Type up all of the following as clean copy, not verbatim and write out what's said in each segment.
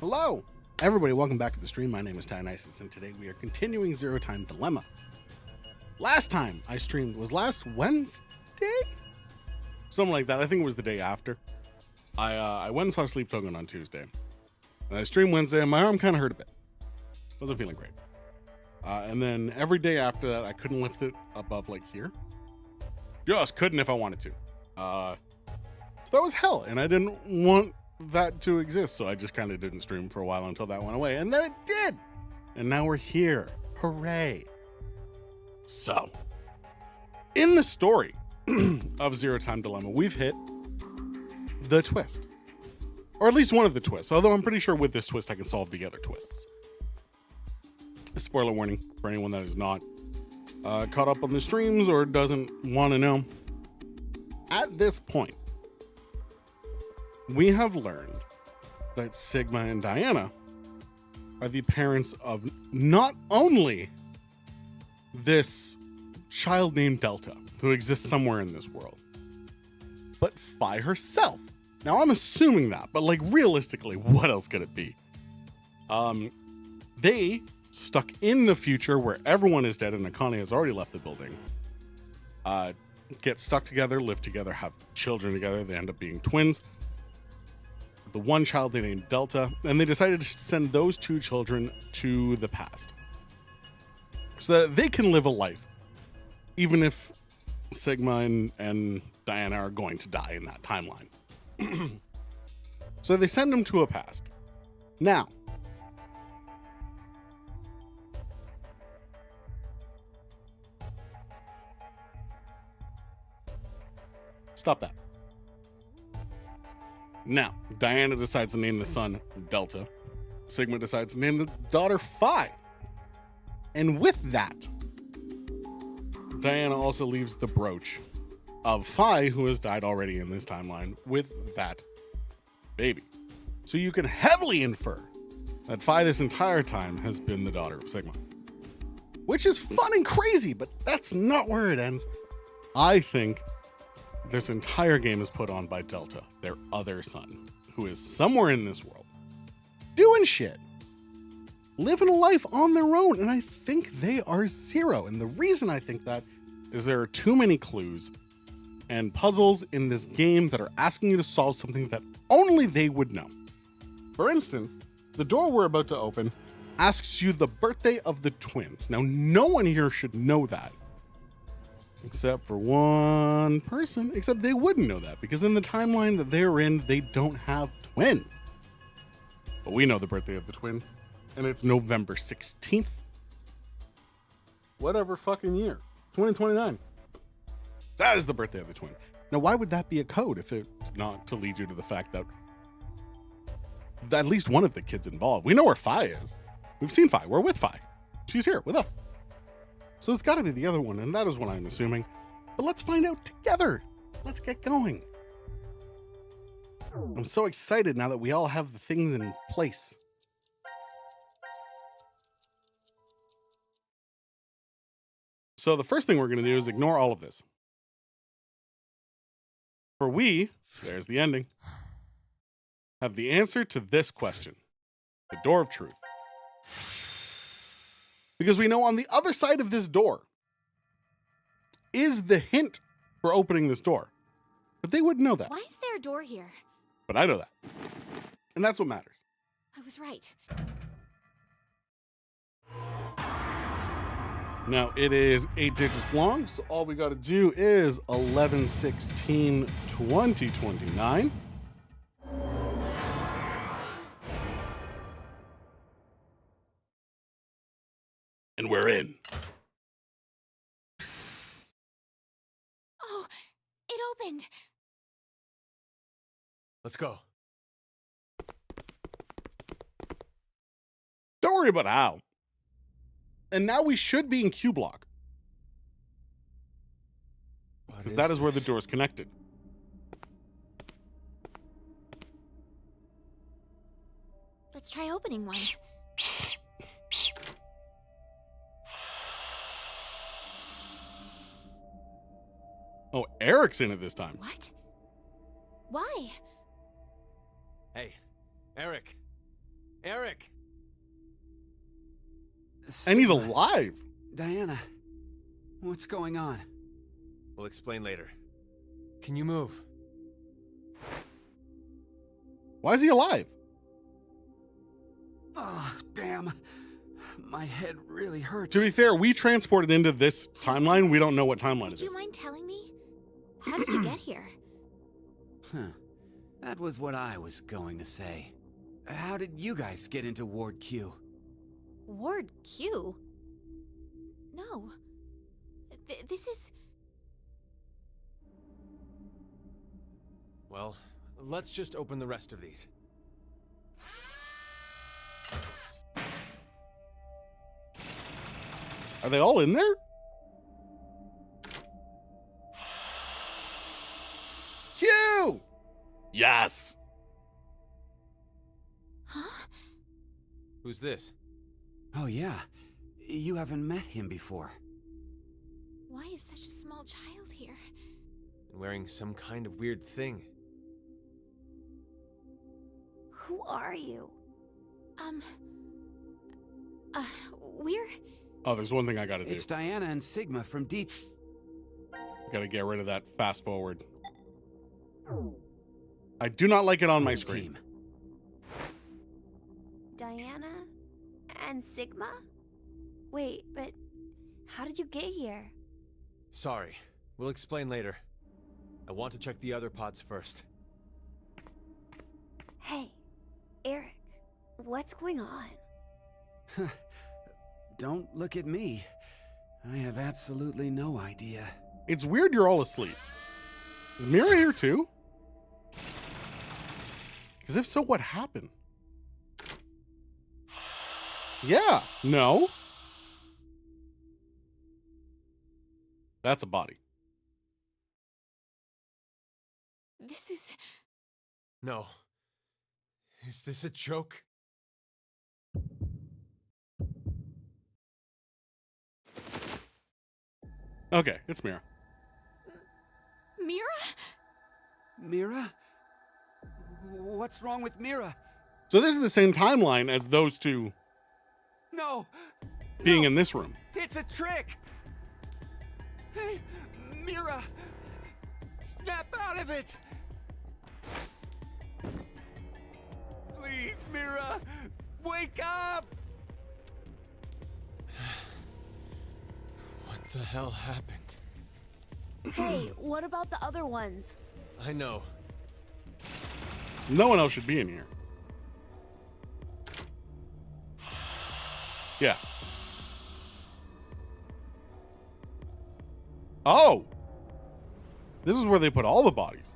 Hello, everybody. Welcome back to the stream. My name is Dionysus, and today we are continuing Zero Time Dilemma. Last time I streamed was last Wednesday? Something like that. I think it was the day after. I went and saw Sleep Token on Tuesday. And I streamed Wednesday, and my arm kind of hurt a bit. Wasn't feeling great. And then every day after that, I couldn't lift it above like here. Just couldn't if I wanted to. So that was hell, and I didn't want that to exist, so I just kind of didn't stream for a while until that went away, and then it did, and now we're here. Hooray. So in the story of Zero Time Dilemma, we've hit the twist, or at least one of the twists, although I'm pretty sure with this twist I can solve the other twists. A spoiler warning for anyone that is not caught up on the streams or doesn't want to know. At this point, we have learned that Sigma and Diana are the parents of not only this child named Delta, who exists somewhere in this world, but Phi herself. Now, I'm assuming that, but like realistically, what else could it be? They stuck in the future where everyone is dead and Akane has already left the building. Get stuck together, live together, have children together. They end up being twins. The one child they named Delta, and they decided to send those two children to the past so that they can live a life, even if Sigma and Diana are going to die in that timeline. So they send them to a past. Now, stop that. Now, Diana decides to name the son Delta. Sigma decides to name the daughter Phi. And with that, Diana also leaves the brooch of Phi, who has died already in this timeline, with that baby. So you can heavily infer that Phi this entire time has been the daughter of Sigma. Which is fun and crazy, but that's not where it ends. I think this entire game is put on by Delta, their other son, who is somewhere in this world, doing shit, living a life on their own, and I think they are Zero. And the reason I think that is there are too many clues and puzzles in this game that are asking you to solve something that only they would know. For instance, the door we're about to open asks you the birthday of the twins. Now, no one here should know that, except for one person, except they wouldn't know that because in the timeline that they're in, they don't have twins. But we know the birthday of the twins, and it's November 16th. Whatever fucking year, 2029. That is the birthday of the twin. Now, why would that be a code if it's not to lead you to the fact that at least one of the kids involved, we know where Phi is. We've seen Phi, we're with Phi. She's here with us. So it's got to be the other one, and that is what I'm assuming. But let's find out together. Let's get going. I'm so excited now that we all have the things in place. So the first thing we're going to do is ignore all of this. For we, there's the ending, have the answer to this question. The door of truth. Because we know on the other side of this door is the hint for opening this door. But they wouldn't know that. Why is there a door here? But I know that. And that's what matters. I was right. Now, it is 8 digits long, so all we got to do is 11/16/2029. And we're in. Oh, it opened. Let's go. Don't worry about how. And now we should be in Q block. Because that is where the door is connected. Let's try opening one. Oh, Eric's in it this time. What? Why? Hey, Eric. Eric! And he's Sigma, alive. Diana, what's going on? We'll explain later. Can you move? Why is he alive? Oh, damn. My head really hurts. To be fair, we transported into this timeline. We don't know what timeline Would it you is. mind telling me? How did you get here? Huh. That was what I was going to say. How did you guys get into Ward Q? Ward Q? No. This is... Well, let's just open the rest of these. Are they all in there? Q! Yes. Huh? Who's this? Oh yeah, you haven't met him before. Why is such a small child here? And wearing some kind of weird thing. Who are you? We're... Oh, there's one thing I gotta do. It's Diana and Sigma from D... Gotta get rid of that fast forward. I do not like it on my screen. team. Diana and Sigma? Wait, but how did you get here? Sorry. We'll explain later. I want to check the other pods first. Hey, Eric, what's going on? Don't look at me. I have absolutely no idea. It's weird you're all asleep. Is Mira here too? Because if so, what happened? Yeah. No. That's a body. This is... No. Is this a joke? Okay, it's Mira. Mira? Mira? What's wrong with Mira? So this is the same timeline as those two No! being No! in this room. It's a trick! Hey, Mira! Snap out of it! Please, Mira! Wake up! What the hell happened? Hey, what about the other ones? I know. No one else should be in here. Yeah. Oh! This is where they put all the bodies.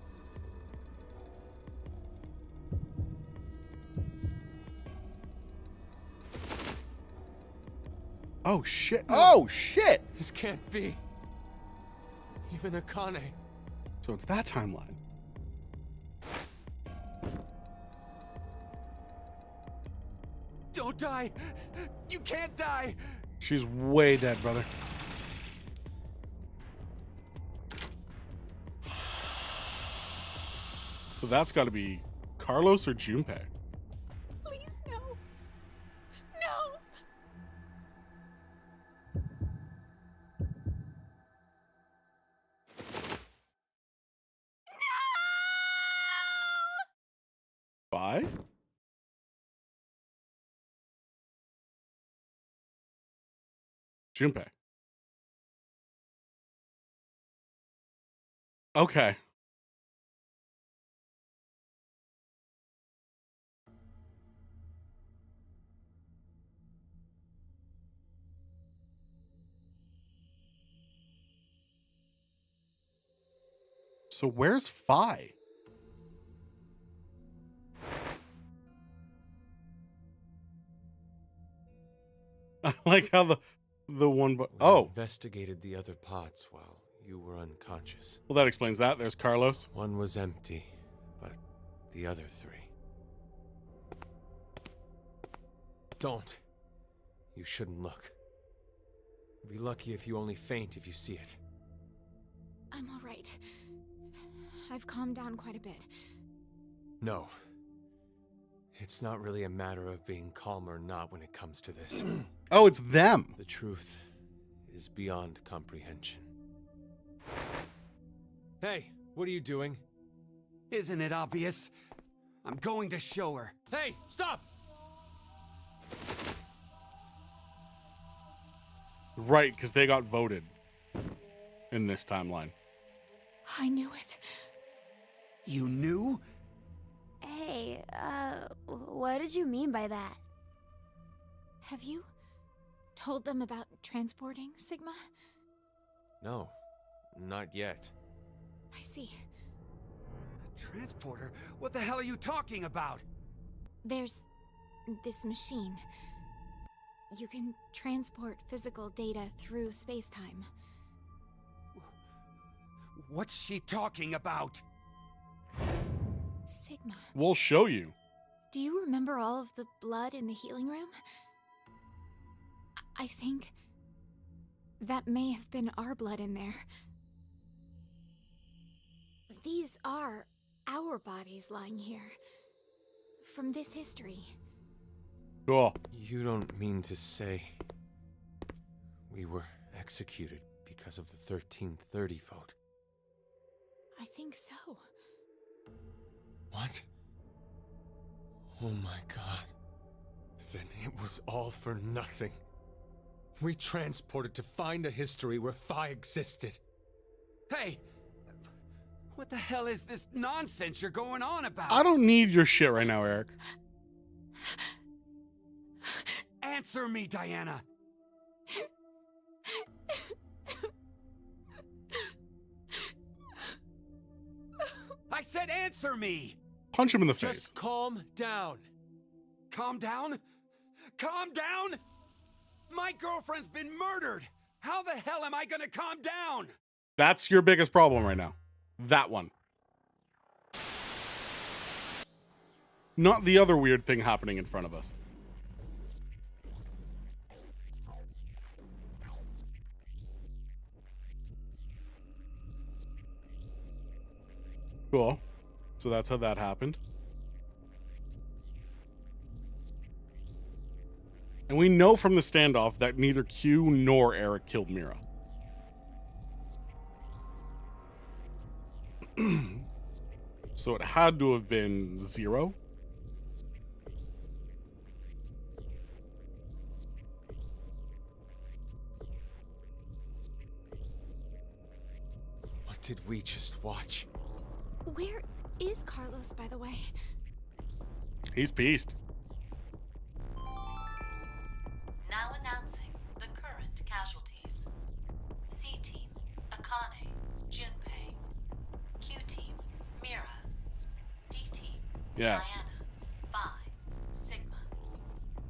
Oh shit. Oh shit! This can't be. Even Akane. So it's that timeline. Don't die! You can't die! She's way dead, brother. So that's got to be Carlos or Junpei. Please, no. No! Bye. Junpei. Okay. So where's Phi? I like how the one We oh, investigated the other pods while you were unconscious. well that explains that. There's Carlos. One was empty, but the other three. Don't. You shouldn't look. You'll be lucky if you only faint if you see it. I'm all right. I've calmed down quite a bit. No. It's not really a matter of being calm or not when it comes to this. Oh, it's them. The truth is beyond comprehension. Hey, what are you doing? Isn't it obvious? I'm going to show her. Hey, stop! Right, because they got voted in this timeline. I knew it. You knew? Hey, what did you mean by that? Have you told them about transporting Sigma? No, not yet. I see. Transporter? What the hell are you talking about? There's this machine. You can transport physical data through space-time. What's she talking about? Sigma. We'll show you. Do you remember all of the blood in the healing room? I think that may have been our blood in there. These are our bodies lying here. From this history. Cool. You don't mean to say we were executed because of the 1330 vote? I think so. What? Oh my god. Then it was all for nothing. We transported to find a history where Phi existed. Hey! What the hell is this nonsense you're going on about? I don't need your shit right now, Eric. Answer me, Diana! I said answer me! Punch him in the Just face. calm down. Calm down? Calm down? My girlfriend's been murdered! How the hell am I gonna calm down? That's your biggest problem right now. That one. Not the other weird thing happening in front of us. Cool. So that's how that happened. And we know from the standoff that neither Q nor Eric killed Mira. So it had to have been Zero. What did we just watch? Where is Carlos, by the way? He's pieced. Now announcing the current casualties. C-Team, Akane, Junpei. Q-Team, Mira. D-Team, Yeah. Diana, Phi, Sigma.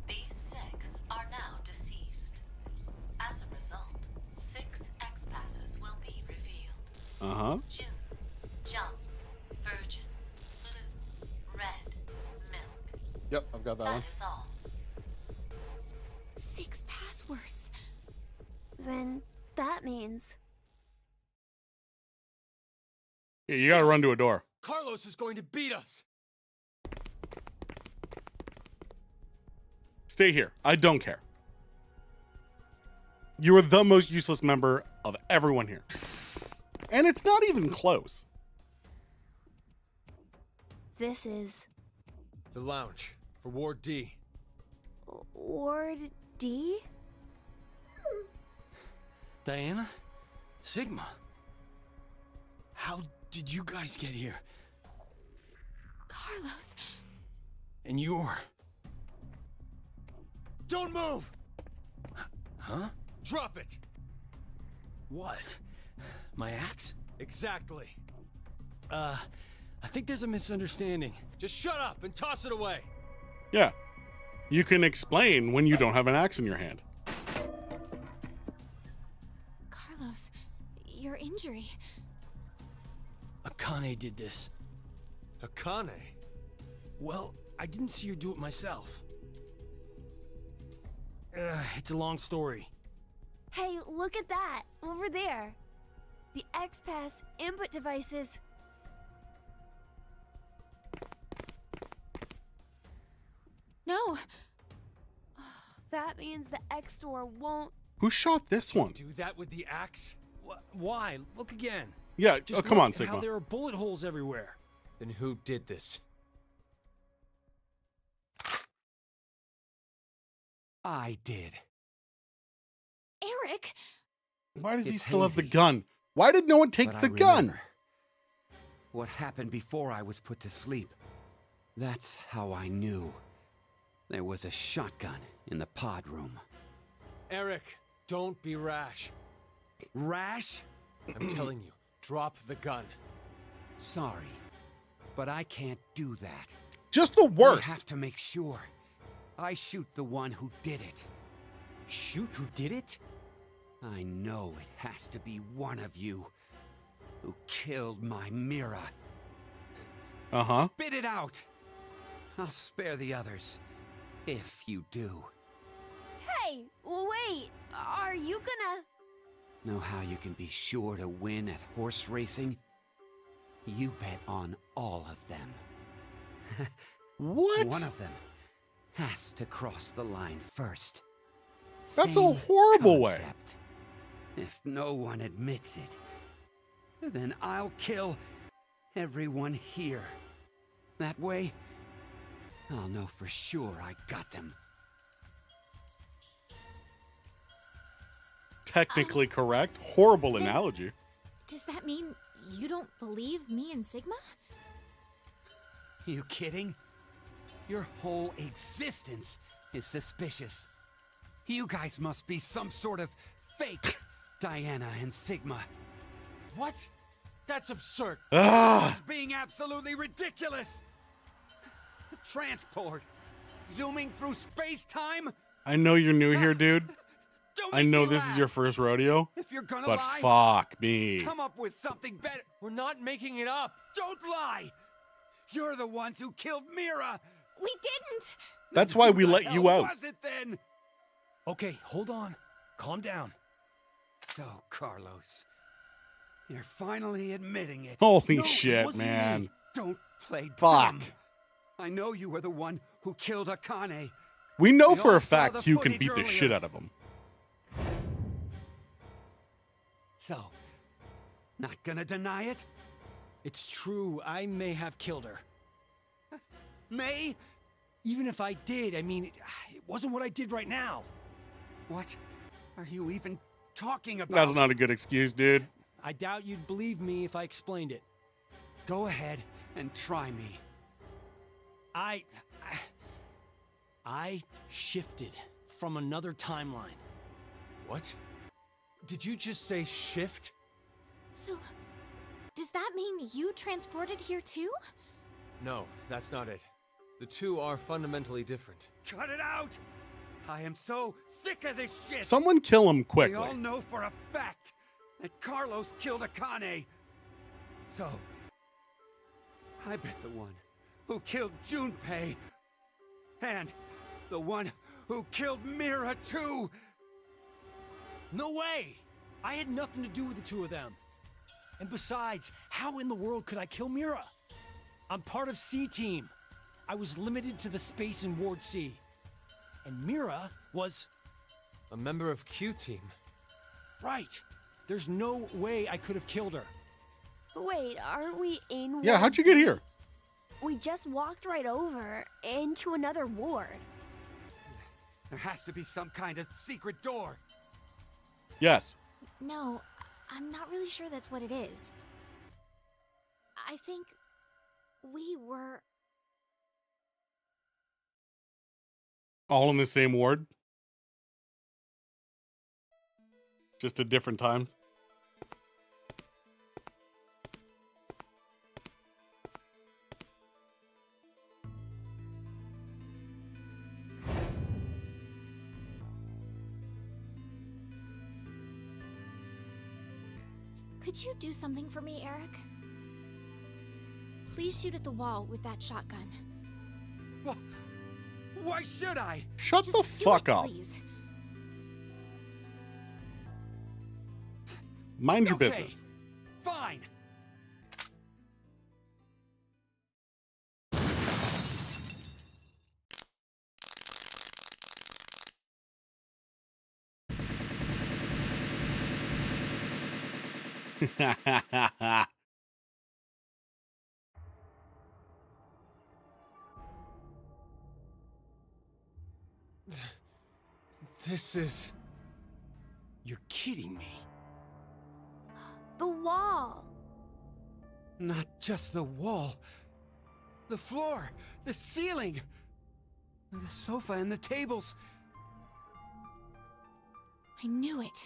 These 6 are now deceased. As a result, 6 X-Passes will be revealed. Uh-huh. June, Jump, Virgin, Blue, Red, Milk. Yep, I've got that one. That is all. 6 passwords. Then that means... Yeah, you gotta run to a door. Carlos is going to beat us! Stay here. I don't care. You are the most useless member of everyone here. And it's not even close. This is... The lounge for Ward D. Ward D? Diana? Sigma? How did you guys get here? Carlos. And you're... Don't move! Huh? Drop it! What? My axe? Exactly. I think there's a misunderstanding. Just shut up and toss it away! Yeah. You can explain when you don't have an axe in your hand. Carlos, your injury. Akane did this. Akane? Well, I didn't see her do it myself. It's a long story. Hey, look at that! Over there! The X-Pass input devices... No. That means the X door won't. Who shot this one? Do that with the axe? Why? Look again. Yeah, Just come look on, at Sigma. How there are bullet holes everywhere. Then who did this? I did. Eric! Why does he It's still have the hazy. gun? Why did no one take But the I gun? remember what happened before I was put to sleep. That's how I knew. There was a shotgun in the pod room. Eric, don't be rash. Rash? I'm telling you, drop the gun. Sorry, but I can't do that. Just the I worst. have to make sure I shoot the one who did it. Shoot who did it? I know it has to be one of you who killed my Mira. Uh-huh. Spit it out. I'll spare the others, if you do. Hey, wait. Are you gonna? Know how you can be sure to win at horse racing? You bet on all of them. What? One of them has to cross the line first. That's a Same horrible way. concept. If no one admits it, then I'll kill everyone here. That way, I'll know for sure I got them. Technically correct. Horrible analogy. Does that mean you don't believe me and Sigma? You kidding? Your whole existence is suspicious. You guys must be some sort of fake Diana and Sigma. What? That's absurd. Ah! It's being absolutely ridiculous! Transport! Zooming through space-time? I know you're new here, dude. Don't I make know me this is laugh. your first rodeo, If you're gonna but lie, fuck me. come up with something better. We're not making it up. Don't lie! You're the ones who killed Mira! We didn't! That's why we Who the let you hell out. was it then? Okay, hold on. Calm down. So, Carlos, you're finally admitting it. Holy No, it shit, wasn't man. me. Don't play Fuck. dumb. I know you were the one who killed Akane. We know We for all a saw fact the you can footage beat the earlier. shit out of him. So, not gonna deny it? It's true, I may have killed her. May? Even if I did, I mean, it wasn't what I did right now. What are you even talking about? That's not a good excuse, dude. I doubt you'd believe me if I explained it. Go ahead and try me. I shifted from another timeline. What? Did you just say shift? So, does that mean you transported here too? No, that's not it. The two are fundamentally different. Cut it out! I am so sick of this shit! Someone kill him We quickly. all know for a fact that Carlos killed Akane. So, I bet the one who killed Junpei and the one who killed Mira too. No way! I had nothing to do with the two of them. And besides, how in the world could I kill Mira? I'm part of C-Team. I was limited to the space in Ward C. And Mira was... A member of Q-Team. right. There's no way I could have killed her. Wait, aren't we in? Yeah, Ward how'd you get D? here? We just walked right over into another ward. There has to be some kind of secret door. Yes. No, I'm not really sure that's what it is. I think we were. All in the same ward. Just at different times. Could you do something for me, Eric? Please shoot at the wall with that shotgun. Why should I? Shut Just the do fuck it, up. Please. Mind your Okay. business. Fine. This is... You're kidding me. The wall. Not just the wall. The floor, the ceiling, the sofa and the tables. I knew it.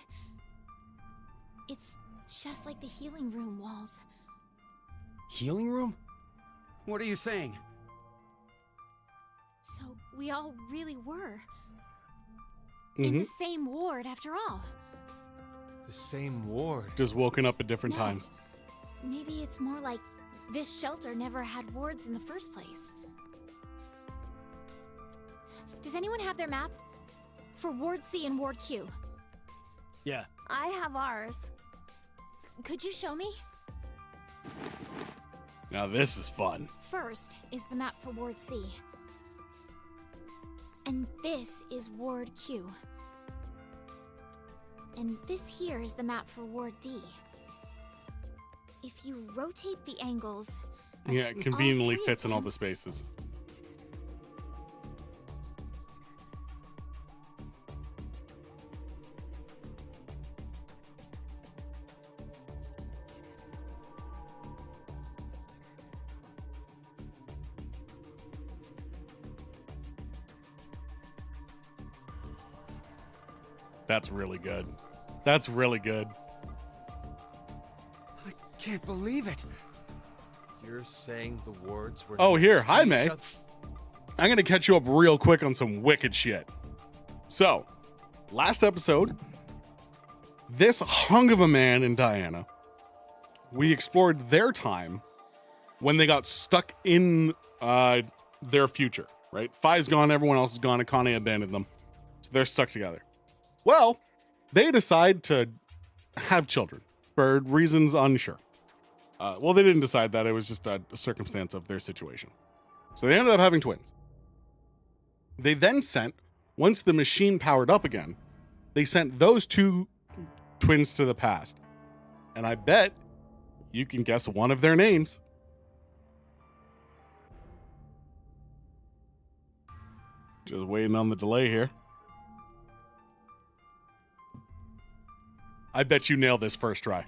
It's just like the healing room walls. Healing room? What are you saying? So we all really were in the same ward after all. the same ward. Just woken up at different No. times. Maybe it's more like this shelter never had wards in the first place. Does anyone have their map? For Ward C and Ward Q. Yeah. I have ours. Could you show me? Now this is fun. First is the map for Ward C. And this is Ward Q. And this here is the map for Ward D. If you rotate the angles... Yeah, it all conveniently three of fits in all them- the spaces. That's really good. That's really good. I can't believe it. You're saying the wards were Oh, here. next to Hi, each May. other? I'm going to catch you up real quick on some wicked shit. So, last episode, this hunk of a man and Diana, we explored their time when they got stuck in their future, right? Fi's gone, everyone else is gone, Akane abandoned them. So they're stuck together. Well, they decide to have children for reasons unsure. Well, they didn't decide that. It was just a circumstance of their situation. So they ended up having twins. They then sent, once the machine powered up again, they sent those two twins to the past. And I bet you can guess one of their names. Just waiting on the delay here. I bet you nailed this first try.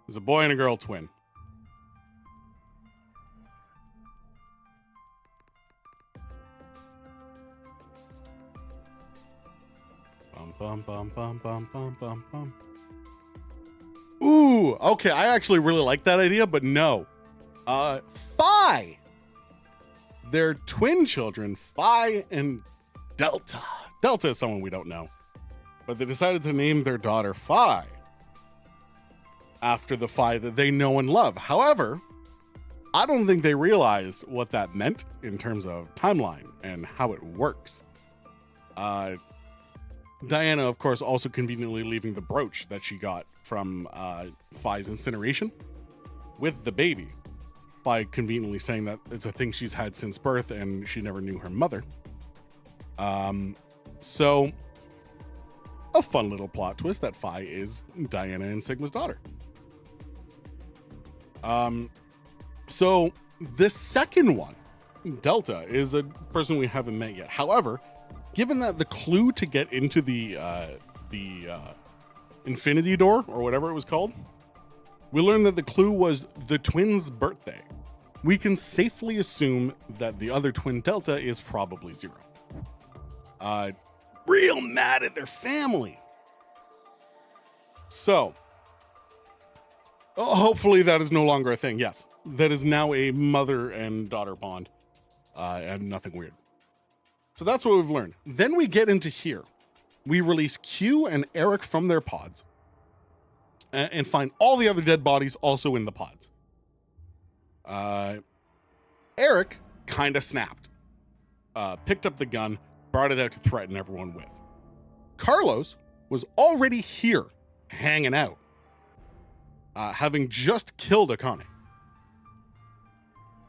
There's a boy and a girl twin. Bum, bum, bum, bum, bum, bum, bum, bum. Ooh, okay. I actually really like that idea, but no. Phi. Their twin children, Phi and Delta. Delta is someone we don't know. But they decided to name their daughter Phi after the Phi that they know and love. However, I don't think they realized what that meant in terms of timeline and how it works. Diana, of course, also conveniently leaving the brooch that she got from Phi's incineration with the baby. Phi conveniently saying that it's a thing she's had since birth and she never knew her mother. So a fun little plot twist that Phi is Diana and Sigma's daughter. So the second one, Delta, is a person we haven't met yet. However, given that the clue to get into the Infinity Door, or whatever it was called, we learned that the clue was the twins' birthday. We can safely assume that the other twin, Delta, is probably Zero. Real mad at their family. So, hopefully that is no longer a thing. Yes, that is now a mother and daughter bond, and nothing weird. So that's what we've learned. Then we get into here. We release Q and Eric from their pods and find all the other dead bodies also in the pods. Eric kind of snapped, picked up the gun, brought it out to threaten everyone with. Carlos was already here hanging out, having just killed Akane.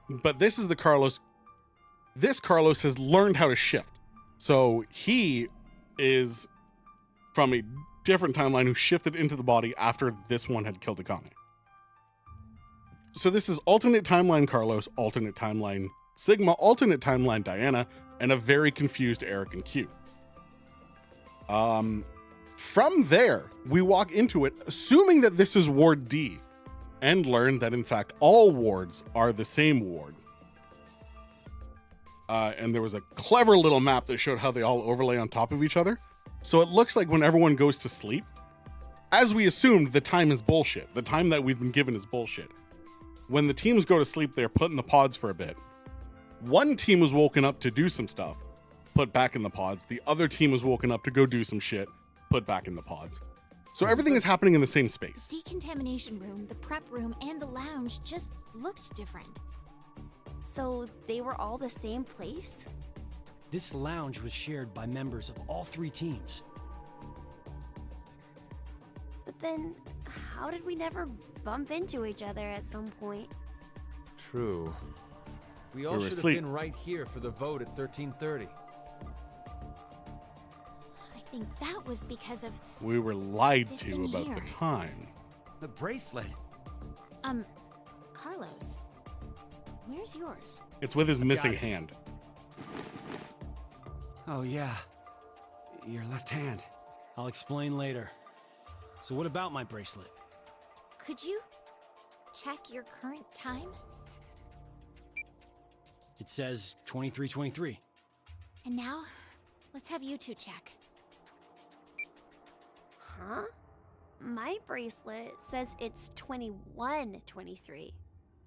But this is the Carlos. This Carlos has learned how to shift. So he is from a different timeline who shifted into the body after this one had killed Akane. So this is alternate timeline Carlos, alternate timeline Sigma, alternate timeline Diana, and a very confused Eric and Q. From there, we walk into it assuming that this is Ward D, and learn that in fact all wards are the same ward. And there was a clever little map that showed how they all overlay on top of each other. So it looks like when everyone goes to sleep, as we assumed, the time is bullshit. The time that we've been given is bullshit. When the teams go to sleep, they're put in the pods for a bit. One team was woken up to do some stuff, put back in the pods. The other team was woken up to go do some shit, put back in the pods. So everything is happening in the same space. Decontamination room, the prep room, and the lounge just looked different. So they were all the same place? This lounge was shared by members of all 3 teams. But then, how did we never bump into each other at some point? True. We all were should have asleep. been right here for the vote at 13:30. I think that was because of, We were lied This to thing about here. the time. The bracelet. Carlos. Where's yours? It's with his missing it. hand. Oh, yeah. Your left hand. I'll explain later. So what about my bracelet? Could you check your current time? It says 23:23. And now, let's have you two check. Huh? My bracelet says it's 21:23.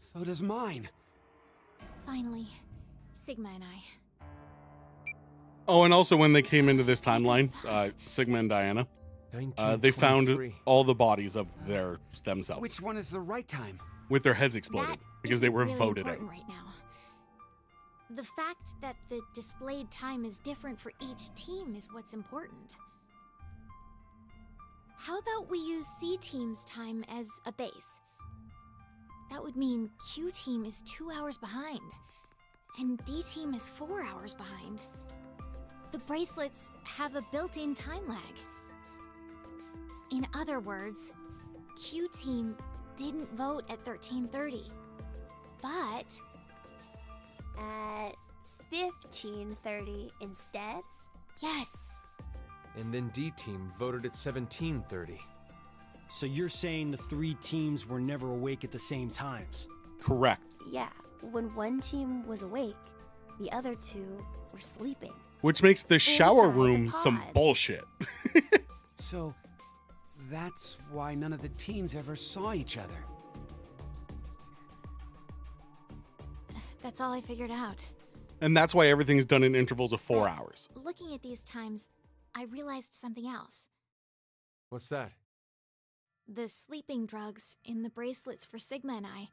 So does mine. Finally, Sigma and I. Oh, and also when they came into this timeline, Sigma and Diana, they found 1923. all the bodies of themselves Which one is the right time? with their heads exploded That because they isn't were really voted out. important right now. The fact that the displayed time is different for each team is what's important. How about we use C team's time as a base? That would mean Q team is 2 hours behind, and D team is 4 hours behind. The bracelets have a built-in time lag. In other words, Q team didn't vote at 13:30, but At 15:30 instead? yes, And then D team voted at 17:30. So you're saying the 3 teams were never awake at the same times? Correct. Yeah, when one team was awake, the other 2 were sleeping. Which makes the shower Inside the room some pods. bullshit. So, that's why none of the teams ever saw each other. that's all I figured out. And that's why everything's done in intervals of 4 hours. Looking at these times, I realized something else. What's that? The sleeping drugs in the bracelets for Sigma and I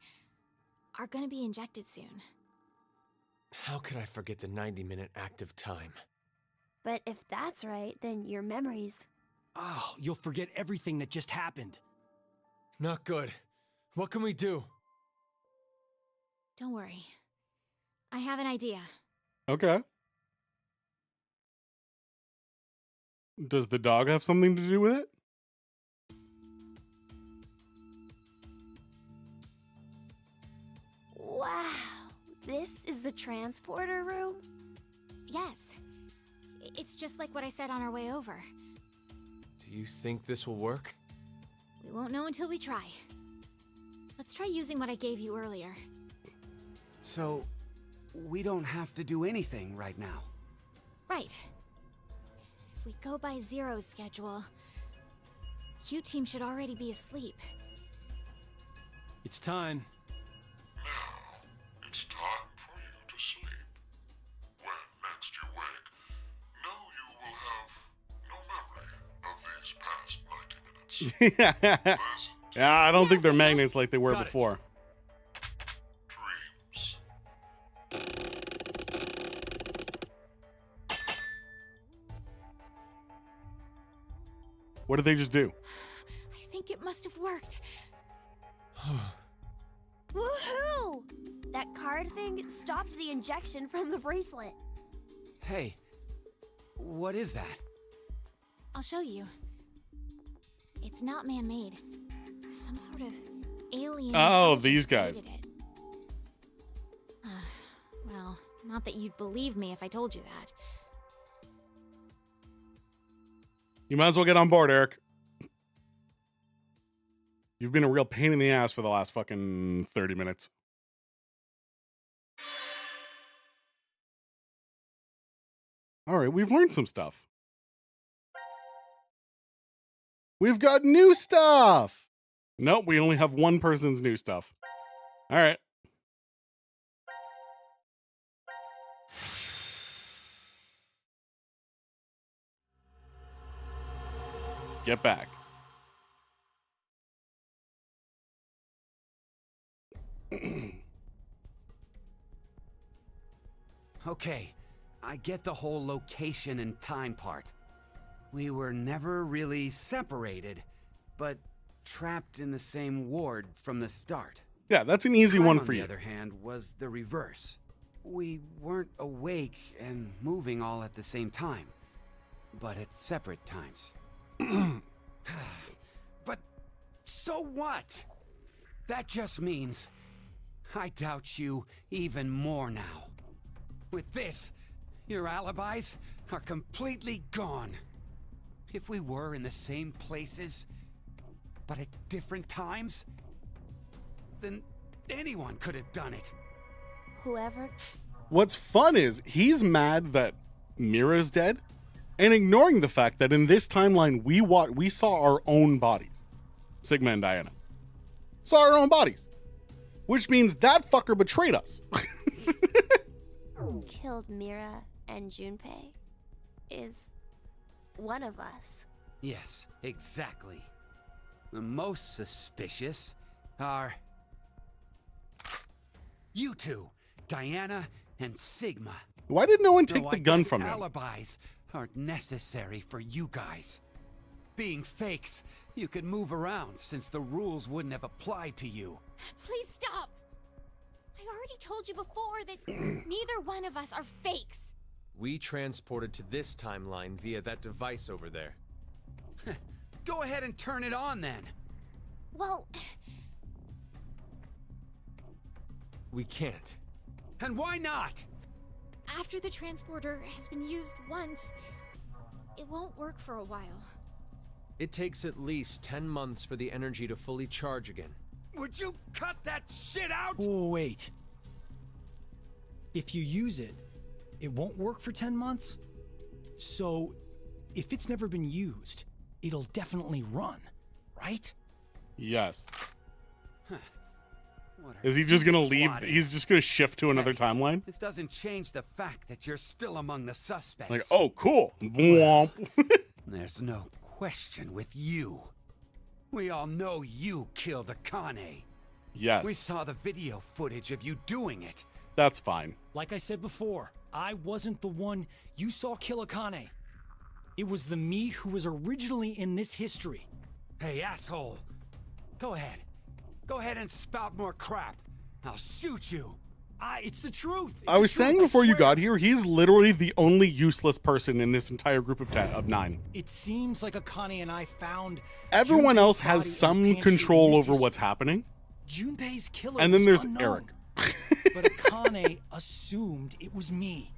are gonna be injected soon. How could I forget the 90-minute active time? But if that's right, then your memories. Oh, you'll forget everything that just happened. Not good. What can we do? Don't worry. I have an idea. Okay. Does the dog have something to do with it? Wow, this is the transporter room? Yes. It's just like what I said on our way over. Do you think this will work? We won't know until we try. Let's try using what I gave you earlier. So, we don't have to do anything right now. Right. If we go by Zero's schedule, Q team should already be asleep. It's time. Now, it's time for you to sleep. When next you wake, know you will have no memory of these past 90 minutes. Pleasant Yeah, I don't think they're Sigma. magnets like they were Got it. before. dreams. What did they just do? I think it must have worked. Woohoo! That card thing stopped the injection from the bracelet. Hey, what is that? I'll show you. It's not man-made. Some sort of alien. Oh, intelligence these guys. created it. Well, not that you'd believe me if I told you that. You might as well get on board, Eric. You've been a real pain in the ass for the last fucking 30 minutes. All right, we've learned some stuff. We've got new stuff. Nope, we only have one person's new stuff. All right. Get back. Okay, I get the whole location and time part. We were never really separated, but trapped in the same ward from the start. Yeah, that's an easy Time, one on for the you. other hand, was the reverse. We weren't awake and moving all at the same time, but at separate times. But so what? That just means I doubt you even more now. With this, your alibis are completely gone. If we were in the same places, but at different times, then anyone could have done it. Whoever. What's fun is he's mad that Mira's dead and ignoring the fact that in this timeline we saw our own bodies. Sigma and Diana saw our own bodies, which means that fucker betrayed us. Killed Mira and Junpei is one of us. Yes, exactly. The most suspicious are you two, Diana and Sigma. Why did no one Though take I the gun guess from him? alibis aren't necessary for you guys. Being fakes, you could move around since the rules wouldn't have applied to you. Please stop! I already told you before that neither one of us are fakes. We transported to this timeline via that device over there. Go ahead and turn it on then. Well, We can't. And why not? after the transporter has been used once, it won't work for a while. It takes at least 10 months for the energy to fully charge again. Would you cut that shit out? Oh, wait. If you use it, it won't work for 10 months? So, if it's never been used, it'll definitely run, right? Yes. What are Is he just you gonna leave? plotting? He's just gonna shift to another Hey, timeline? This doesn't change the fact that you're still among the suspects. Like, oh, cool. Womp. There's no question with you. We all know you killed Akane. Yes, We saw the video footage of you doing it. that's fine. Like I said before, I wasn't the one you saw kill Akane. It was the me who was originally in this history. Hey, asshole. Go ahead. Go ahead and spout more crap. I'll shoot you. It's the truth. It's I was the truth, saying before you swear. got here, he's literally the only useless person in this entire group of 9. It seems like Akane and I found Everyone Junpei's else has body in some the pantry control in this over history. what's happening. Junpei's killer And then was there's unknown, Eric. but Akane assumed it was me.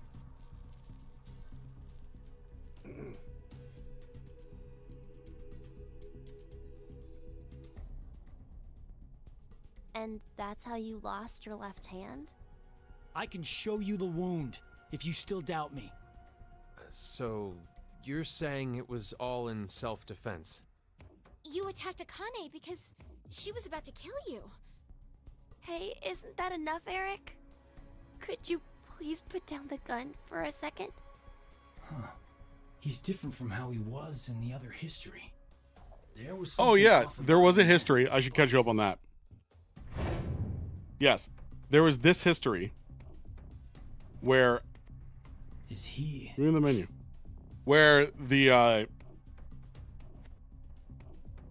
And that's how you lost your left hand? I can show you the wound if you still doubt me. So, you're saying it was all in self-defense? You attacked Akane because she was about to kill you. Hey, isn't that enough, Eric? Could you please put down the gun for a second? He's different from how he was in the other history. There was Oh something yeah, off there about was a him. history. I should catch you up on that. Yes, there was this history where Is he? you're in the menu, where the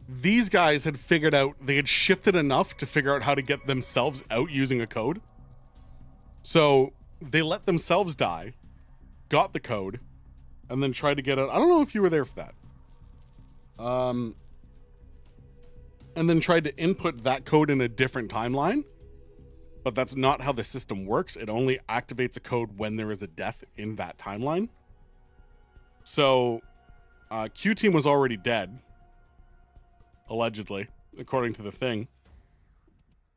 these guys had figured out, they had shifted enough to figure out how to get themselves out using a code. So they let themselves die, got the code, and then tried to get out. I don't know if you were there for that. and then tried to input that code in a different timeline. But that's not how the system works. It only activates a code when there is a death in that timeline. So Q Team was already dead, allegedly, according to the thing.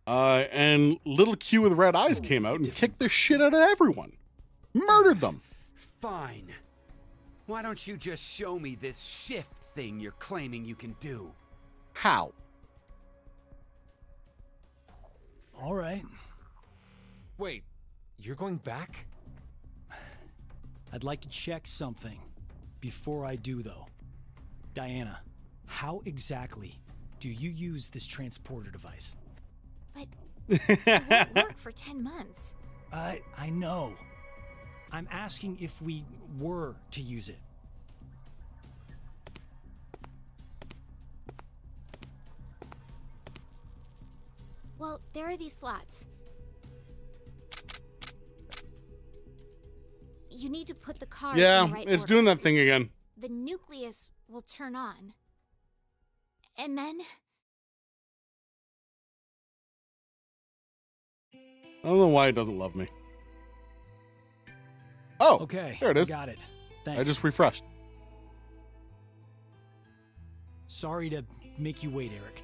And little Q with red eyes came out and kicked the shit out of everyone. Murdered them. Fine. Why don't you just show me this shift thing you're claiming you can do? How? All right. Wait, you're going back? I'd like to check something before I do, though. Diana, how exactly do you use this transporter device? But it won't work for 10 months. I know. I'm asking if we were to use it. Well, there are these slots. You need to put the cards Yeah, in the right it's order. doing that thing again. The nucleus will turn on. And then I don't know why it doesn't love me. Oh, Okay, there it is. got it. Thanks. I just refreshed. Sorry to make you wait, Eric.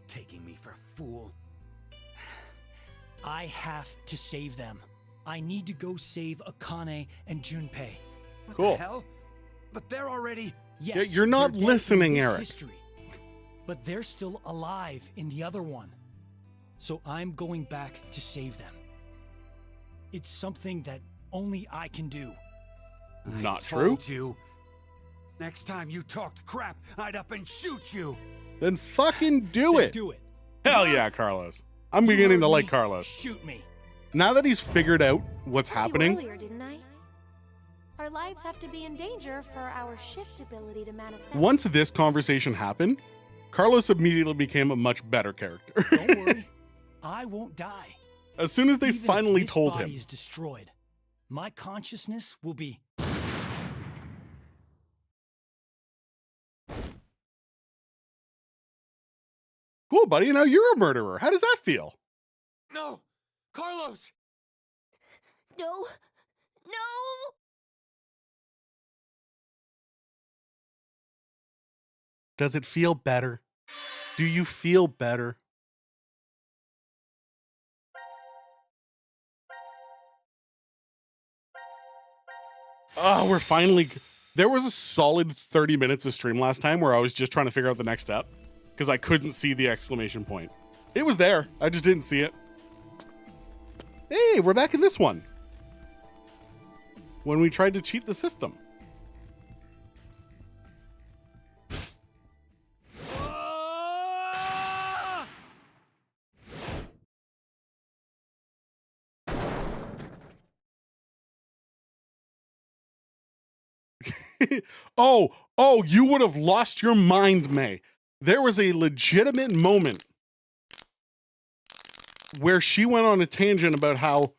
Taking me for a fool. I have to save them. I need to go save Akane and Junpei. What Cool. the hell? But they're already... Yes, you're not they're dead listening, in this Eric. History, but they're still alive in the other one. So I'm going back to save them. It's something that only I can do. Not I true. told you. Next time you talked crap, I'd up and shoot you. Then fucking do Then it. Do it. Hell yeah, Carlos. I'm You beginning heard to like me. Carlos. Shoot me. Now that he's figured out what's Told you happening, earlier, didn't I? Our lives have to be in danger for our shift ability to manifest. once this conversation happened, Carlos immediately became a much better character. Don't worry. I won't die. As soon as they Even if finally this told body him. is destroyed, my consciousness will be. Cool, buddy. Now you're a murderer. How does that feel? No! Carlos! No! No! Does it feel better? Do you feel better? Oh, we're finally... There was a solid 30 minutes of stream last time where I was just trying to figure out the next step because I couldn't see the exclamation point. It was there. I just didn't see it. Hey, we're back in this one. When we tried to cheat the system. oh, you would have lost your mind, May. There was a legitimate moment where she went on a tangent about how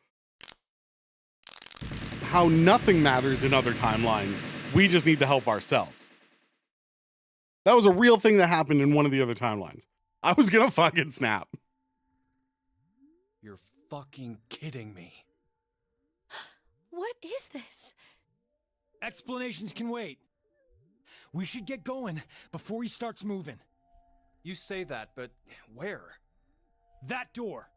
nothing matters in other timelines. We just need to help ourselves. That was a real thing that happened in one of the other timelines. I was gonna fucking snap. You're fucking kidding me. What is this? Explanations can wait. We should get going before he starts moving. You say that, but where? That door.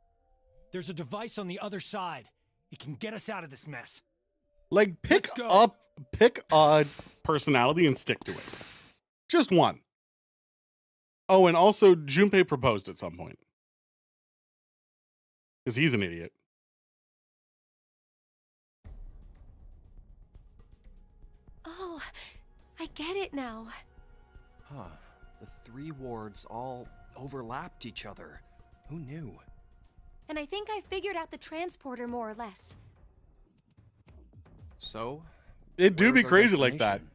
There's a device on the other side. It can get us out of this mess. Like, pick a personality and stick to it. Just one. Oh, and also Junpei proposed at some point. Because he's an idiot. Oh, I get it now. Huh. The three wards all overlapped each other. Who knew? And I think I figured out the transporter more or less. So? It do be where's our crazy like that. destination?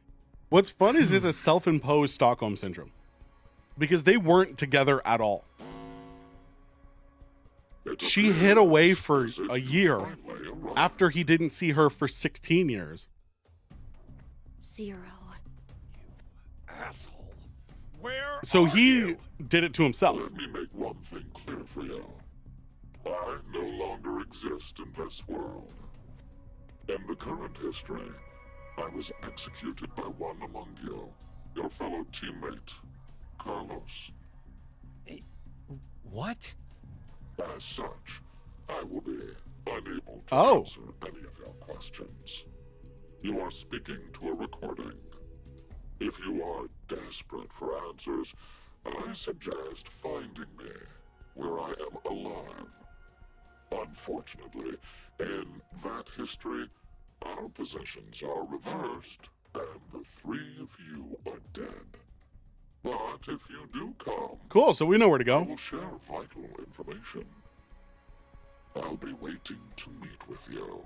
What's fun is it's a self-imposed Stockholm syndrome. Because they weren't together at all. She hid away for a year after he didn't see her for 16 years. Zero. asshole. Where So are he you? did it to himself. Let me make one thing clear for you. I no longer exist in this world. In the current history, I was executed by one among you, your fellow teammate, Carlos. What? As such, I will be unable to Oh. answer any of your questions. You are speaking to a recording. If you are desperate for answers, I suggest finding me where I am alive. Unfortunately, in that history, our positions are reversed, and the three of you are dead. But if you do come, Cool, so we know where to I go. will share vital information. I'll be waiting to meet with you.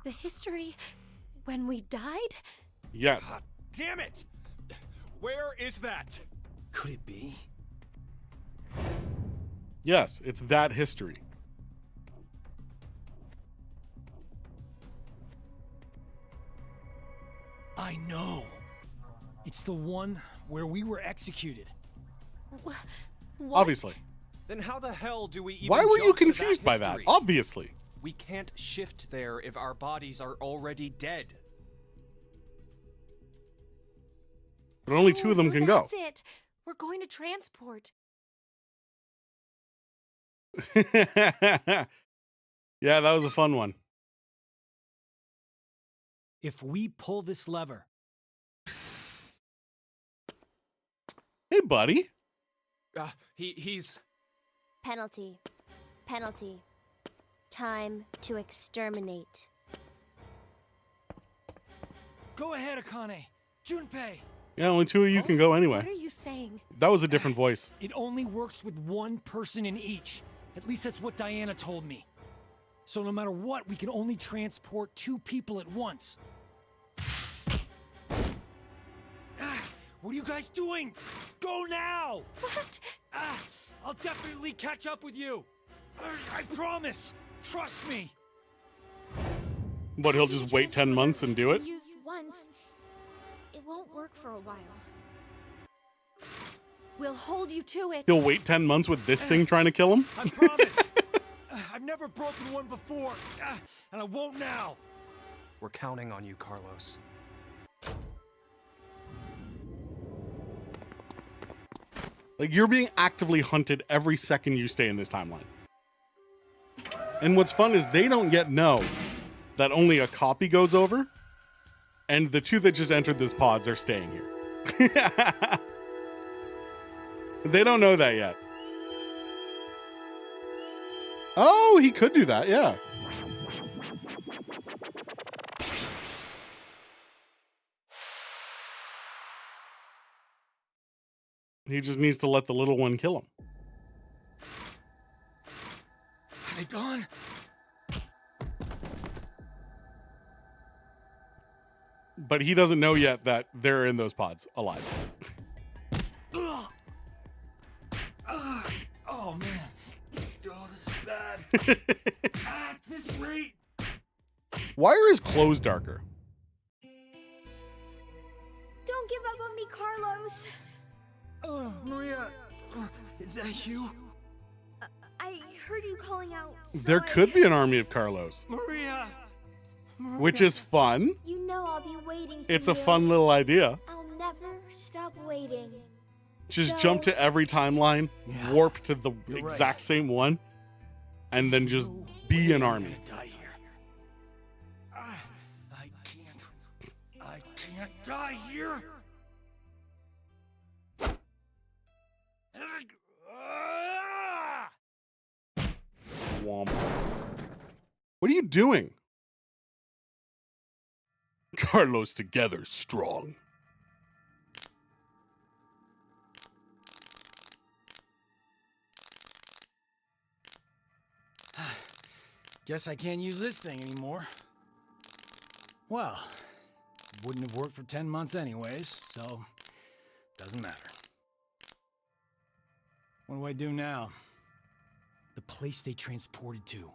The history when we died? Yes. God damn it! Where is that? Could it be? Yes, it's that history. I know. It's the one where we were executed. What? Obviously. Then how the hell do we even Why were you jump to confused by that? history? Obviously. We can't shift there if our bodies are already dead. But only two of them so can go. That's it. We're going to transport. Yeah, that was a fun one. If we pull this lever, Hey, buddy. He's... Penalty. Penalty. Time to exterminate. go ahead, Akane. Junpei. Yeah, only two of you can go What anyway. are you saying? That was a different voice. It only works with one person in each. At least that's what Diana told me. So no matter what, we can only transport 2 people at once. What are you guys doing? Go now! What? I'll definitely catch up with you. I promise. Trust me. But he'll just wait 10 months and do it? Used once. It won't work for a while. We'll hold you to it. He'll wait 10 months with this thing trying to kill him? I promise. I've never broken one before, and I won't now. We're counting on you, Carlos. Like, you're being actively hunted every second you stay in this timeline. And what's fun is they don't yet know that only a copy goes over, and the 2 that just entered this pods are staying here. They don't know that yet. Oh, he could do that, yeah. He just needs to let the little one kill him. Are they gone? But he doesn't know yet that they're in those pods, alive. Ugh. Oh, man. Oh, this is bad. At this rate. Why are his clothes darker? Don't give up on me, Carlos. Maria, is that you? I heard you calling out. There could be an army of Carlos, Maria! which is fun. You know I'll be waiting for It's a you. fun little idea. I'll never stop waiting. Just jump to every timeline, Yeah. warp to the You're right. exact same one, and then just be an army. I'm gonna die here. I can't die here. Womp. What are you doing? Carlos together strong. Guess I can't use this thing anymore. Well, wouldn't have worked for 10 months anyways, so doesn't matter. What do I do now? The place they transported to.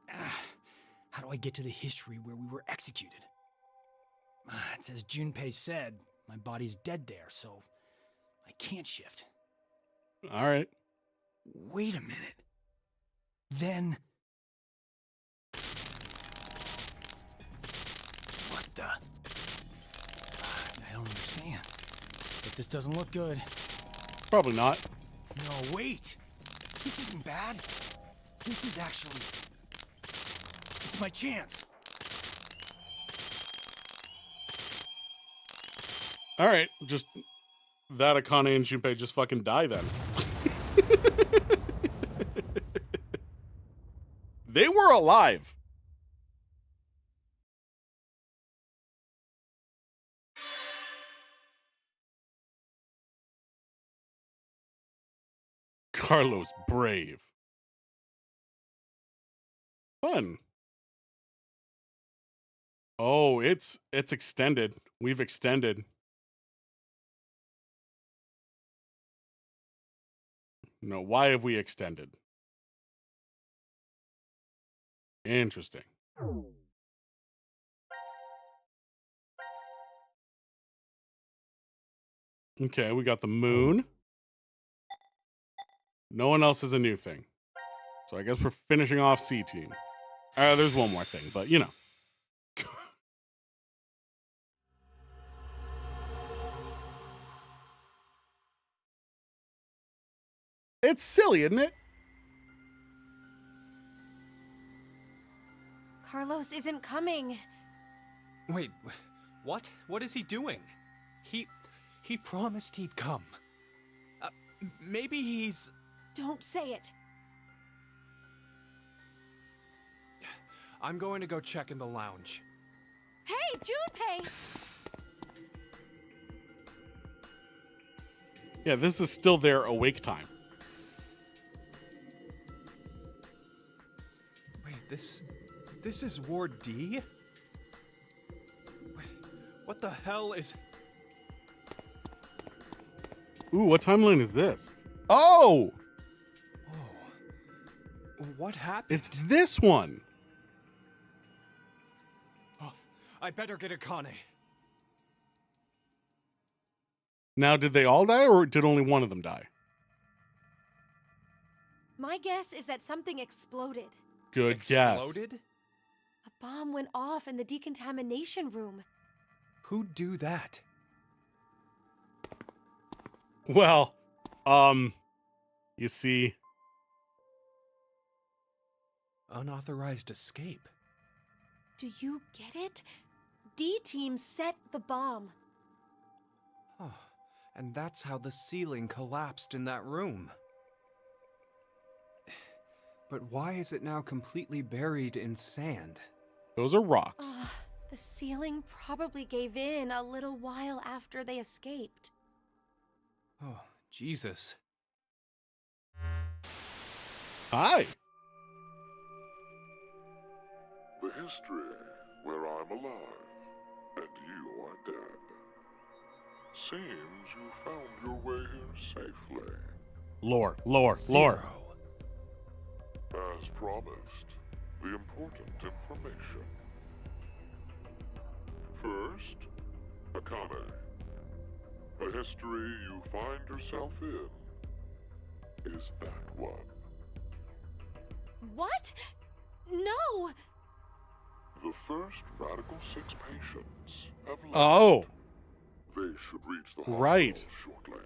How do I get to the history where we were executed? It's as Junpei said, my body's dead there, so I can't shift. All right. Wait a minute. Then... What the... I don't understand. But this doesn't look good. Probably not. No, wait! This isn't bad. This is actually... It's my chance. All right. Just that Akane and Junpei just fucking die then. They were alive. Carlos, brave. Fun. Oh, it's extended. We've extended. No, why have we extended? Interesting. Okay, we got the moon. No one else is a new thing. So I guess we're finishing off C Team. There's one more thing, but you know. It's silly, isn't it? Carlos isn't coming. Wait, what? What is he doing? He promised he'd come. Maybe he's... Don't say it. I'm going to go check in the lounge. Hey, Junpei! Yeah, this is still their awake time. Wait, this is Ward D? Wait, what the hell is... Ooh, what timeline is this? Oh! Oh. What happened? It's this one. Oh, I better get Akane. Now, did they all die, or did only one of them die? My guess is that something exploded. Good guess. Exploded? A bomb went off in the decontamination room. Who'd do that? Well, you see... Unauthorized escape. Do you get it? D-Team set the bomb. Oh, and that's how the ceiling collapsed in that room. But why is it now completely buried in sand? Those are rocks. The ceiling probably gave in a little while after they escaped. Oh, Jesus. Hi. The history where I'm alive and you are dead. Seems you found your way here safely. Lore, lore, Zero. lore. As promised, the important information. First, Akane. The history you find yourself in is that one. What? No! The first Radical 6 patients have left. Oh, They should reach the hospital right. shortly.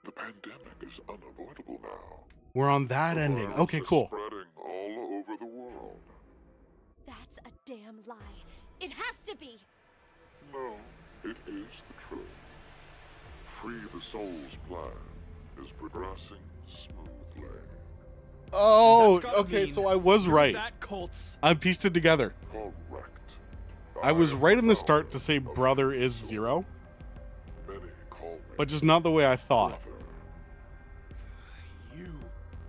The pandemic is unavoidable now. We're on that The ending. virus Okay, is cool. Spreading all over the world. That's a damn lie. It has to be! No, it is the truth. Free the Soul's plan is progressing smoothly. Oh, That's gotta okay, mean so I was you're right. That cult's... I pieced it together. Correct. I was am right in the the start to founder say of brother the is Soul. 0, Many call me but just not the way I thought. brother. You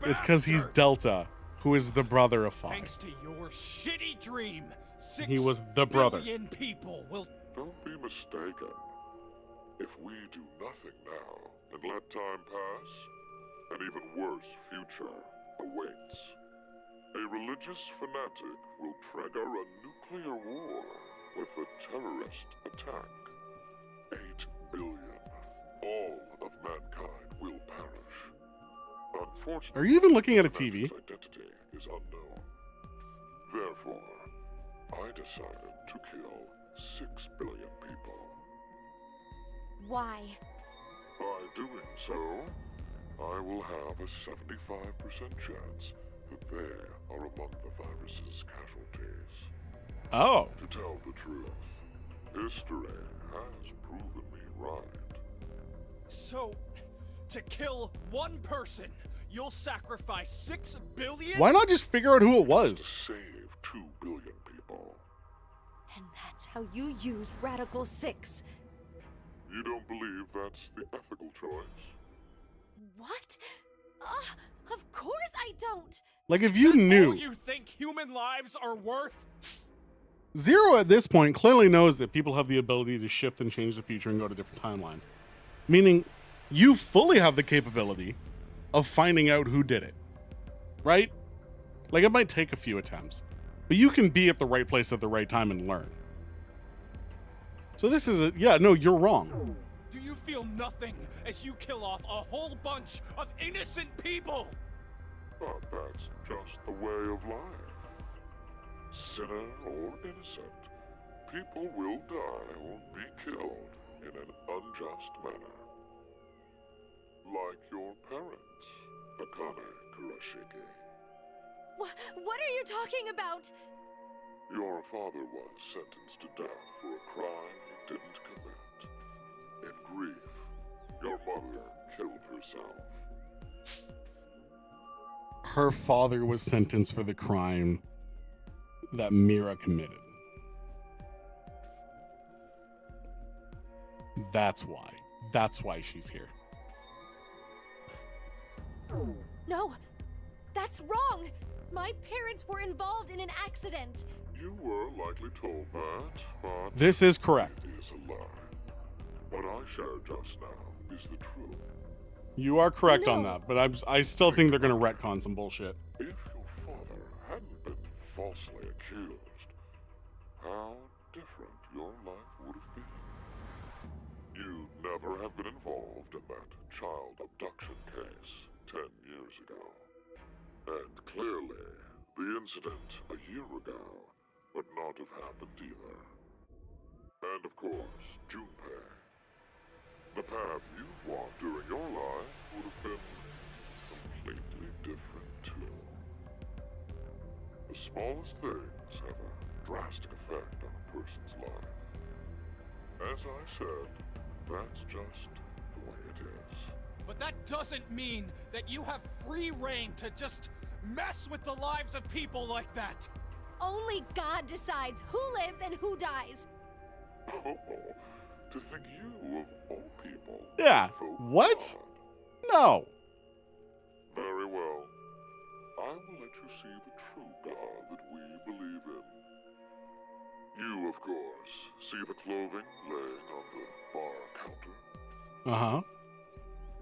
It's because he's bastard. Delta, who is the brother of 5. Thanks to your shitty dream, 6 He was the brother. billion people will... Don't be mistaken. If we do nothing now and let time pass, an even worse future awaits. A religious fanatic will trigger a nuclear war with a terrorist attack. 8 billion. All of mankind will perish. Unfortunately, Are you even looking at a TV? Amanda's identity is unknown. Therefore, I decided to kill 6 billion people. Why? By doing so, I will have a 75% chance that they are among the virus's casualties. Oh. To tell the truth, history has proven me right. So, to kill one person, you'll sacrifice 6 billion? Why not just figure out who it was? To save 2 billion people. And that's how you used Radical 6. You don't believe that's the ethical choice? What? Of course I don't! Like, if you All knew, you think human lives are worth? Zero at this point clearly knows that people have the ability to shift and change the future and go to different timelines. Meaning, you fully have the capability of finding out who did it. Right? Like, it might take a few attempts, but you can be at the right place at the right time and learn. So this is yeah, no, you're wrong. Do you feel nothing as you kill off a whole bunch of innocent people? But that's just the way of life. Sinner or innocent, people will die or be killed in an unjust manner. Like your parents, Akane Kurashiki. What are you talking about? Your father was sentenced to death for a crime he didn't commit. In grief, your mother killed herself. Her father was sentenced for the crime that Mira committed. That's why. That's why she's here. No, that's wrong! My parents were involved in an accident. You were likely told that, but This is correct. it is a lie. What I shared just now is the truth. You are correct on No. that, but I still think they're going to retcon some bullshit. If your father hadn't been falsely accused, how different your life would have been. You'd never have been involved in that child abduction case 10 years ago. And clearly, the incident a year ago would not have happened either. And of course, Junpei. The path you've walked during your life would have been completely different too. The smallest things have a drastic effect on a person's life. As I said, that's just the way it is. But that doesn't mean that you have free reign to just mess with the lives of people like that. Only God decides who lives and who dies. Oh, to think you of all people. Yeah. vote What? God. No. Very well. I will let you see the true God that we believe in. You, of course, see the clothing laying on the bar counter. Uh-huh.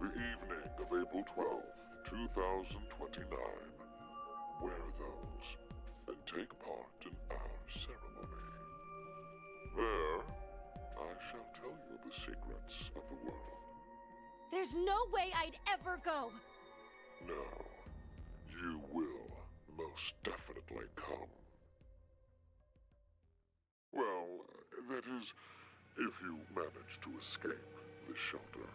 The evening of April 12th, 2029. Wear those and take part in our ceremony. There, I shall tell you the secrets of the world. There's no way I'd ever go. No, you will most definitely come. Well, that is, if you manage to escape the shelter.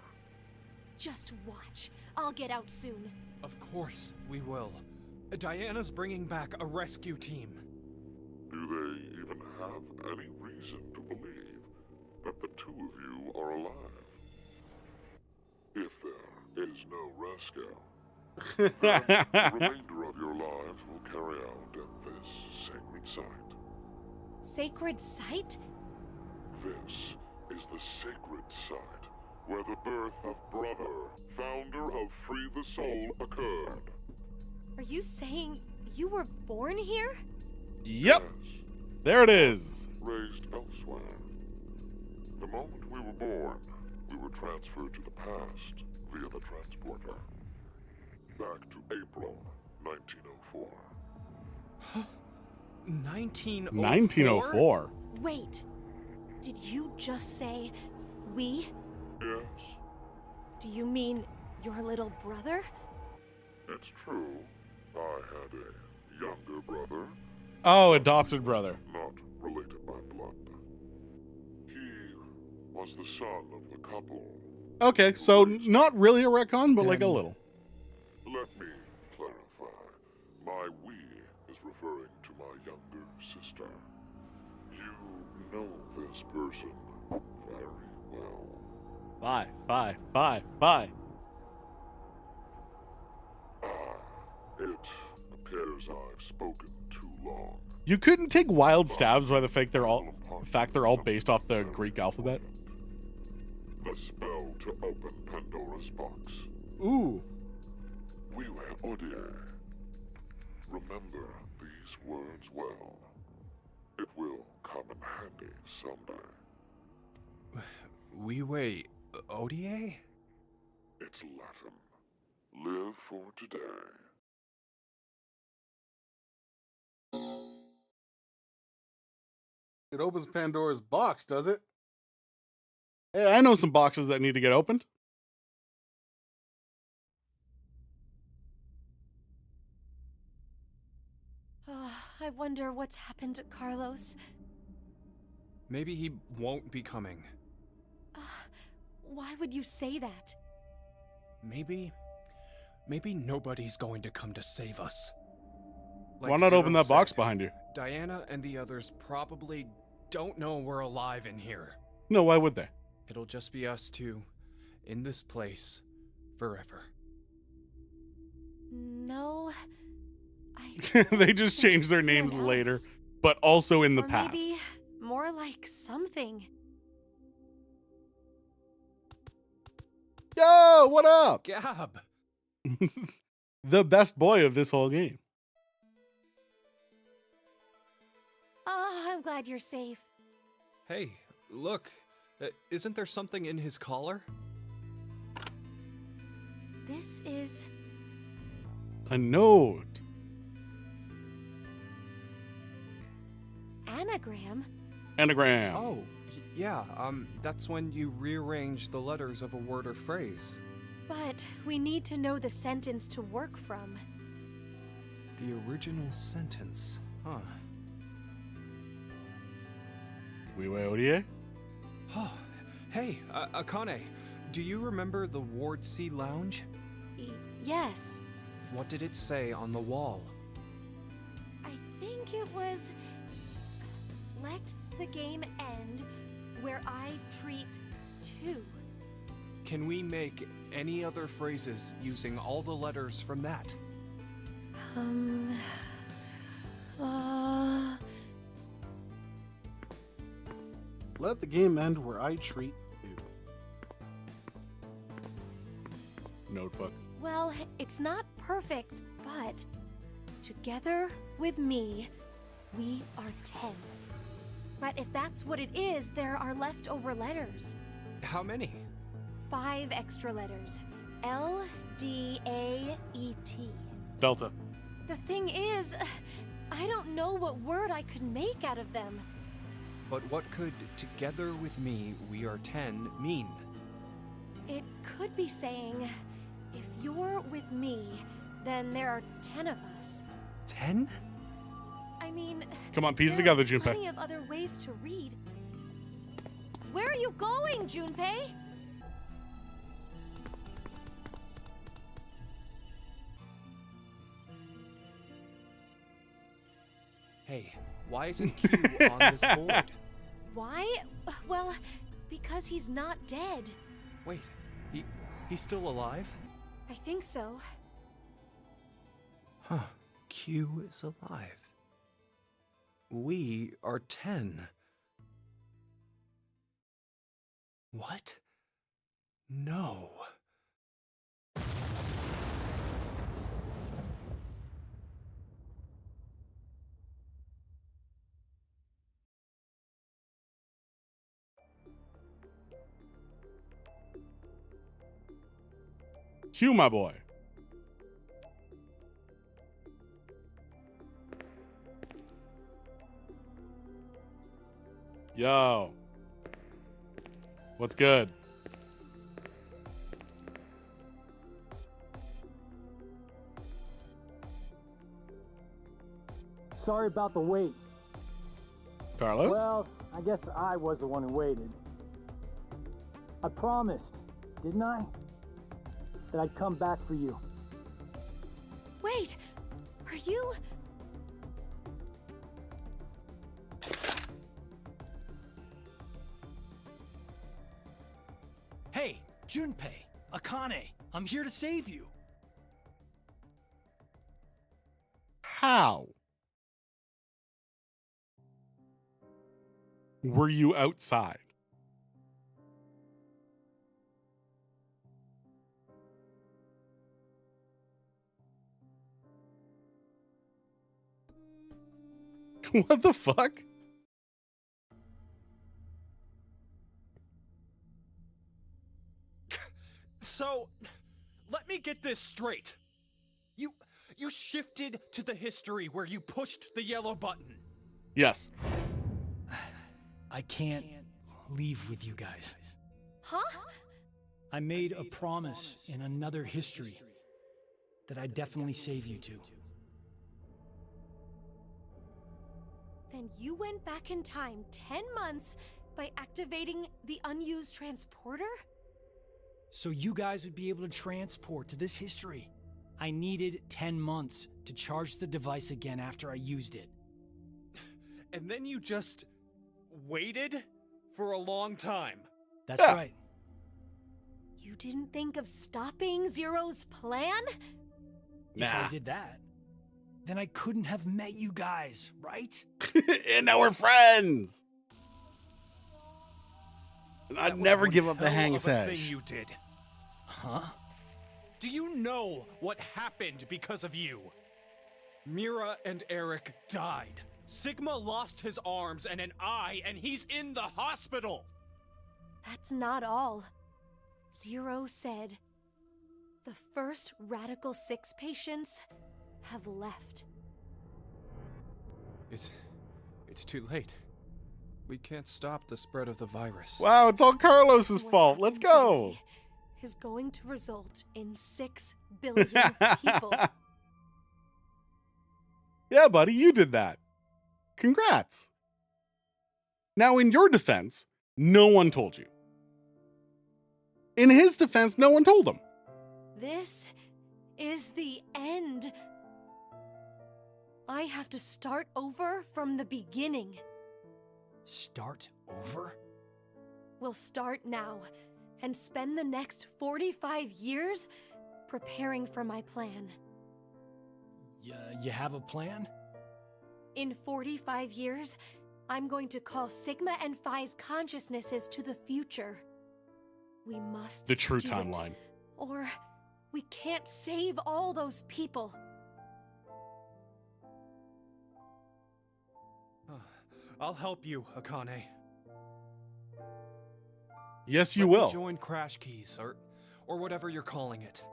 Just watch. I'll get out soon. Of course we will. Diana's bringing back a rescue team. Do they even have any reason to believe that the two of you are alive? If there is no rescue, then the remainder of your lives will carry out at this sacred site. Sacred site? This is the sacred site where the birth of Brother, founder of Free the Soul, occurred. Are you saying you were born here? Yep. Yes, There it is. raised elsewhere. The moment we were born, we were transferred to the past via the transporter. Back to April 1904. 1904? 1904. Wait. Did you just say we? Yes, Do you mean your little brother? it's true. I had a younger brother, Oh, adopted brother. not related by blood. He was the son of the couple. Okay, so not really a retcon, but like a Then- little. Let me clarify. My we is referring to my younger sister. You know this person very well. Bye. It appears I've spoken too long. You couldn't take wild stabs by the fact they're all based off the Greek alphabet. The spell to open Pandora's box. Ooh. We were Odie. Remember these words well. It will come in handy someday. We wait. Odie? It's Latin. Live for today. It opens Pandora's box, does it? Hey, I know some boxes that need to get opened. I wonder what's happened to Carlos. Maybe he won't be coming. Why would you say that? Maybe nobody's going to come to save us. Why not open Zero that box said, behind you? Diana and the others probably don't know we're alive in here. No, why would they? It'll just be us two, in this place, forever. No. I They just think changed their someone names later, else. but also in the Or past. maybe more like something. Yo, what up? Gab! The best boy of this whole game. I'm glad you're safe. Hey, look. Isn't there something in his collar? This is A note. anagram. Anagram. Oh, yeah, that's when you rearrange the letters of a word or phrase. But we need to know the sentence to work from. The original sentence, huh? We were Odie? Oh, hey, Akane, do you remember the Ward C Lounge? Yes. What did it say on the wall? I think it was... Let the game end where I treat two. Can we make any other phrases using all the letters from that? Let the game end where I treat you. Notebook. Well, it's not perfect, but together with me, we are 10. But if that's what it is, there are leftover letters. How many? 5 extra letters. L-D-A-E-T. Delta. The thing is, I don't know what word I could make out of them. But what could together with me, we are 10 mean? It could be saying, if you're with me, then there are 10 of us. 10? I mean, Come on, piece it there together, are Junpei. plenty of other ways to read. Where are you going, Junpei? Hey, why isn't Q on this board? Why? Well, because he's not dead. Wait, he's still alive? I think so. Huh, Q is alive. We are 10. What? No. Q, my boy. Yo. What's good? Sorry about the wait. Carlos? Well, I guess I was the one who waited. I promised, didn't I? That I'd come back for you. Wait, are you? Hey, Junpei, Akane, I'm here to save you. How? Were you outside? What the fuck? So, let me get this straight. You shifted to the history where you pushed the yellow button. Yes. I can't leave with you guys. Huh? I made a promise in another history that I'd definitely save you two. Then you went back in time 10 months by activating the unused transporter? So you guys would be able to transport to this history. I needed 10 months to charge the device again after I used it. And then you just waited for a long time. That's Yeah. right. You didn't think of stopping Zero's plan? If I did that, then I couldn't have met you guys, right? And now we're friends. And I'd That was never one give up the hell hang of a sesh. thing you did. Huh? Do you know what happened because of you? Mira and Eric died. Sigma lost his arms and an eye, and he's in the hospital. That's not all. Zero said, the first Radical 6 patients have left. It's too late. We can't stop the spread of the virus. Wow, it's all Carlos's What fault. Let's happened go. today is going to result in 6 billion people. Yeah, buddy, you did that. Congrats. Now, in your defense, no one told you. In his defense, no one told him. This is the end. I have to start over from the beginning. Start over? We'll start now and spend the next 45 years preparing for my plan. You have a plan? In 45 years, I'm going to call Sigma and Phi's consciousnesses to the future. We must The true do it, timeline. or we can't save all those people. I'll help you, Akane. Yes, you Let me will. join Crash Keys, or whatever you're calling it.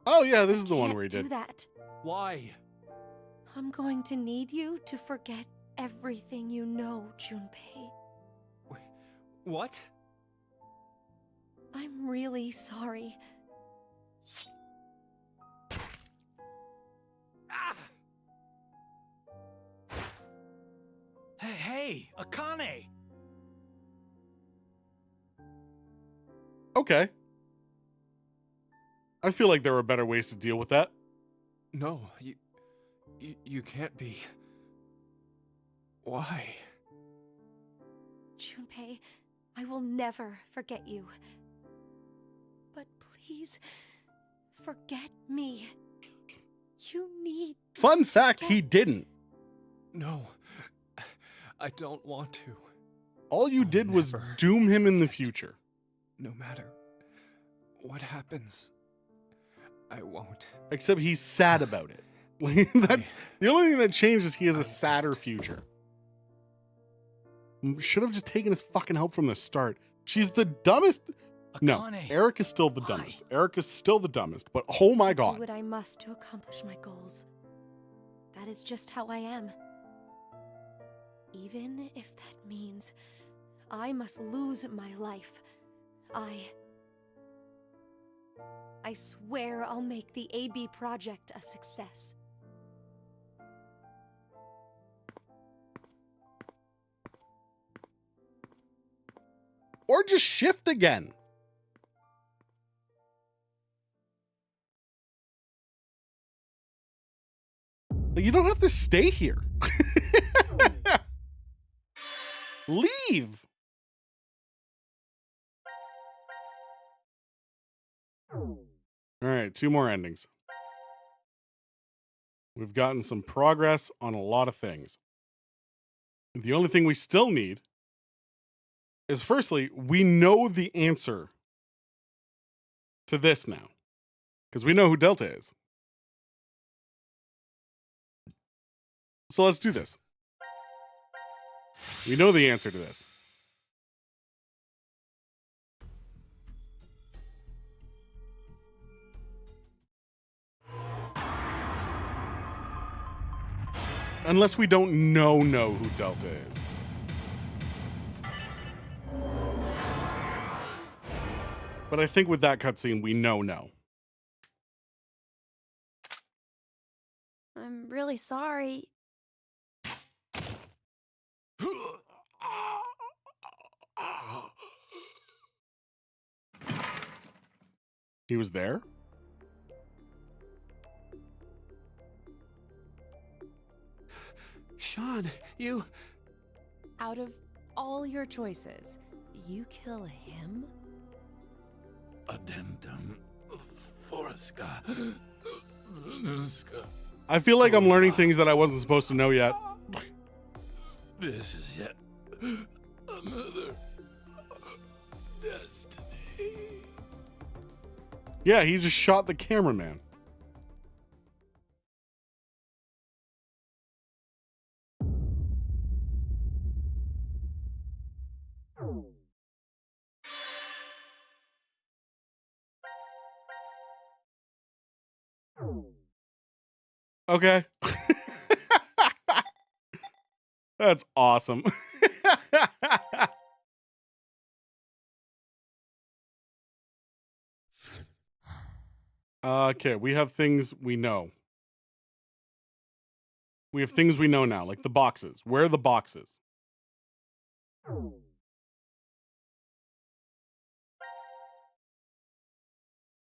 Oh, yeah, this is the one Can't where he do did. that. Why? I'm going to need you to forget everything you know, Junpei. What? I'm really sorry. Ah! Hey, Akane! Okay. I feel like there are better ways to deal with that. No, you can't be. Why? Junpei, I will never forget you. But please, forget me. You need Fun to fact, forget- he didn't. No, I don't want to. All you I'll did was never doom him in the future. No matter what happens, I won't. Except he's sad about it. Like, that's the only thing that changed is he has a sadder future. Should have just taken his fucking help from the start. She's the dumbest. No, Akane, Eric is still the why? dumbest. Eric is still the dumbest, but oh my do god. what I must to accomplish my goals. That is just how I am. Even if that means I must lose my life, I swear I'll make the AB project a success. Or just shift again. You don't have to stay here. Leave. All right, 2 more endings. We've gotten some progress on a lot of things. The only thing we still need is, firstly, we know the answer to this now, because we know who Delta is. So let's do this. We know the answer to this. Unless we don't know who Delta is. But I think with that cutscene, we know. I'm really sorry. He was there? Sean, you... Out of all your choices, you kill him? Addendum Forska. I feel like I'm learning things that I wasn't supposed to know yet. This is yet another destiny. Yeah, he just shot the cameraman. Okay. That's awesome. Okay, we have things we know. We have things we know now, like the boxes. Where are the boxes?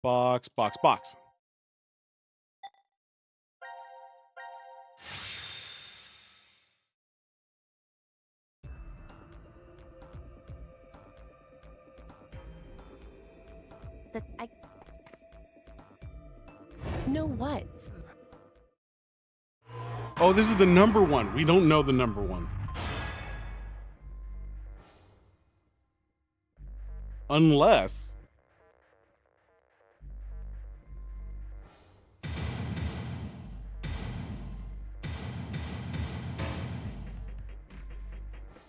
Box. Know what? Oh, this is the number 1. We don't know the number 1. Unless...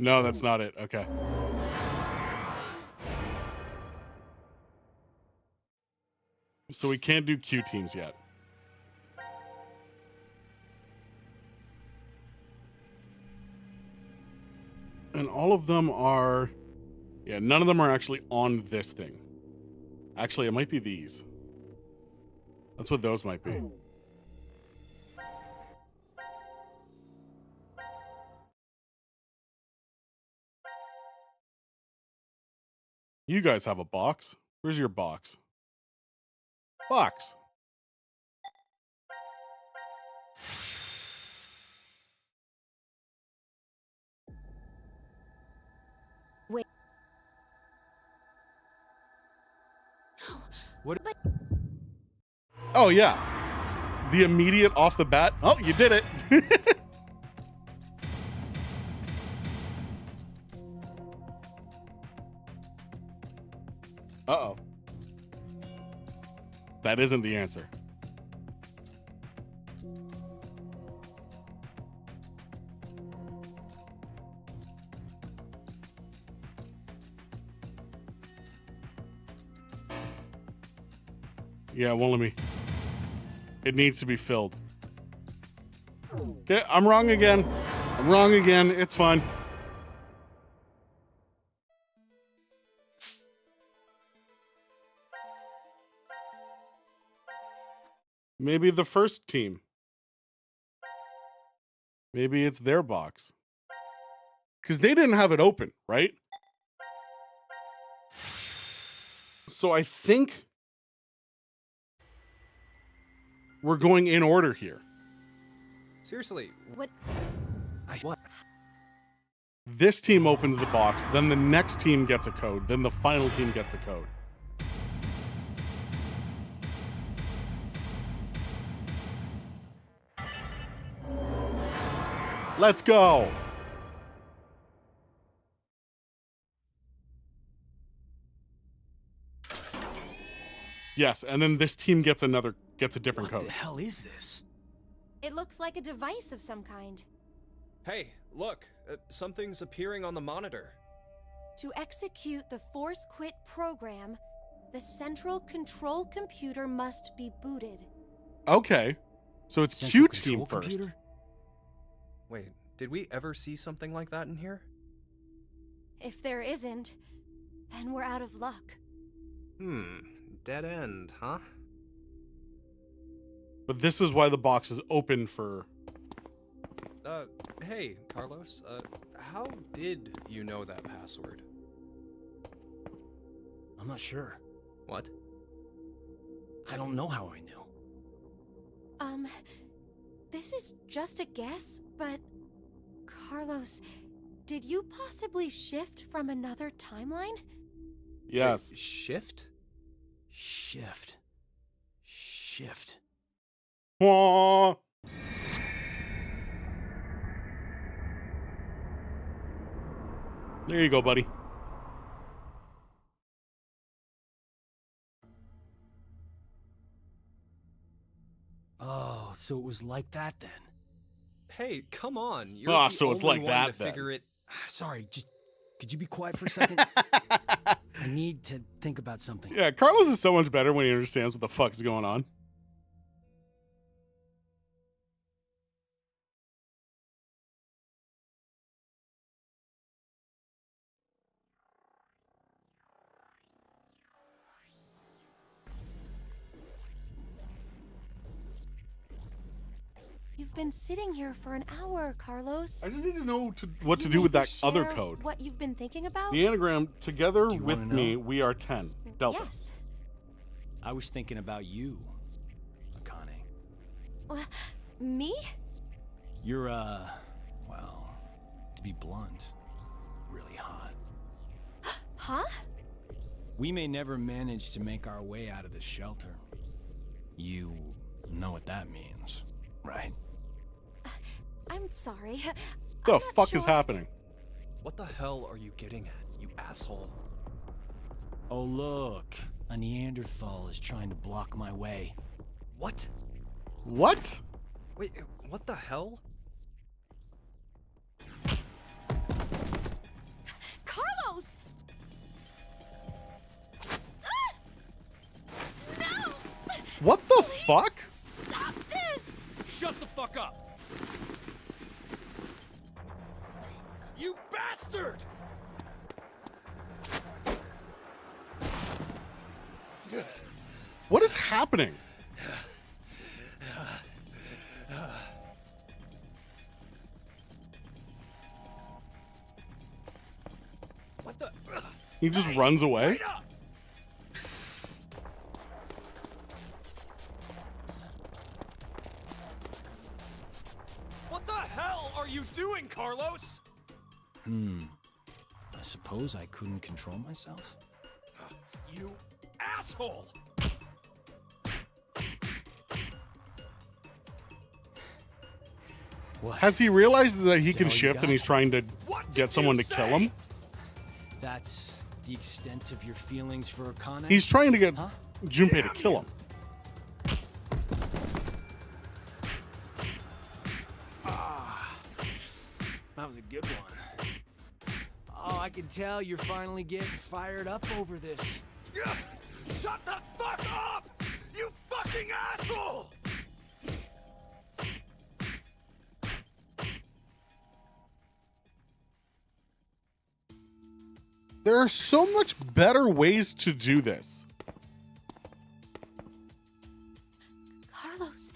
No, that's not it. Okay. So we can't do Q teams yet. And all of them are... Yeah, none of them are actually on this thing. Actually, it might be these. That's what those might be. You guys have a box. Where's your box? Box. Wait. What? Oh, yeah. The immediate off the bat. Oh, you did it. Uh-oh. That isn't the answer. Yeah, it won't let me. It needs to be filled. Okay, I'm wrong again. I'm wrong again. It's fine. Maybe the first team. Maybe it's their box. Because they didn't have it open, right? So I think we're going in order here. Seriously, What? what? This team opens the box, then the next team gets a code, then the final team gets a code. Let's go. Yes, and then this team gets a different code. What the hell is this? It looks like a device of some kind. Hey, look, something's appearing on the monitor. To execute the Force Quit program, the central control computer must be booted. Okay. So it's Central Q team control first. computer? Wait, did we ever see something like that in here? If there isn't, then we're out of luck. Dead end, huh? But this is why the box is open for... Hey, Carlos, how did you know that password? I'm not sure. What? I don't know how I knew. This is just a guess, but... Carlos, did you possibly shift from another timeline? Yes. Wait, shift? Shift. Wah. There you go, buddy. Oh, so it was like that then. Hey, come on. You're Ah, the so it's only like one that to then. figure it. Sorry, just could you be quiet for a second? I need to think about something. Yeah, Carlos is so much better when he understands what the fuck's going on. You've been sitting here for an hour, Carlos. I just need to know what to You do with maybe that other share code. What you've been thinking about? The anagram, together Do you with wanna me, know? we are 10. Delta. Yes. I was thinking about you, Akane. Me? You're, well, to be blunt, really hot. Huh? We may never manage to make our way out of this shelter. You know what that means, right? I'm sorry. The I'm not fuck is sure. happening? What the hell are you getting at, you asshole? Oh, look. A Neanderthal is trying to block my way. What? What? Wait, what the hell? Carlos! No! What the fuck? Stop this! Shut the fuck up! You bastard! What is happening? What the? He just runs away? Wait up! What the hell are you doing, Carlos? I suppose I couldn't control myself? You asshole! What? Has he realized that he Is that can all you shift got? and he's trying to What did get someone you to kill say? him? That's the extent of your feelings for Akane? He's trying to get Huh? Junpei to kill him. That was a good one. Oh, I can tell you're finally getting fired up over this. Shut the fuck up! You fucking asshole! There are so much better ways to do this. Carlos,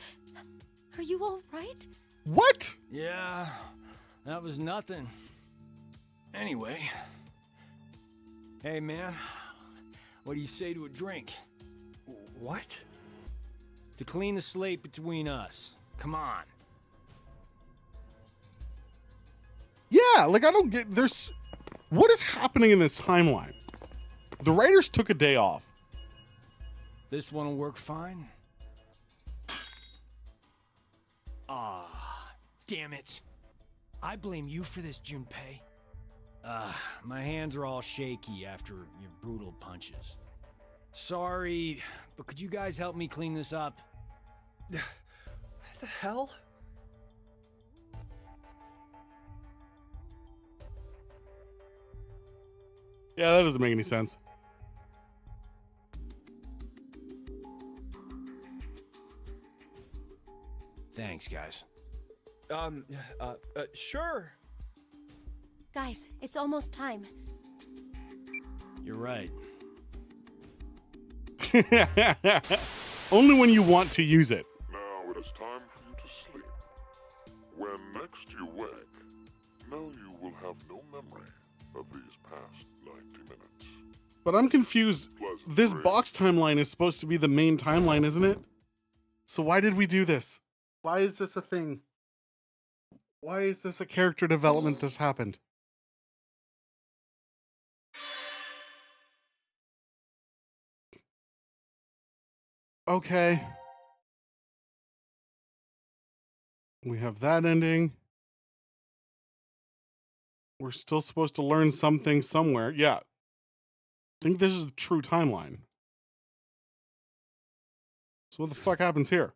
are you all right? What? Yeah, that was nothing. Anyway. Hey, man. What do you say to a drink? What? To clean the slate between us. Come on. Yeah, like I don't get there's what is happening in this timeline? The writers took a day off. This one will work fine. Ah, damn it. I blame you for this, Junpei. My hands are all shaky after your brutal punches. Sorry, but could you guys help me clean this up? What the hell? Yeah, that doesn't make any sense. Thanks, guys. Sure. Guys, it's almost time. You're right. Only when you want to use it. Now it is time for you to sleep. When next you wake, know you will have no memory of these past 90 minutes. But I'm confused. This box timeline is supposed to be the main timeline, isn't it? So why did we do this? Why is this a thing? Why is this a character development that's happened? Okay. We have that ending. We're still supposed to learn something somewhere. Yeah. I think this is the true timeline. So what the fuck happens here?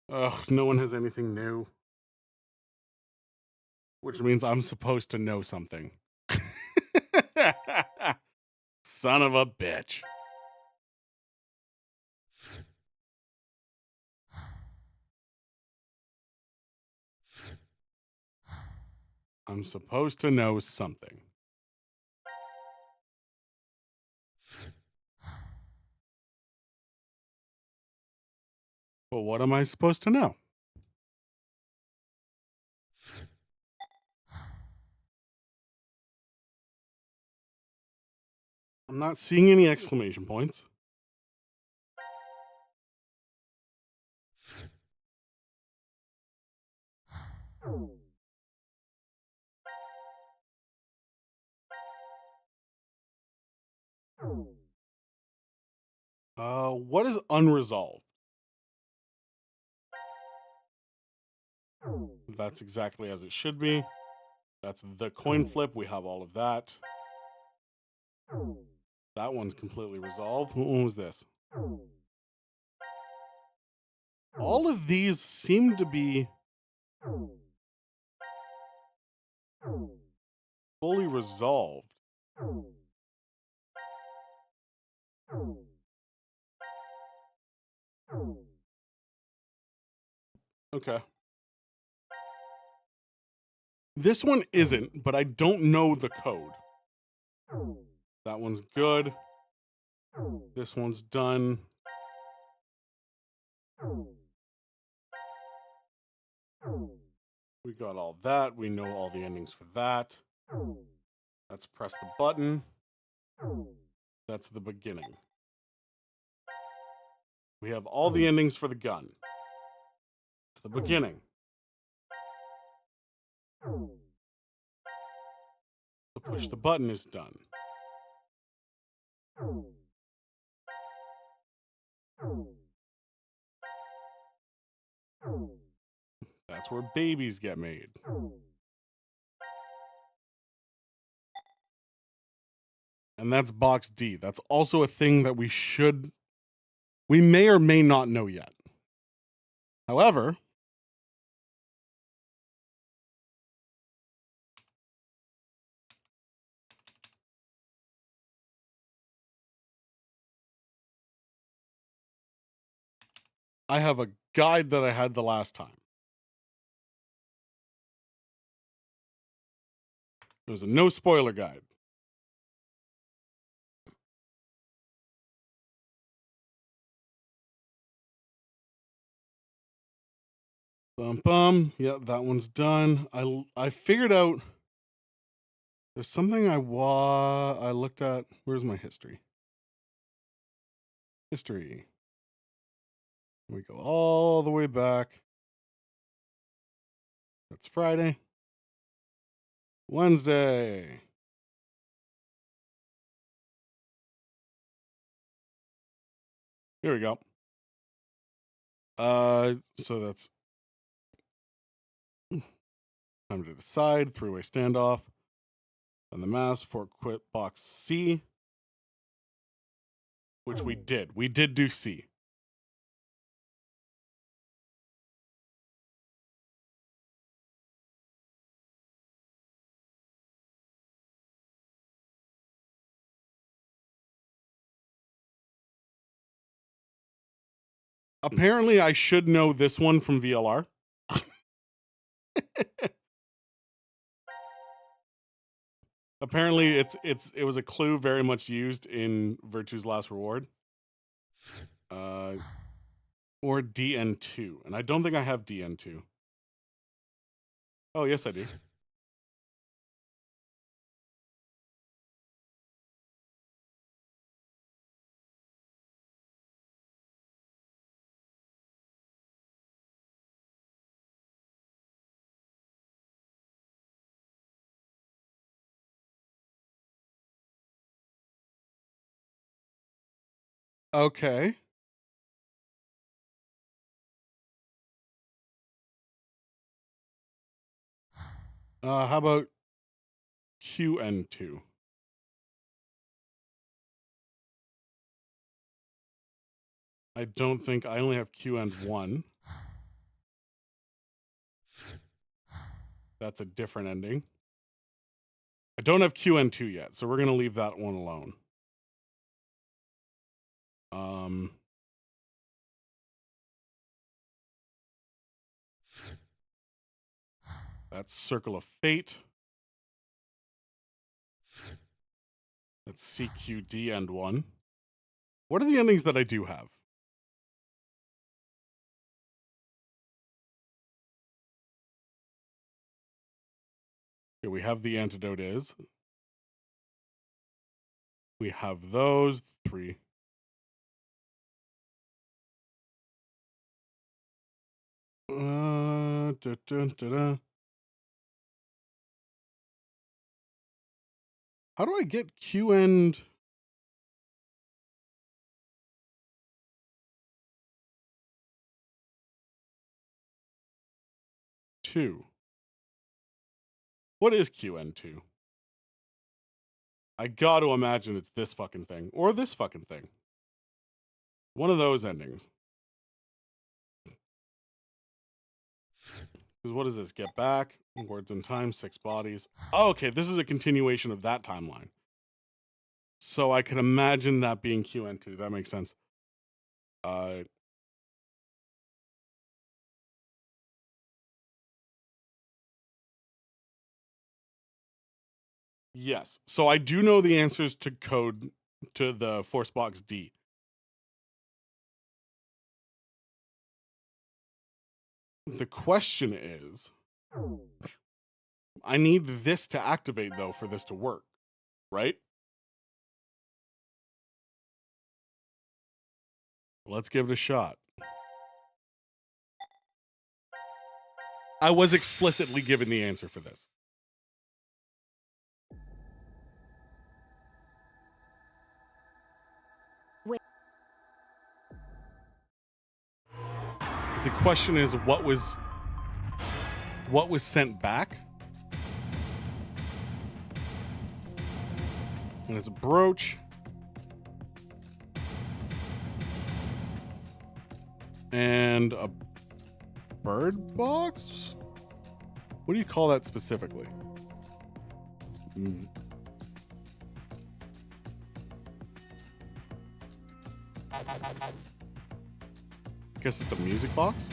Ugh, no one has anything new. Which means I'm supposed to know something. Son of a bitch. I'm supposed to know something. But what am I supposed to know? I'm not seeing any exclamation points. What is unresolved? That's exactly as it should be. That's the coin flip. We have all of that. That one's completely resolved. What one was this? All of these seem to be fully resolved. Okay. This one isn't, but I don't know the code. That one's good. This one's done. We got all that. We know all the endings for that. Let's press the button. That's the beginning. We have all the endings for the gun. It's the beginning. The push the button is done. That's where babies get made. And that's box D. That's also a thing that we may or may not know yet. However, I have a guide that I had the last time. It was a no spoiler guide. Bum bum. Yep, that one's done. I figured out there's something I looked at. Where's my history? History. We go all the way back. That's Friday. Wednesday. Here we go. So that's time to decide. Three-way standoff. And the mass for quit box C. Which we did. We did do C. Apparently, I should know this one from VLR. Apparently, it was a clue very much used in Virtue's Last Reward. Or DN2. And I don't think I have DN2. Oh, yes, I do. Okay. How about QN2? I don't think I only have QN1. That's a different ending. I don't have QN2 yet, so we're going to leave that one alone. That's Circle of Fate. That's CQD end 1. What are the endings that I do have? Okay, we have the antidote is. We have those 3. How do I get Q end? Two. What is QN2? I got to imagine it's this fucking thing or this fucking thing. One of those endings. Because what does this? Get back. Words in time, 6 bodies. Oh, okay, this is a continuation of that timeline. So I can imagine that being QN2. That makes sense. Yes. So I do know the answers to code to the Force Box D. The question is, I need this to activate, though, for this to work, right? Let's give it a shot. I was explicitly given the answer for this. Wait. The question is, what was sent back? And it's a brooch. And a bird box? What do you call that specifically? Guess it's a music box.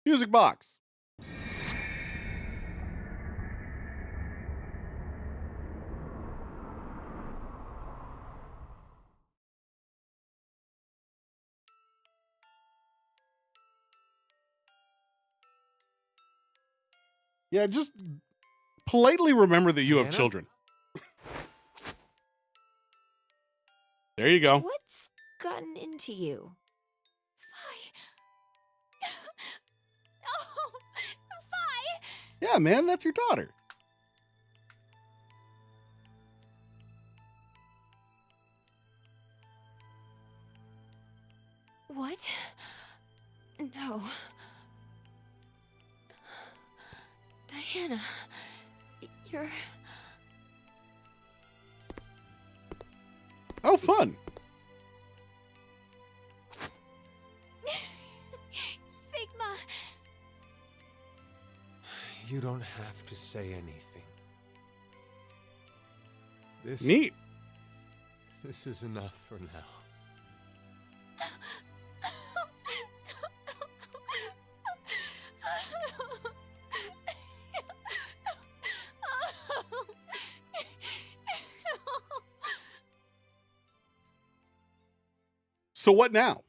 Music box. Yeah, just politely remember that you have Hannah? children. There you go. What's gotten into you? Oh, Fi! Yeah, man, that's your daughter. What? No. Diana, you're... Oh, fun. Sigma! You don't have to say anything. This Neat. This is enough for now. So what now?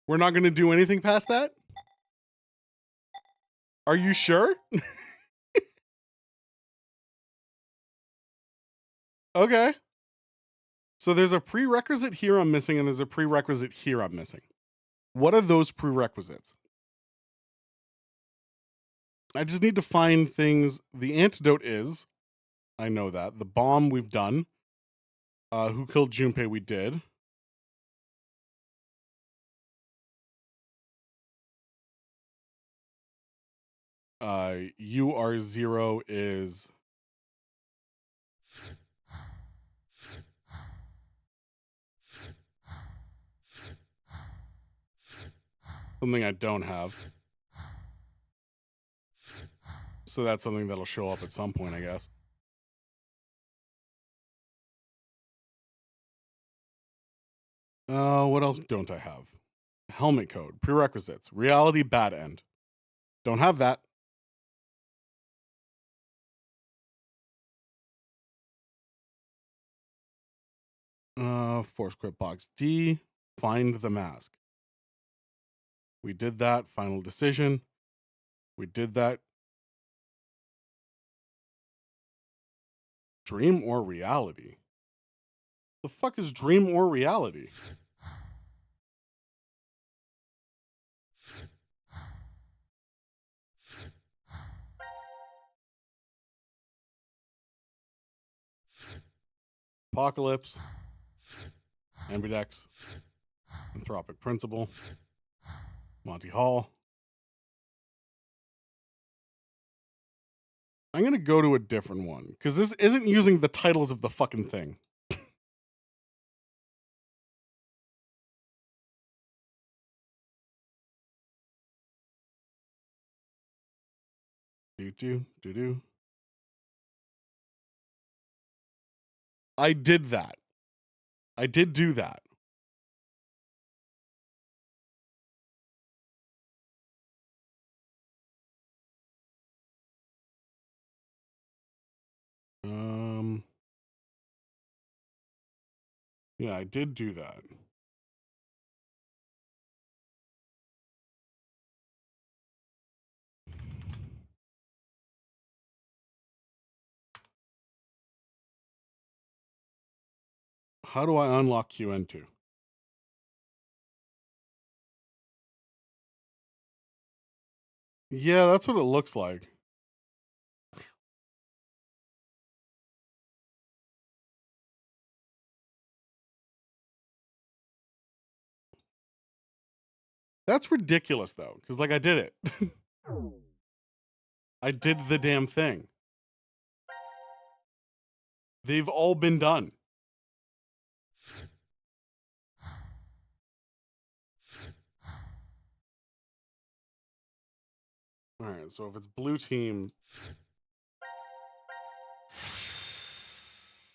We're not going to do anything past that? Are you sure? Okay. So there's a prerequisite here I'm missing, and there's a prerequisite here I'm missing. What are those prerequisites? I just need to find things. The antidote is, I know that. The bomb we've done. Who killed Junpei we did. UR0 is... something I don't have. So that's something that'll show up at some point, I guess. What else don't I have? Helmet code, prerequisites, reality bad end. Don't have that. Force quit box D, find the mask. We did that. Final decision. We did that. Dream or reality? The fuck is dream or reality? Apocalypse. Ambidex. Anthropic Principle. Monty Hall. I'm going to go to a different one, because this isn't using the titles of the fucking thing. Do. I did that. I did do that. Yeah, I did do that. How do I unlock QN2? Yeah, that's what it looks like. That's ridiculous, though, because, like, I did it. I did the damn thing. They've all been done. All right, so if it's blue team,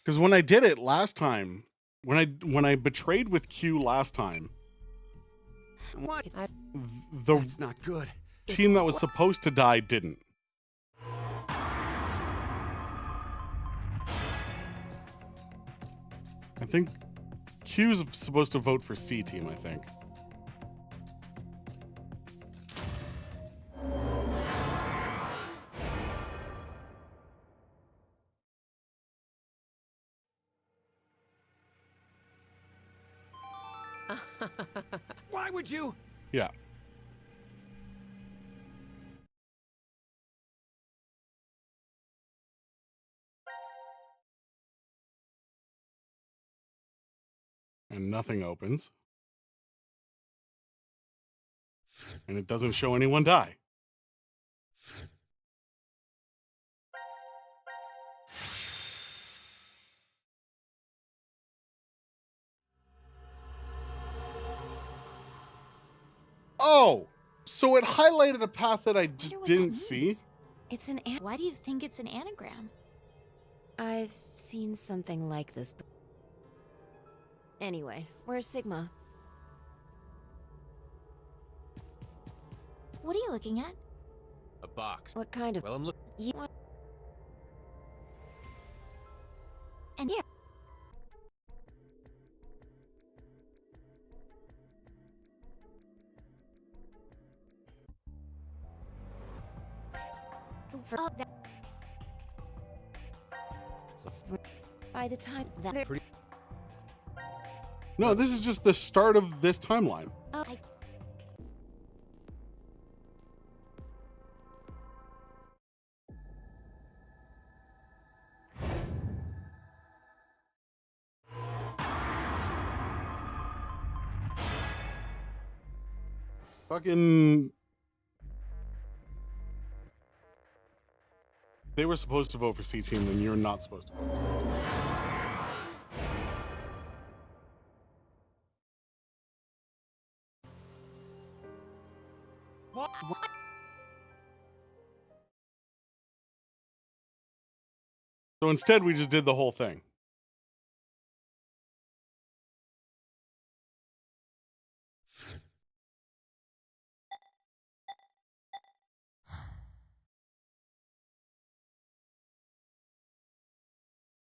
because when I did it last time, when I betrayed with Q last time, What? the That's not good. team that was supposed to die didn't. I think Q's supposed to vote for C team, I think. Why would you? Yeah. And nothing opens. And it doesn't show anyone die. Oh, so it highlighted a path that I just didn't see. It's an Why do you think it's an anagram? I've seen something like this. Anyway, where's Sigma? What are you looking at? A box. What kind of? Well, I'm looking. You... And yeah. By the time that No, this is just the start of this timeline. Fucking... They were supposed to vote for C team, and you're not supposed to vote. What? So instead, we just did the whole thing.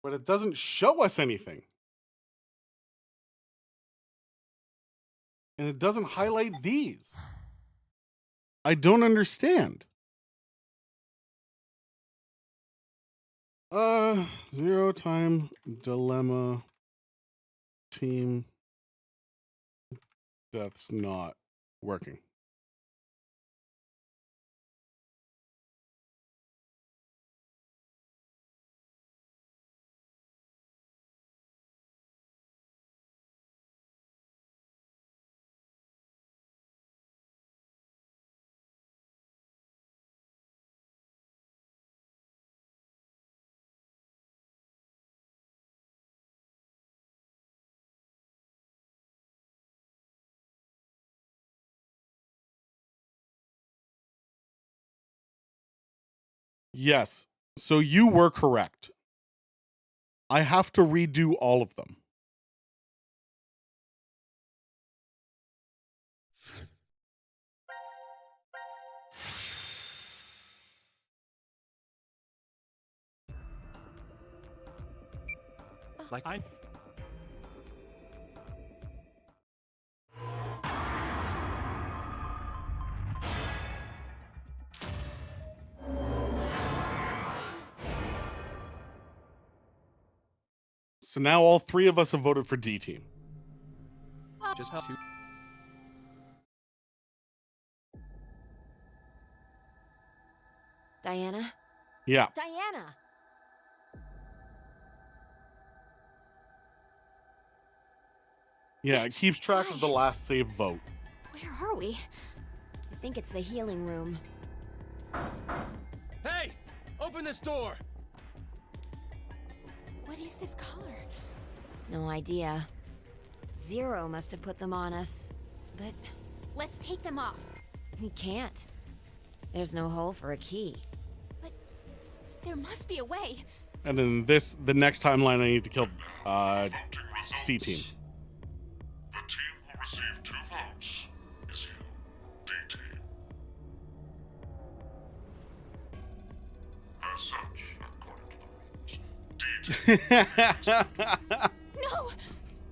But it doesn't show us anything. And it doesn't highlight these. I don't understand. Zero time dilemma team. That's not working. Yes. So you were correct. I have to redo all of them. Like I... So now all three of us have voted for D team. Just two. Diana? Yeah. Diana! Yeah, it keeps track of the last save vote. Where are we? I think it's the healing room. Hey! Open this door! What is this color? No idea. Zero must have put them on us. But Let's take them off. we can't. There's no hole for a key. But there must be a way. And then the next timeline, I need to kill C team. The team who received 2 votes is you, D team. As such, according to the rules, D team. No!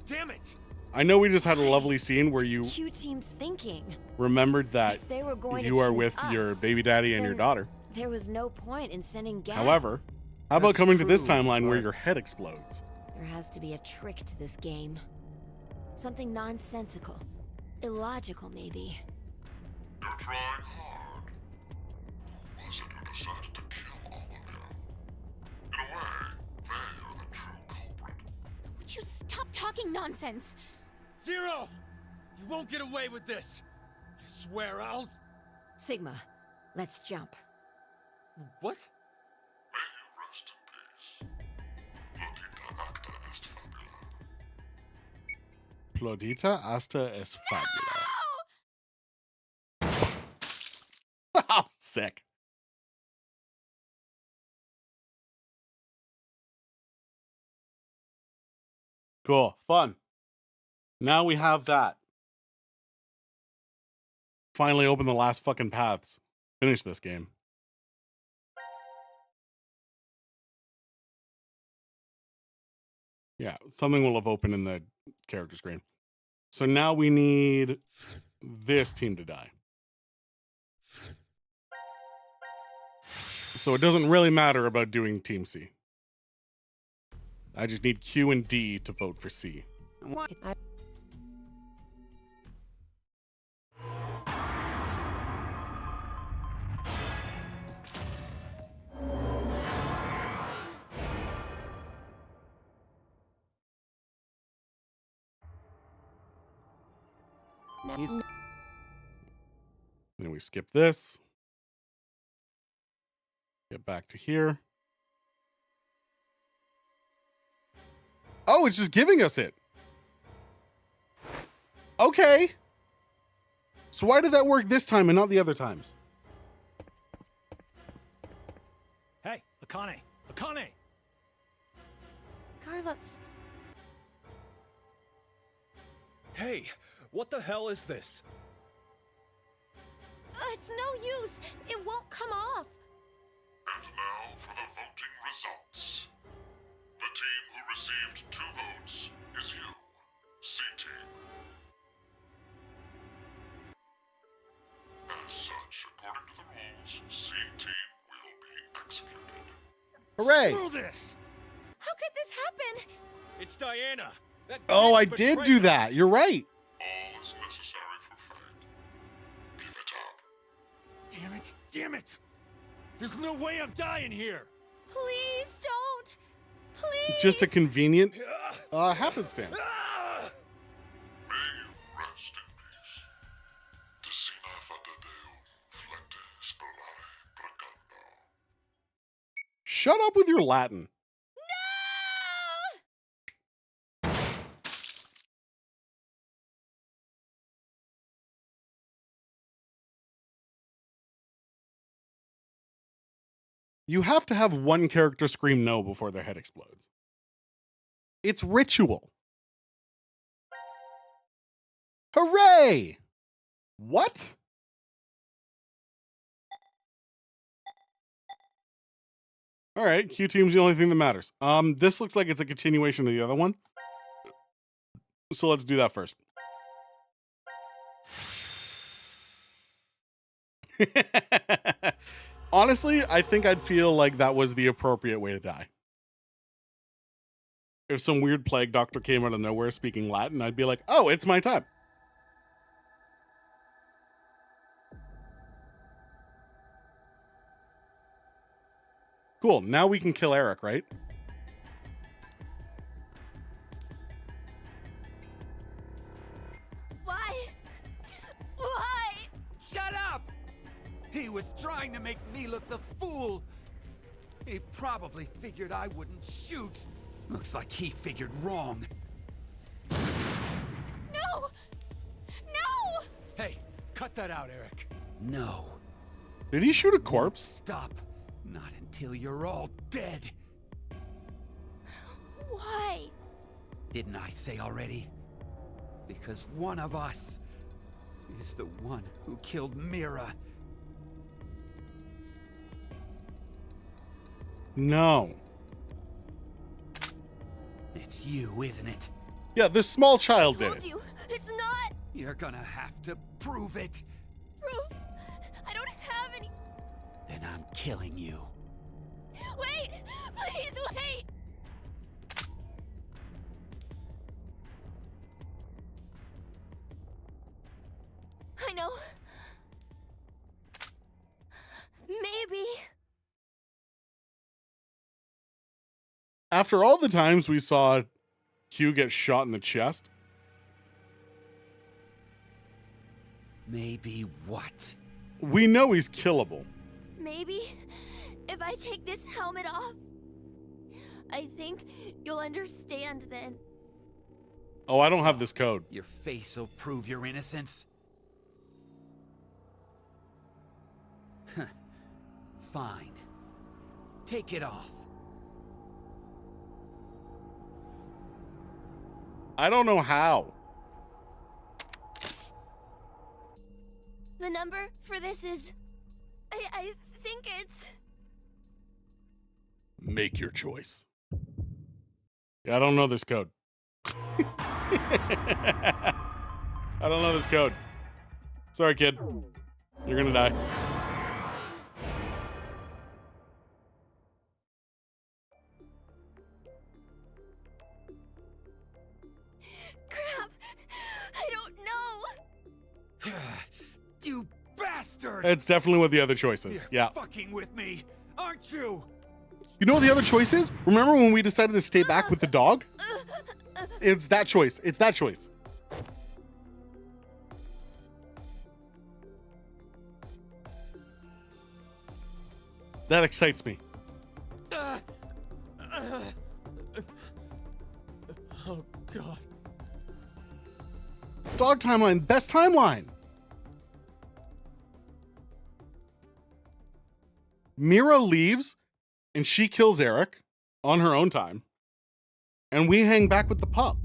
Damn it! I know we just had a lovely scene where you Q team thinking. remembered that If they were going you to are choose with your us, baby daddy and your then daughter. There was no point in sending Gab. However, how about That's coming to this true, timeline where but- your head explodes? There has to be a trick to this game. Something nonsensical. Illogical, maybe. You're trying hard. Who was it who decided to kill all of you? In a way, they are the true culprit. Would you stop talking nonsense? Zero! You won't get away with this! I swear I'll... Sigma, let's jump. What? May you rest in peace. Plodita acta est fabula. Plodita asta est fabula. Oh, sick. Cool. Fun. Now we have that. Finally open the last fucking paths. Finish this game. Yeah, something will have opened in the character screen. So now we need this team to die. So it doesn't really matter about doing Team C. I just need Q and D to vote for C. Then we skip this. Get back to here. Oh, it's just giving us it. Okay. So why did that work this time and not the other times? Hey, Akane! Akane! Carlos, Hey, what the hell is this? it's no use. It won't come off. And now for the voting results. The team who received 2 votes is you, C team. As such, according to the rules, C team will be executed. Hooray! Screw this! How could this happen? It's Diana! That Oh, bitch I did betrayed do us. that. You're right. All is necessary for fate. Give it up. Damn it! Damn it! There's no way I'm dying here! Please don't. Please. Just a convenient happenstance. Ah! May you rest in peace. Decina fata deum flecte spirare precando. Shut up with your Latin. You have to have one character scream no before their head explodes. It's ritual. Hooray! What? All right, Q team's the only thing that matters. This looks like it's a continuation of the other one. So let's do that first. Honestly, I think I'd feel like that was the appropriate way to die. If some weird plague doctor came out of nowhere speaking Latin, I'd be like, oh, it's my time. Cool, now we can kill Eric, right? Why? Why? Shut up! He was trying to make me look the fool. He probably figured I wouldn't shoot. Looks like he figured wrong. No! No! Hey, cut that out, Eric. No. Did he shoot a corpse? Stop. Not until you're all dead. Why? Didn't I say already? Because one of us is the one who killed Mira. No. It's you, isn't it? Yeah, this small child did Told it. you, it's not You're gonna have to prove it. proof. I don't have any. Then I'm killing you. Wait! Please wait! I know. Maybe. After all the times we saw Q get shot in the chest, Maybe what? we know he's killable. Maybe if I take this helmet off, I think you'll understand then. Oh, I don't have this code. Your face will prove your innocence. Fine. Take it off. I don't know how. The number for this is. I think it's. Make your choice. Yeah, I don't know this code. I don't know this code. Sorry, kid. You're gonna die. Crap! I don't know! You bastard! It's definitely what the other choice is. You're Yeah. fucking with me, aren't you? You know what the other choice is? Remember when we decided to stay back with the dog? It's that choice. It's that choice. That excites me. Oh, God. Dog timeline, best timeline. Mira leaves and she kills Eric on her own time. And we hang back with the pup.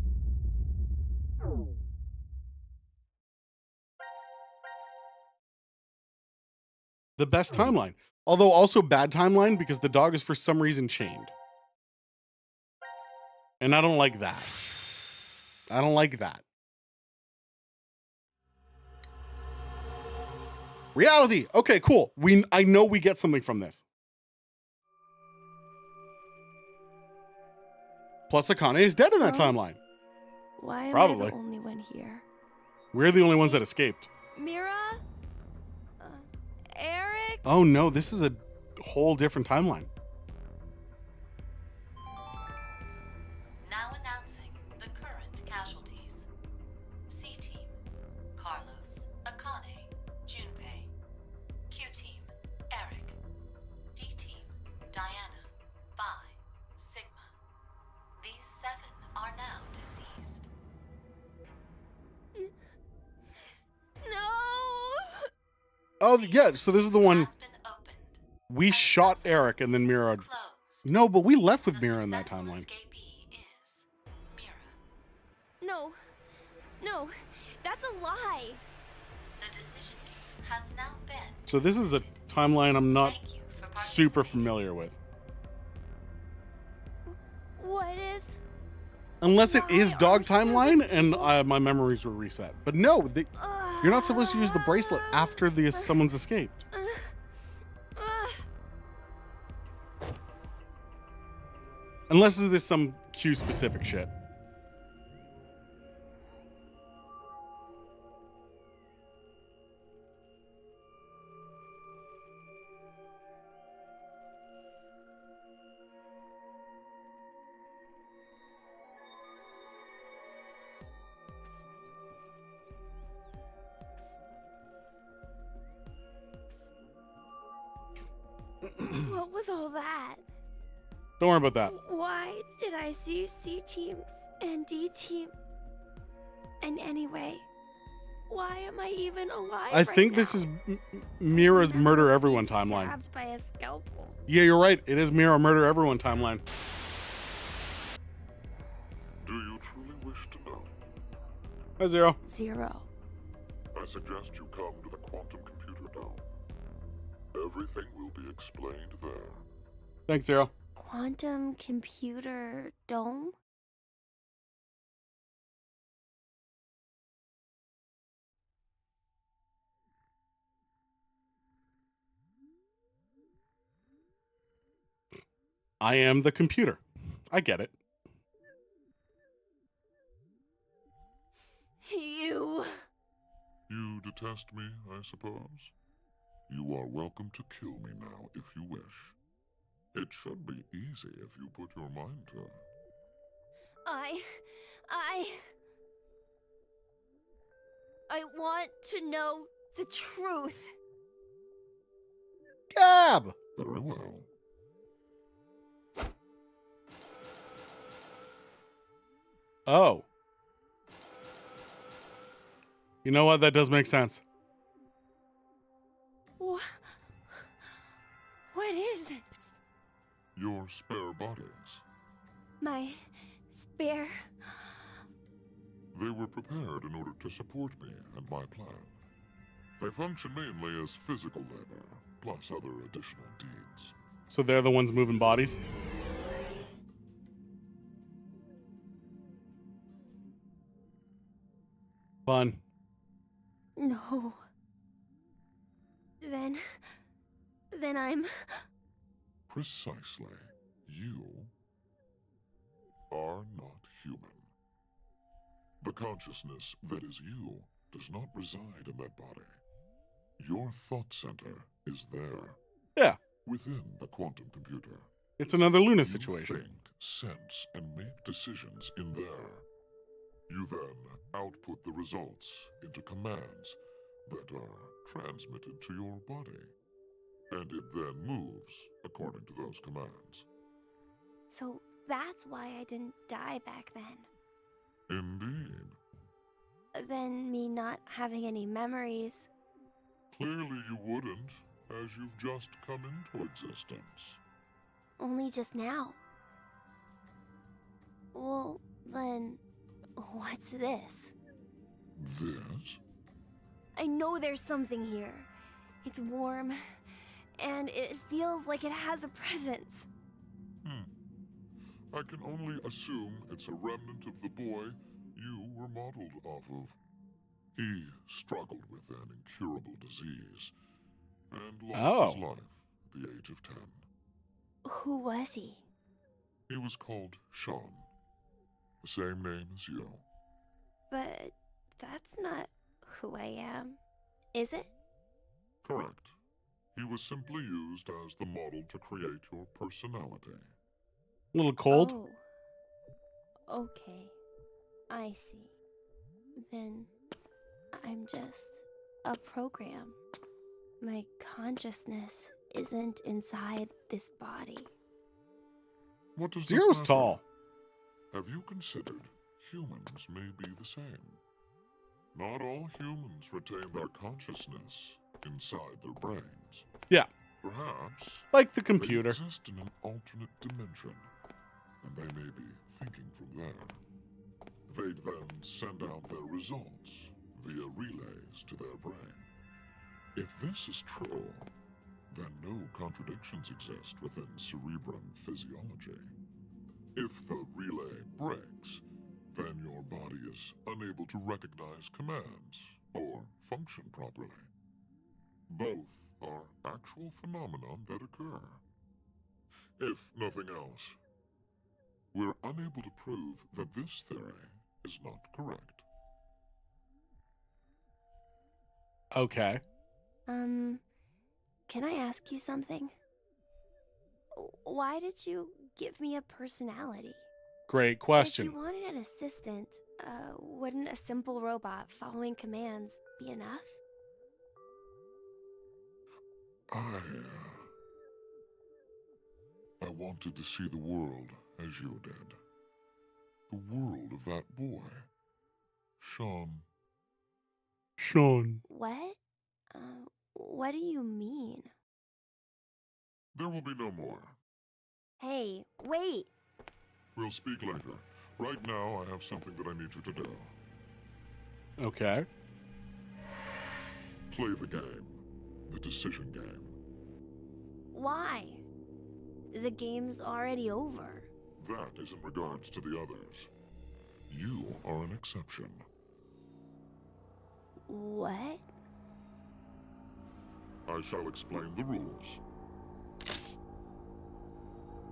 The best timeline. Although also bad timeline because the dog is for some reason chained. And I don't like that. I don't like that. Reality. Okay, cool. I know we get something from this. Plus Akane is dead in that timeline. Why am I Probably. the only one here? We're the only ones that escaped. Mira? Eric? Oh no, this is a whole different timeline. Now announcing the current casualties. C-Team, Carlos, Akane, Junpei. Q-Team, Eric. D-Team, Diana, Vi, Sigma. These 7 are now deceased. No! Oh yeah, so this is the one we shot Eric and then Mira. No, but we left with Mira in that timeline. No. No. That's a lie. The decision game has now been. So this is a timeline I'm not super familiar with. What is. Unless it is dog timeline and my memories were reset. But no, you're not supposed to use the bracelet after someone's escaped. Unless this is some Q specific shit. What was all that? Don't worry about that. Why did I see C Team and D Team? And anyway, why am I even alive? I think this is Mira's Murder Everyone timeline. Stabbed by a scalpel. Yeah, you're right. It is Mira Murder Everyone timeline. Do you truly wish to know? Hi, Zero. Zero. I suggest you come to the quantum computer now. Everything will be explained there. Thanks, Zero. Quantum computer dome? I am the computer. I get it. You. You detest me, I suppose? You are welcome to kill me now if you wish. It should be easy if you put your mind to it. I want to know the truth. Gab! Very well. Oh. You know what? That does make sense. What is this? Your spare bodies. My spare... They were prepared in order to support me and my plan. They function mainly as physical labor, plus other additional deeds. So they're the ones moving bodies? Fun. No. Then I'm... Precisely. You are not human. The consciousness that is you does not reside in that body. Your thought center is there. Yeah. Within the quantum computer. It's another Luna You situation. think, sense, and make decisions in there. You then output the results into commands that are transmitted to your body. And it then moves according to those commands. So that's why I didn't die back then. Indeed. Then me not having any memories. Clearly you wouldn't, as you've just come into existence. Only just now. Well, then, what's this? This? I know there's something here. It's warm, and it feels like it has a presence. I can only assume it's a remnant of the boy you were modeled off of. He struggled with an incurable disease and lost his life at the age of 10. Who was he? He was called Sean. The same name as you. But that's not who I am, is it? Correct. He was simply used as the model to create your personality. A little cold? Oh. Okay. I see. Then I'm just a program. My consciousness isn't inside this body. What does that Zero's matter? tall. Have you considered humans may be the same? Not all humans retain their consciousness inside their brains. Yeah. Perhaps Like the computer. they exist in an alternate dimension, and they may be thinking from there. They'd then send out their results via relays to their brain. If this is true, then no contradictions exist within cerebrum physiology. If the relay breaks, then your body is unable to recognize commands or function properly. Both are actual phenomenon that occur. If nothing else, we're unable to prove that this theory is not correct. Okay. Can I ask you something? Why did you give me a personality? Great question. If you wanted an assistant, wouldn't a simple robot following commands be enough? I wanted to see the world as you did. The world of that boy, Sean. Sean. What? What do you mean? There will be no more. Hey, wait! We'll speak later. Right now, I have something that I need you to do. Okay. Play the game. The decision game. Why? The game's already over. That is in regards to the others. You are an exception. What? I shall explain the rules.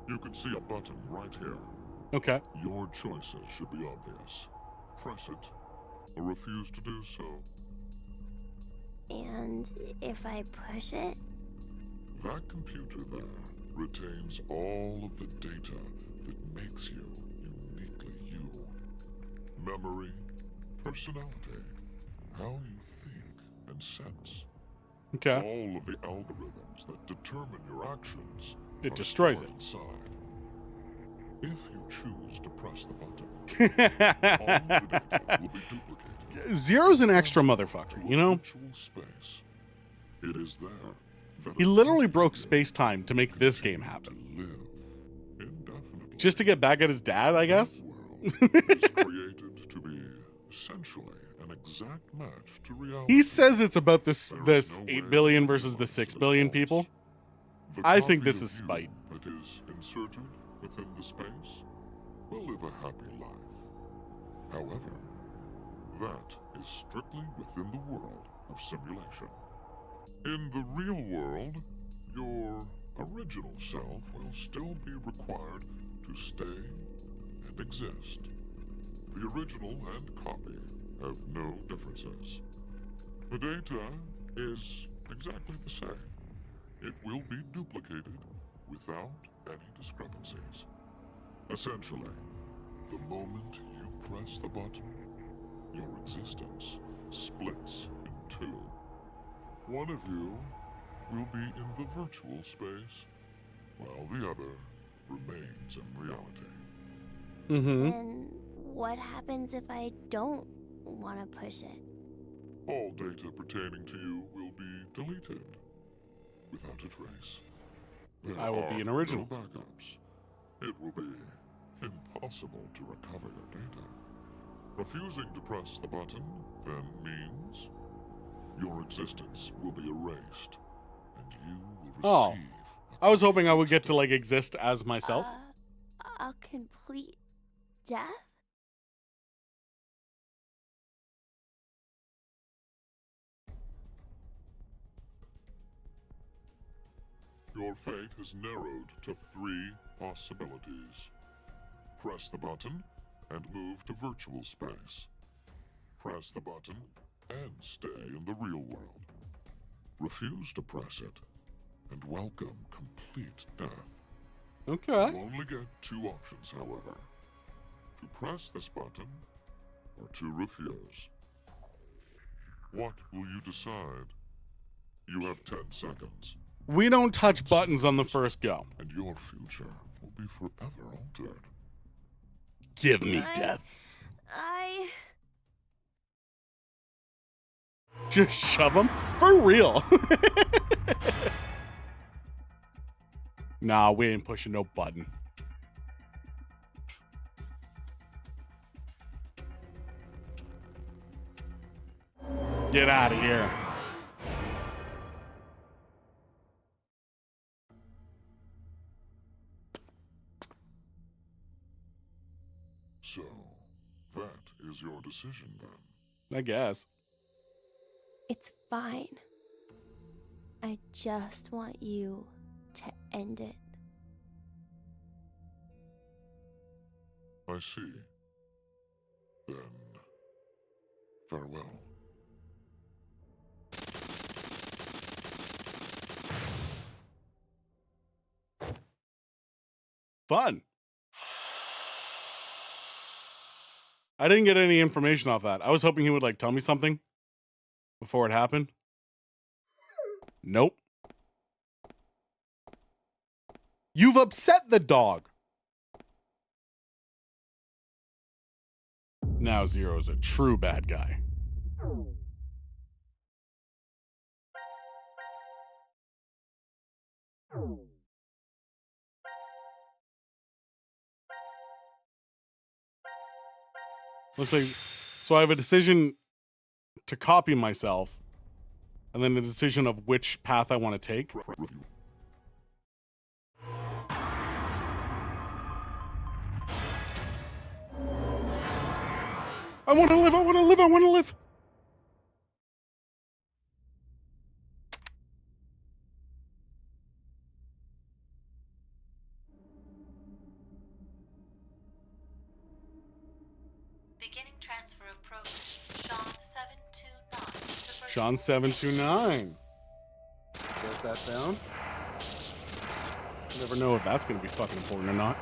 You can see a button right here. Okay. Your choices should be obvious. Press it, or refuse to do so. And if I push it? That computer there retains all of the data that makes you uniquely you. Memory, personality, how you think and sense. Okay. All of the algorithms that determine your actions. It destroys it. Inside. If you choose to press the button, all of the data will be duplicated. Zero's an extra motherfucker, you know? Virtual space. It is there that He literally broke space-time to make this game happen. live indefinitely. Just to get back at his dad, I guess? Is created to be essentially an exact match to reality. He says it's about this 8 billion versus the 6 billion people. The I think copy this of is you spite. That is inserted within the space will live a happy life. However, that is strictly within the world of simulation. In the real world, your original self will still be required to stay and exist. The original and copy have no differences. The data is exactly the same. It will be duplicated without any discrepancies. Essentially, the moment you press the button, your existence splits in two. One of you will be in the virtual space, while the other remains in reality. Mm-hmm. And what happens if I don't want to push it? All data pertaining to you will be deleted without a trace. There I will be are an original. No backups. It will be impossible to recover your data. Refusing to press the button then means your existence will be erased, and you will receive. I was hoping I would get to like exist as myself. A complete death? Your fate is narrowed to 3 possibilities. Press the button and move to virtual space. Press the button and stay in the real world. Refuse to press it and welcome complete death. Okay. You only get 2 options, however. To press this button or to refuse. What will you decide? You have 10 seconds. We don't touch buttons on the first go. And your future will be forever altered. Give me death. Just shove him? For real. Nah, we ain't pushing no button. Get out of here. So, that is your decision then? I guess. It's fine. I just want you to end it. I see. Then, farewell. Fun. I didn't get any information off that. I was hoping he would like tell me something before it happened. Nope. You've upset the dog. Now Zero's a true bad guy. Looks like, so I have a decision to copy myself, and then the decision of which path I want to take. I want to live, I want to live, I want to live. Beginning transfer of program. Sean 729 to Virtual Sean 729. Get that down. You never know if that's going to be fucking important or not.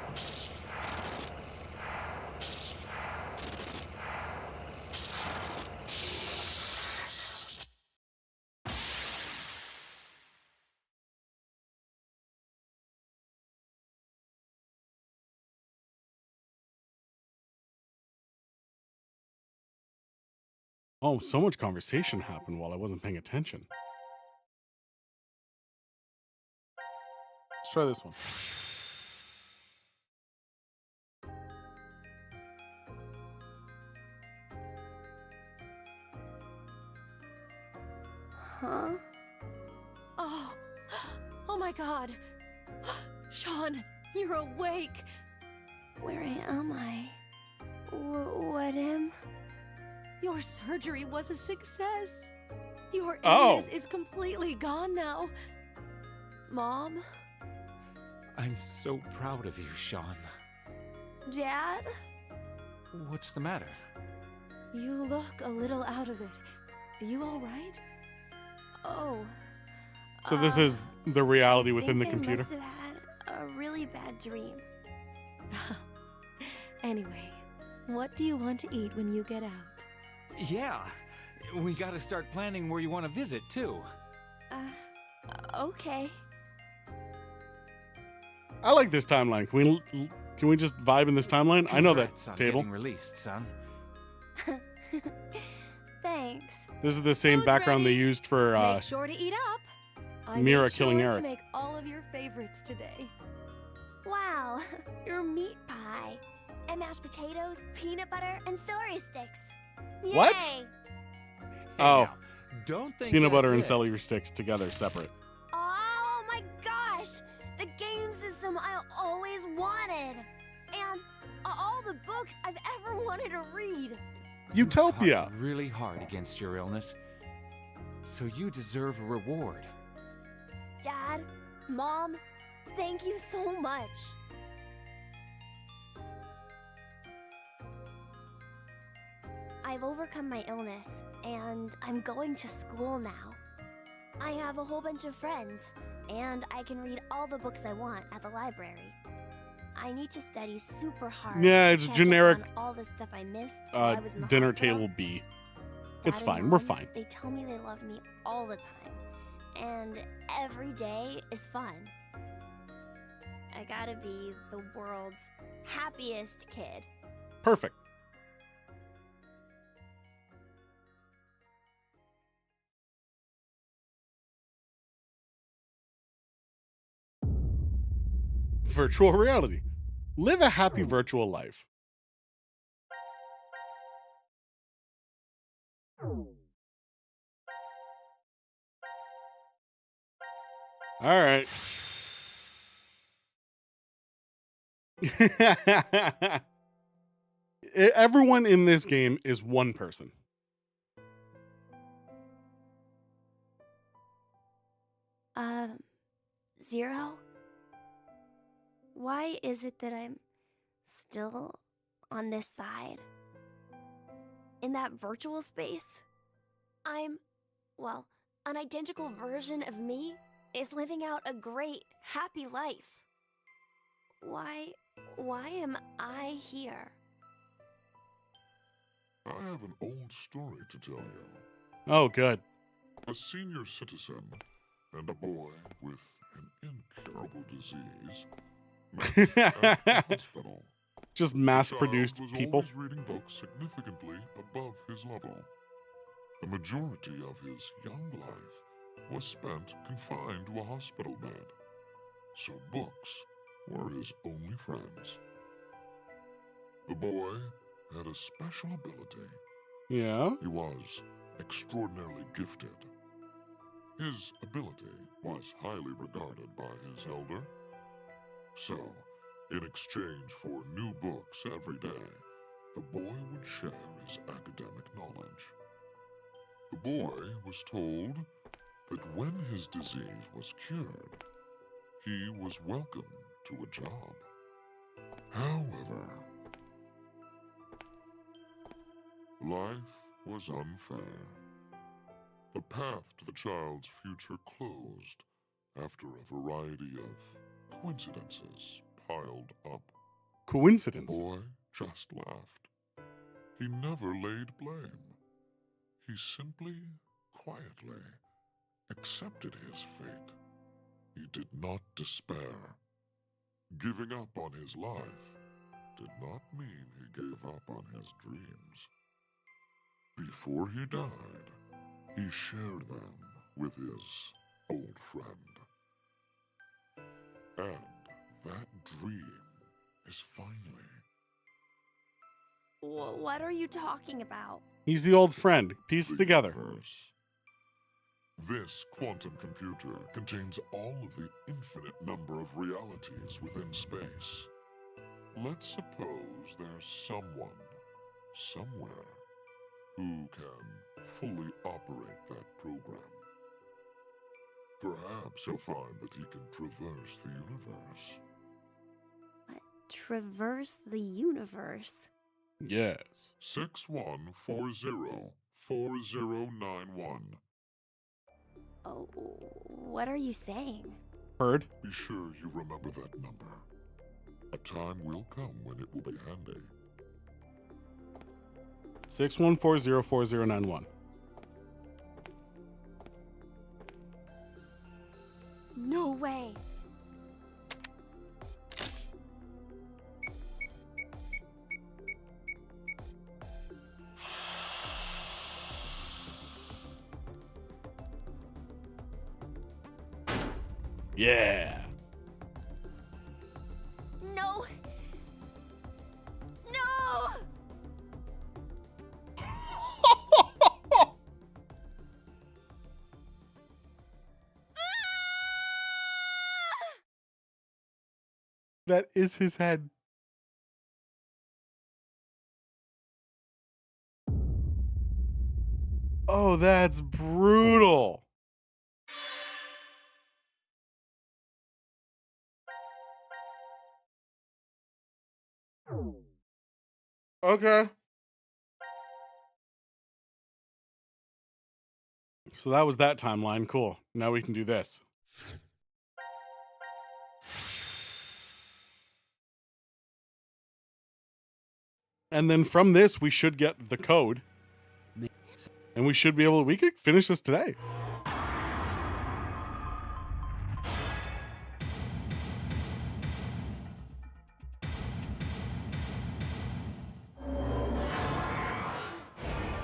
Oh, so much conversation happened while I wasn't paying attention. Let's try this one. Huh? Oh my God. Sean, you're awake. Where am I? What am? Your surgery was a success. Your illness is completely gone now. Mom? I'm so proud of you, Sean. Dad? What's the matter? You look a little out of it. You all right? Oh. So this is the reality within the computer. I must have had a really bad dream. Anyway, what do you want to eat when you get out? Yeah, we gotta start planning where you want to visit, too. Okay. I like this timeline. Can we just vibe in this timeline? I know that Congrats on table. getting released, son. Thanks. This is the same background they used for Make sure to eat up. I Mira made killing sure Eric. to make all of your favorites today. Wow, your meat pie and mashed potatoes, peanut butter, and celery sticks. What? Yay! Oh, don't think peanut butter that's and it. celery sticks together, separate. Oh my gosh! The game system I always wanted! And all the books I've ever wanted to read! Utopia! Fought really hard against your illness, so you deserve a reward. Dad, Mom, thank you so much. I've overcome my illness, and I'm going to school now. I have a whole bunch of friends, and I can read all the books I want at the library. I need to study super hard. Yeah, to it's catch generic, up on all the stuff I missed while I was in the dinner hospital. table B. Dad It's and fine. We're Mom, fine. They tell me they love me all the time, and every day is fun. I gotta be the world's happiest kid. Perfect. Virtual reality. Live a happy virtual life. All right. Everyone in this game is one person. Zero? Why is it that I'm still on this side? In that virtual space? Well, an identical version of me is living out a great, happy life. Why am I here? I have an old story to tell you. Oh, good. A senior citizen and a boy with an incurable disease, met at the hospital. Just The mass-produced child was people. always reading books significantly above his level. The majority of his young life was spent confined to a hospital bed, so books were his only friends. The boy had a special ability. Yeah. He was extraordinarily gifted. His ability was highly regarded by his elder. So, in exchange for new books every day, the boy would share his academic knowledge. The boy was told that when his disease was cured, he was welcome to a job. However, life was unfair. The path to the child's future closed after a variety of coincidences piled up. Coincidences? The boy just laughed. He never laid blame. He simply, quietly accepted his fate. He did not despair. Giving up on his life did not mean he gave up on his dreams. Before he died, he shared them with his old friend. And that dream is finally... What are you talking about? He's the old friend. Piece it together. Universe. This quantum computer contains all of the infinite number of realities within space. Let's suppose there's someone, somewhere, who can fully operate that program. Perhaps he'll find that he can traverse the universe. What? Traverse the universe? Yes. 61404091. Oh, what are you saying? Heard. Be sure you remember that number. A time will come when it will be handy. 61404091. No way! Yeah. No! No! That is his head. Oh, that's brutal. Okay. So that was that timeline. Cool. Now we can do this. And then from this, we should get the code. And we should be able to, we could finish this today.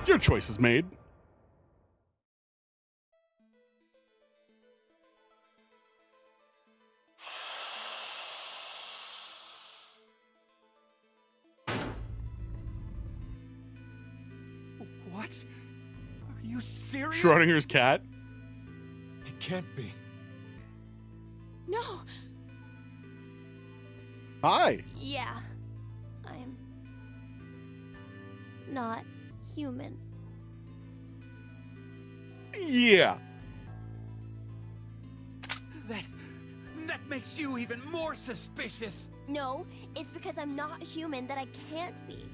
Your choice is made. What? Are you serious? Schrodinger's cat. It can't be. No! Hi. Yeah. I'm not human. Yeah. That makes you even more suspicious. No, it's because I'm not human that I can't be.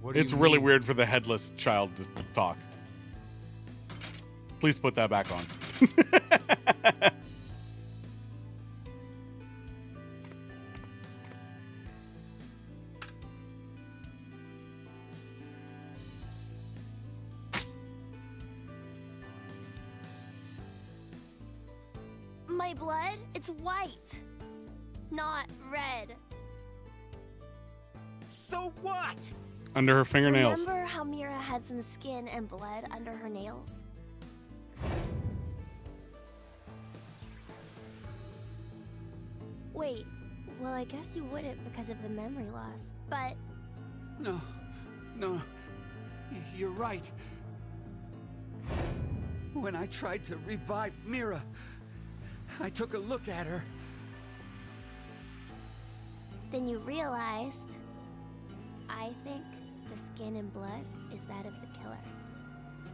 What do It's you really mean? weird for the headless child to talk. Please put that back on. My my blood. It's white, not red. So what? Under her fingernails. Remember how Mira had some skin and blood under her nails? Wait, well, I guess you wouldn't because of the memory loss, but... No, you're right. When I tried to revive Mira, I took a look at her. Then you realized... I think the skin and blood is that of the killer.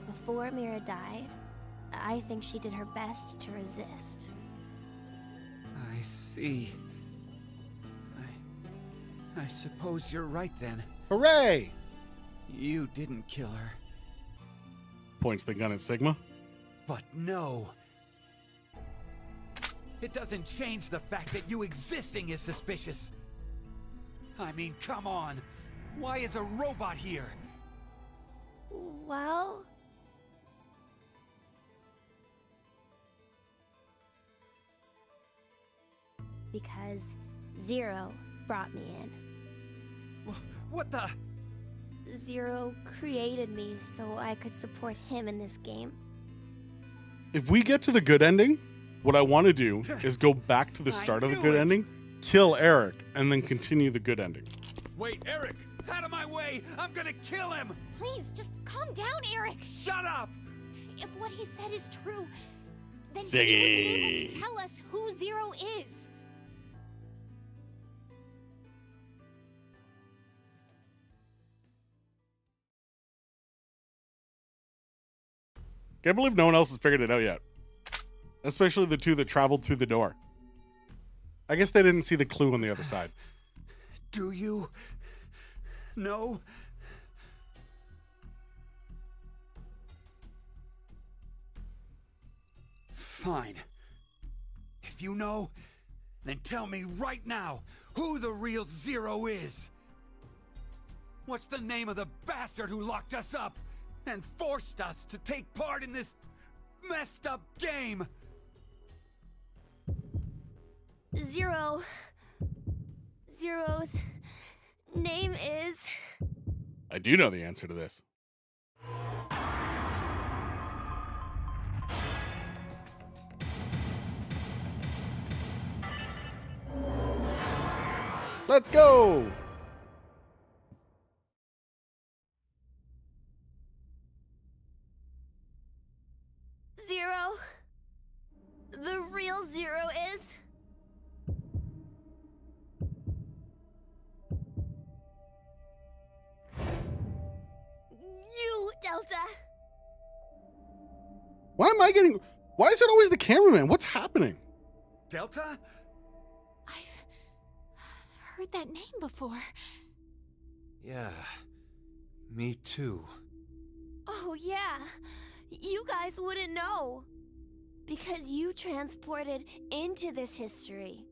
Before Mira died, I think she did her best to resist. I see. I suppose you're right then. Hooray! You didn't kill her. Points the gun at Sigma. But no. It doesn't change the fact that you existing is suspicious. I mean, come on. Why is a robot here? Well... because Zero brought me in. What the? Zero created me so I could support him in this game. If we get to the good ending, what I want to do is go back to the start of the good ending, kill Eric, and then continue the good ending. Wait, Eric! Out of my way! I'm gonna kill him! Please, just calm down, Eric. Shut up! If what he said is true, then Siggy. he would be able to tell us who Zero is. Can't believe no one else has figured it out yet. Especially the two that traveled through the door. I guess they didn't see the clue on the other side. Do you? No? Fine. If you know, then tell me right now who the real Zero is. What's the name of the bastard who locked us up and forced us to take part in this messed up game? Zero's name is... I do know the answer to this. Let's go! Zero? The real Zero is... you, Delta! Why is it always the cameraman? What's happening? Delta? I've heard that name before. Yeah, me too. Oh yeah, you guys wouldn't know. Because you transported into this history.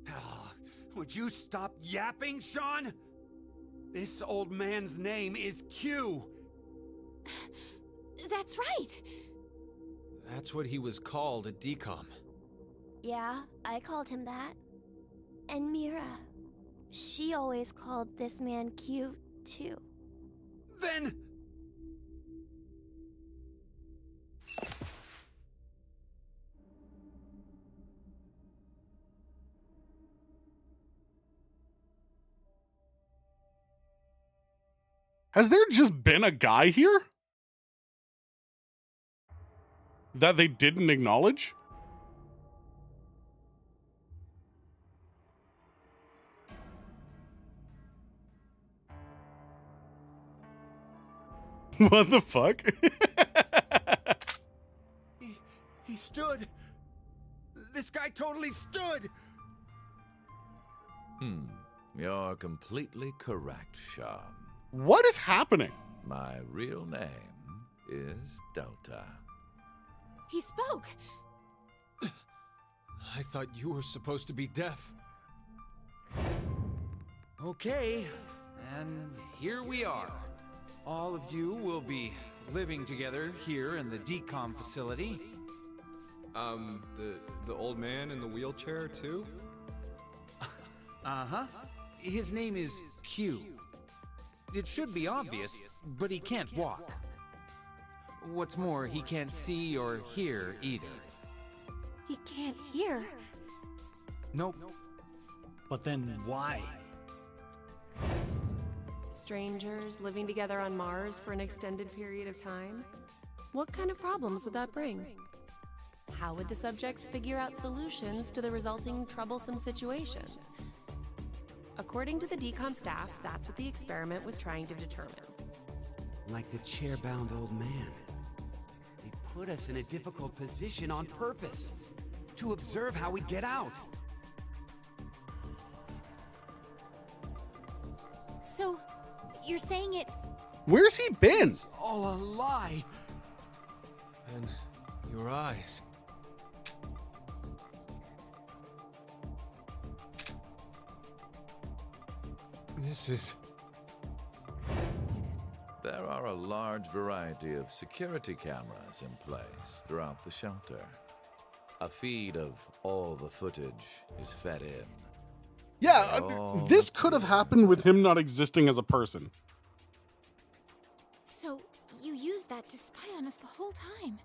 Oh, would you stop yapping, Sean? This old man's name is Q. That's right. That's what he was called at DCOM. Yeah, I called him that. And Mira, she always called this man Q, too. Then... Has there just been a guy here that they didn't acknowledge? What the fuck? He stood. This guy totally stood. You're completely correct, Sean. What is happening? My real name is Delta. He spoke. I thought you were supposed to be deaf. Okay, and here we are. All of you will be living together here in the DCOM facility. The old man in the wheelchair, too? Uh-huh. His name is Q. It should be obvious, but he can't walk. What's more, he can't see or hear either. He can't hear. Nope. But then why? Strangers living together on Mars for an extended period of time? What kind of problems would that bring? How would the subjects figure out solutions to the resulting troublesome situations? According to the DCOM staff, that's what the experiment was trying to determine. Like the chair-bound old man. They put us in a difficult position on purpose. To observe how we get out. So, you're saying it... Where's he been? It's all a lie. And your eyes. This is... There are a large variety of security cameras in place throughout the shelter. A feed of all the footage is fed in. Yeah, Oh. this could have happened with him not existing as a person. So, you used that to spy on us the whole time.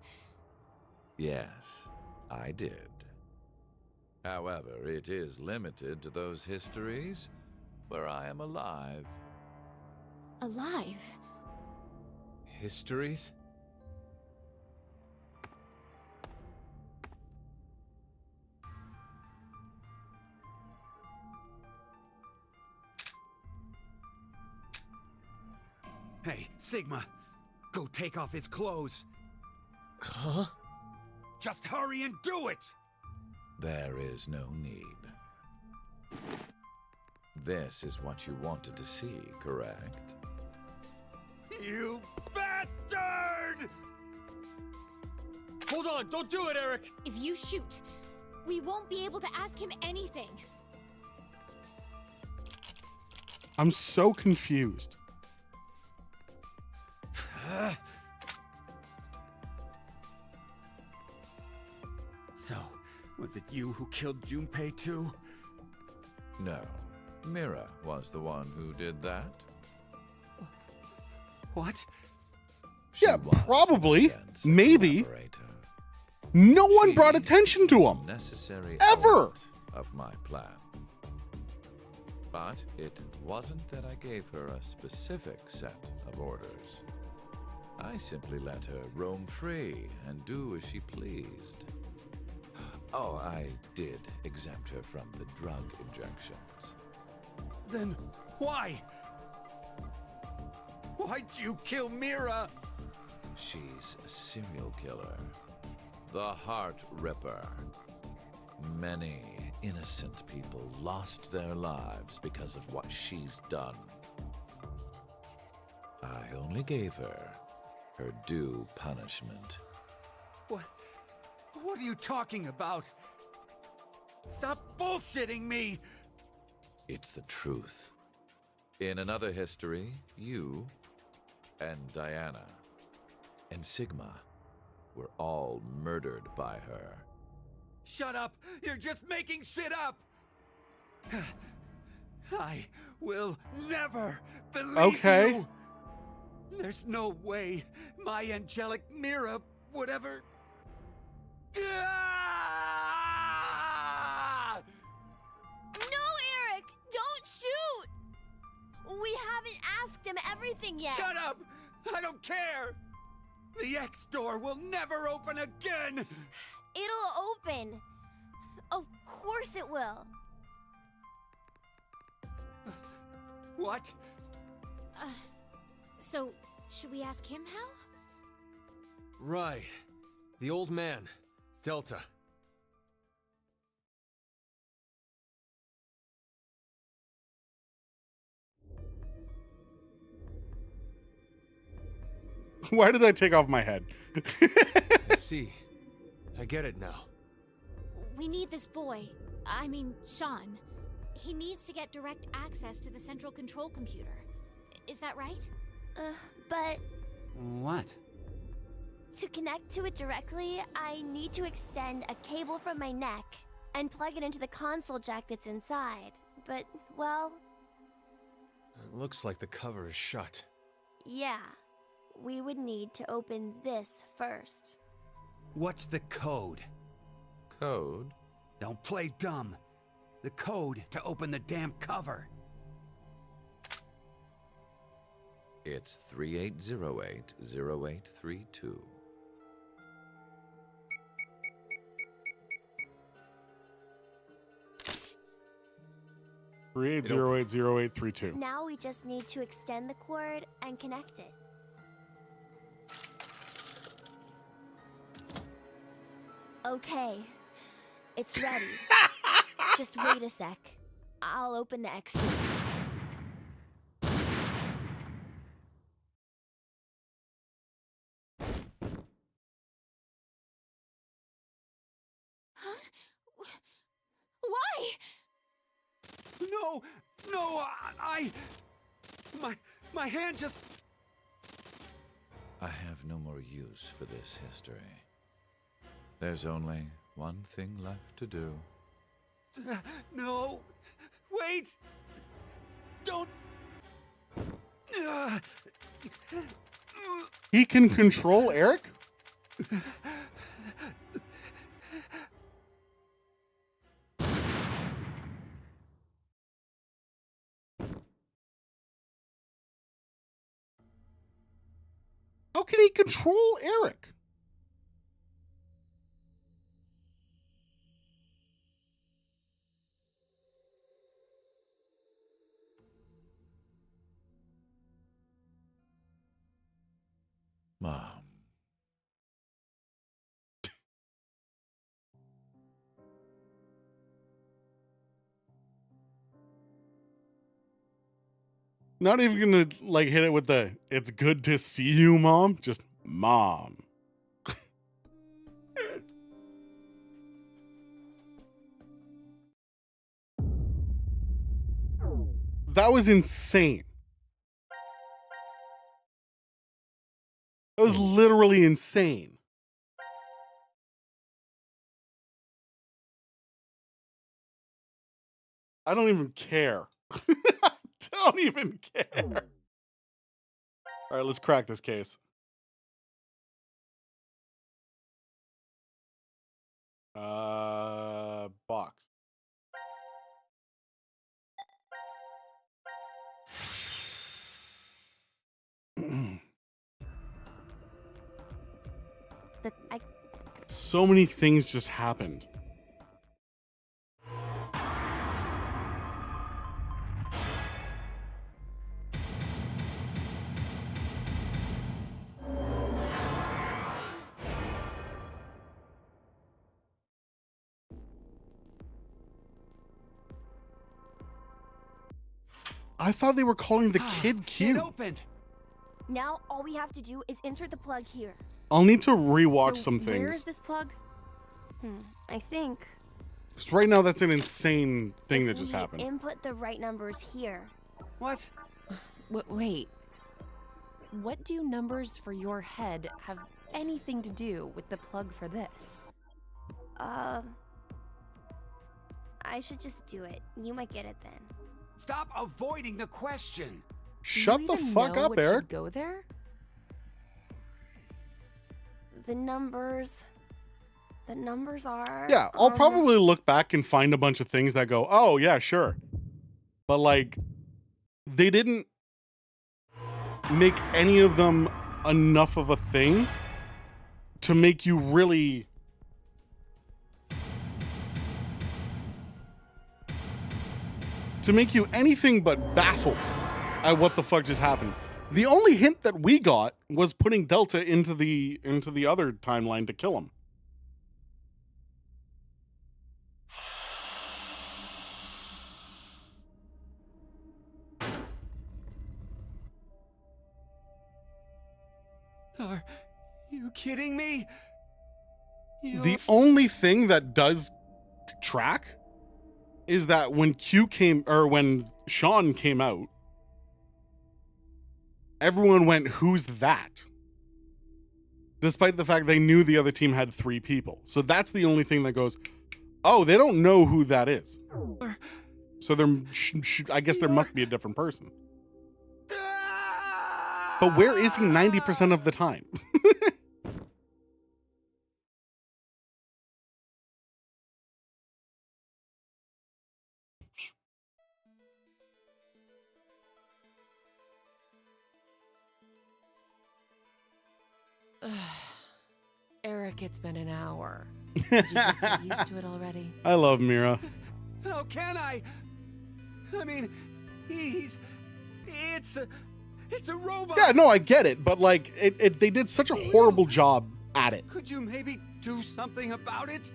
Yes, I did. However, it is limited to those histories where I am alive. Alive? histories? Hey, Sigma, go take off his clothes. Huh? Just hurry and do it! There is no need. This is what you wanted to see, correct? You bastard! Hold on, don't do it, Eric! If you shoot, we won't be able to ask him anything. I'm so confused. So, was it you who killed Junpei too? No. Mira was the one who did that. What? She Yeah, was, probably. in a sense, a Maybe. collaborator. No one She brought attention to was him. Necessary Ever. element of my plan. But it wasn't that I gave her a specific set of orders. I simply let her roam free and do as she pleased. Oh, I did exempt her from the drug injections. Then why? Why'd you kill Mira? She's a serial killer. The Heart Ripper. Many innocent people lost their lives because of what she's done. I only gave her due punishment. What are you talking about? Stop bullshitting me! It's the truth. In another history, you and Diana and Sigma were all murdered by her. Shut up! You're just making shit up! I will never believe you! There's no way my angelic Mira would ever... Ah! No, Eric! Don't shoot! We haven't asked him everything yet. Shut up! I don't care! The X door will never open again! It'll open. Of course it will. What? So, should we ask him how? Right. The old man. Delta. Why did I take off my head? I see. I get it now. We need this boy. I mean, Sean. He needs to get direct access to the central control computer. Is that right? But... What? To connect to it directly, I need to extend a cable from my neck and plug it into the console jack that's inside. But, well, It looks like the cover is shut. yeah. We would need to open this first. What's the code? Code? Don't play dumb. The code to open the damn cover. It's 3808-0832. Create 080832. Now we just need to extend the cord and connect it. Okay, it's ready. Just wait a sec. I'll open the extra. Why? No, no, my hand just... I have no more use for this history. There's only one thing left to do. No, wait! Don't... He can control Eric? How can he control Eric? Mom. Not even gonna like hit it with the "it's good to see you, Mom." Just Mom. That was insane. That was literally insane. I don't even care. Don't even care. All right, let's crack this case. Box. So many things just happened. I thought they were calling the kid Q. It opened. Now all we have to do is insert the plug here. I'll need to rewatch So some things. Where is this plug? I think. Because right now that's an insane thing that just we happened. Input the right numbers here. What? Wait. What do numbers for your head have anything to do with the plug for this? I should just do it. You might get it then. Stop avoiding the question. Shut Do the you even fuck know up, what should Eric. Go there. The numbers are... Yeah, I'll probably look back and find a bunch of things that go, oh, yeah, sure. But, like, they didn't make any of them enough of a thing to make you really... to make you anything but baffled at what the fuck just happened. The only hint that we got was putting Delta into the other timeline to kill him. Are you kidding me? The only thing that does track is that when when Sean came out, everyone went, "Who's that?" despite the fact they knew the other team had 3 people. So that's the only thing that goes, oh, they don't know who that is. So I guess there must be a different person. But where is he 90% of the time? Eric, it's been an hour. Did you just get used to it already? I love Mira. How can I? I mean, it's a robot. Yeah, no, I get it, but like, they did such a horrible job at it. Could you maybe do something about it?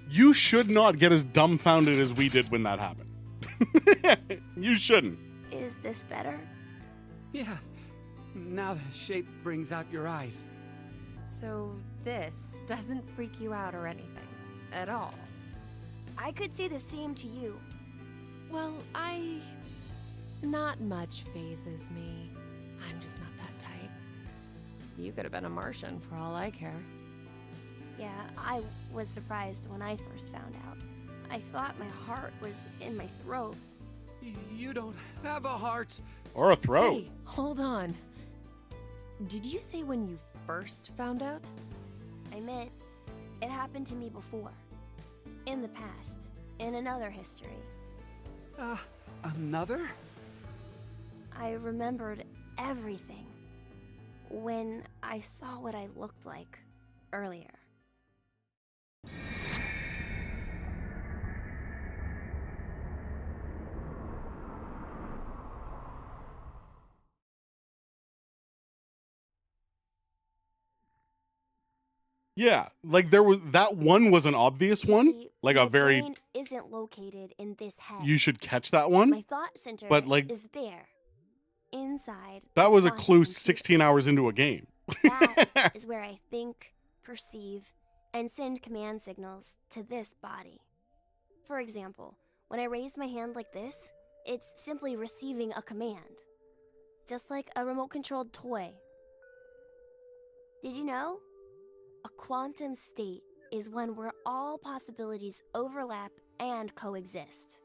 You should not get as dumbfounded as we did when that happened. You shouldn't. Is this better? Yeah. Now the shape brings out your eyes. So this doesn't freak you out or anything at all? I could say the same to you. Well, not much phases me. I'm just not that type. You could have been a Martian for all I care. Yeah, I was surprised when I first found out. I thought my heart was in my throat. You don't have a heart. Or a throat. Hey, hold on. Did you say when you first found out? I meant, it happened to me before. In the past. In another history. Another? I remembered everything. When I saw what I looked like earlier. Yeah, like that one was an obvious one, See, like my a very. brain isn't located in this head. You should catch that one. My thought center but like is there, inside. that was a quantum clue computer. 16 hours into a game. That is where I think, perceive, and send command signals to this body. For example, when I raise my hand like this, it's simply receiving a command. Just like a remote-controlled toy. Did you know? A quantum state is one where all possibilities overlap and coexist.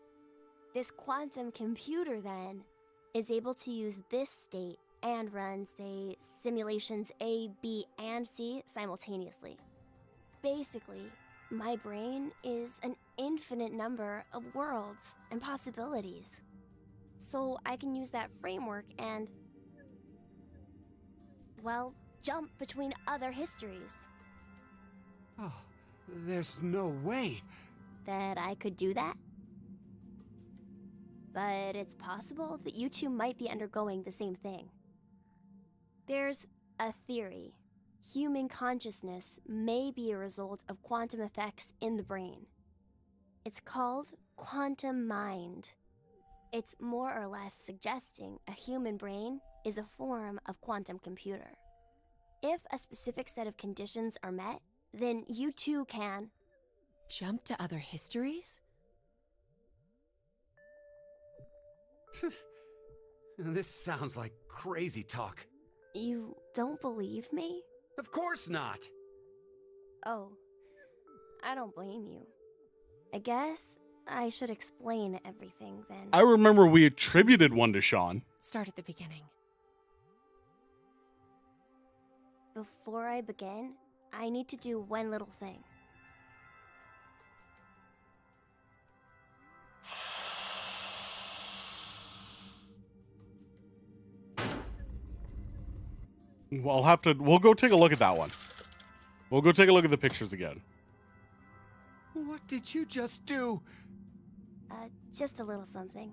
This quantum computer, then, is able to use this state and run, say, simulations A, B, and C simultaneously. Basically, my brain is an infinite number of worlds and possibilities. So I can use that framework and, well, jump between other histories. Oh, there's no way that I could do that. But it's possible that you two might be undergoing the same thing. There's a theory. Human consciousness may be a result of quantum effects in the brain. It's called quantum mind. It's more or less suggesting a human brain is a form of quantum computer. If a specific set of conditions are met, then you too can jump to other histories? This sounds like crazy talk. You don't believe me? Of course not. Oh, I don't blame you. I guess I should explain everything then. I remember we attributed one to Sean. Start at the beginning. Before I begin, I need to do one little thing. We'll go take a look at that one. We'll go take a look at the pictures again. What did you just do? Just a little something.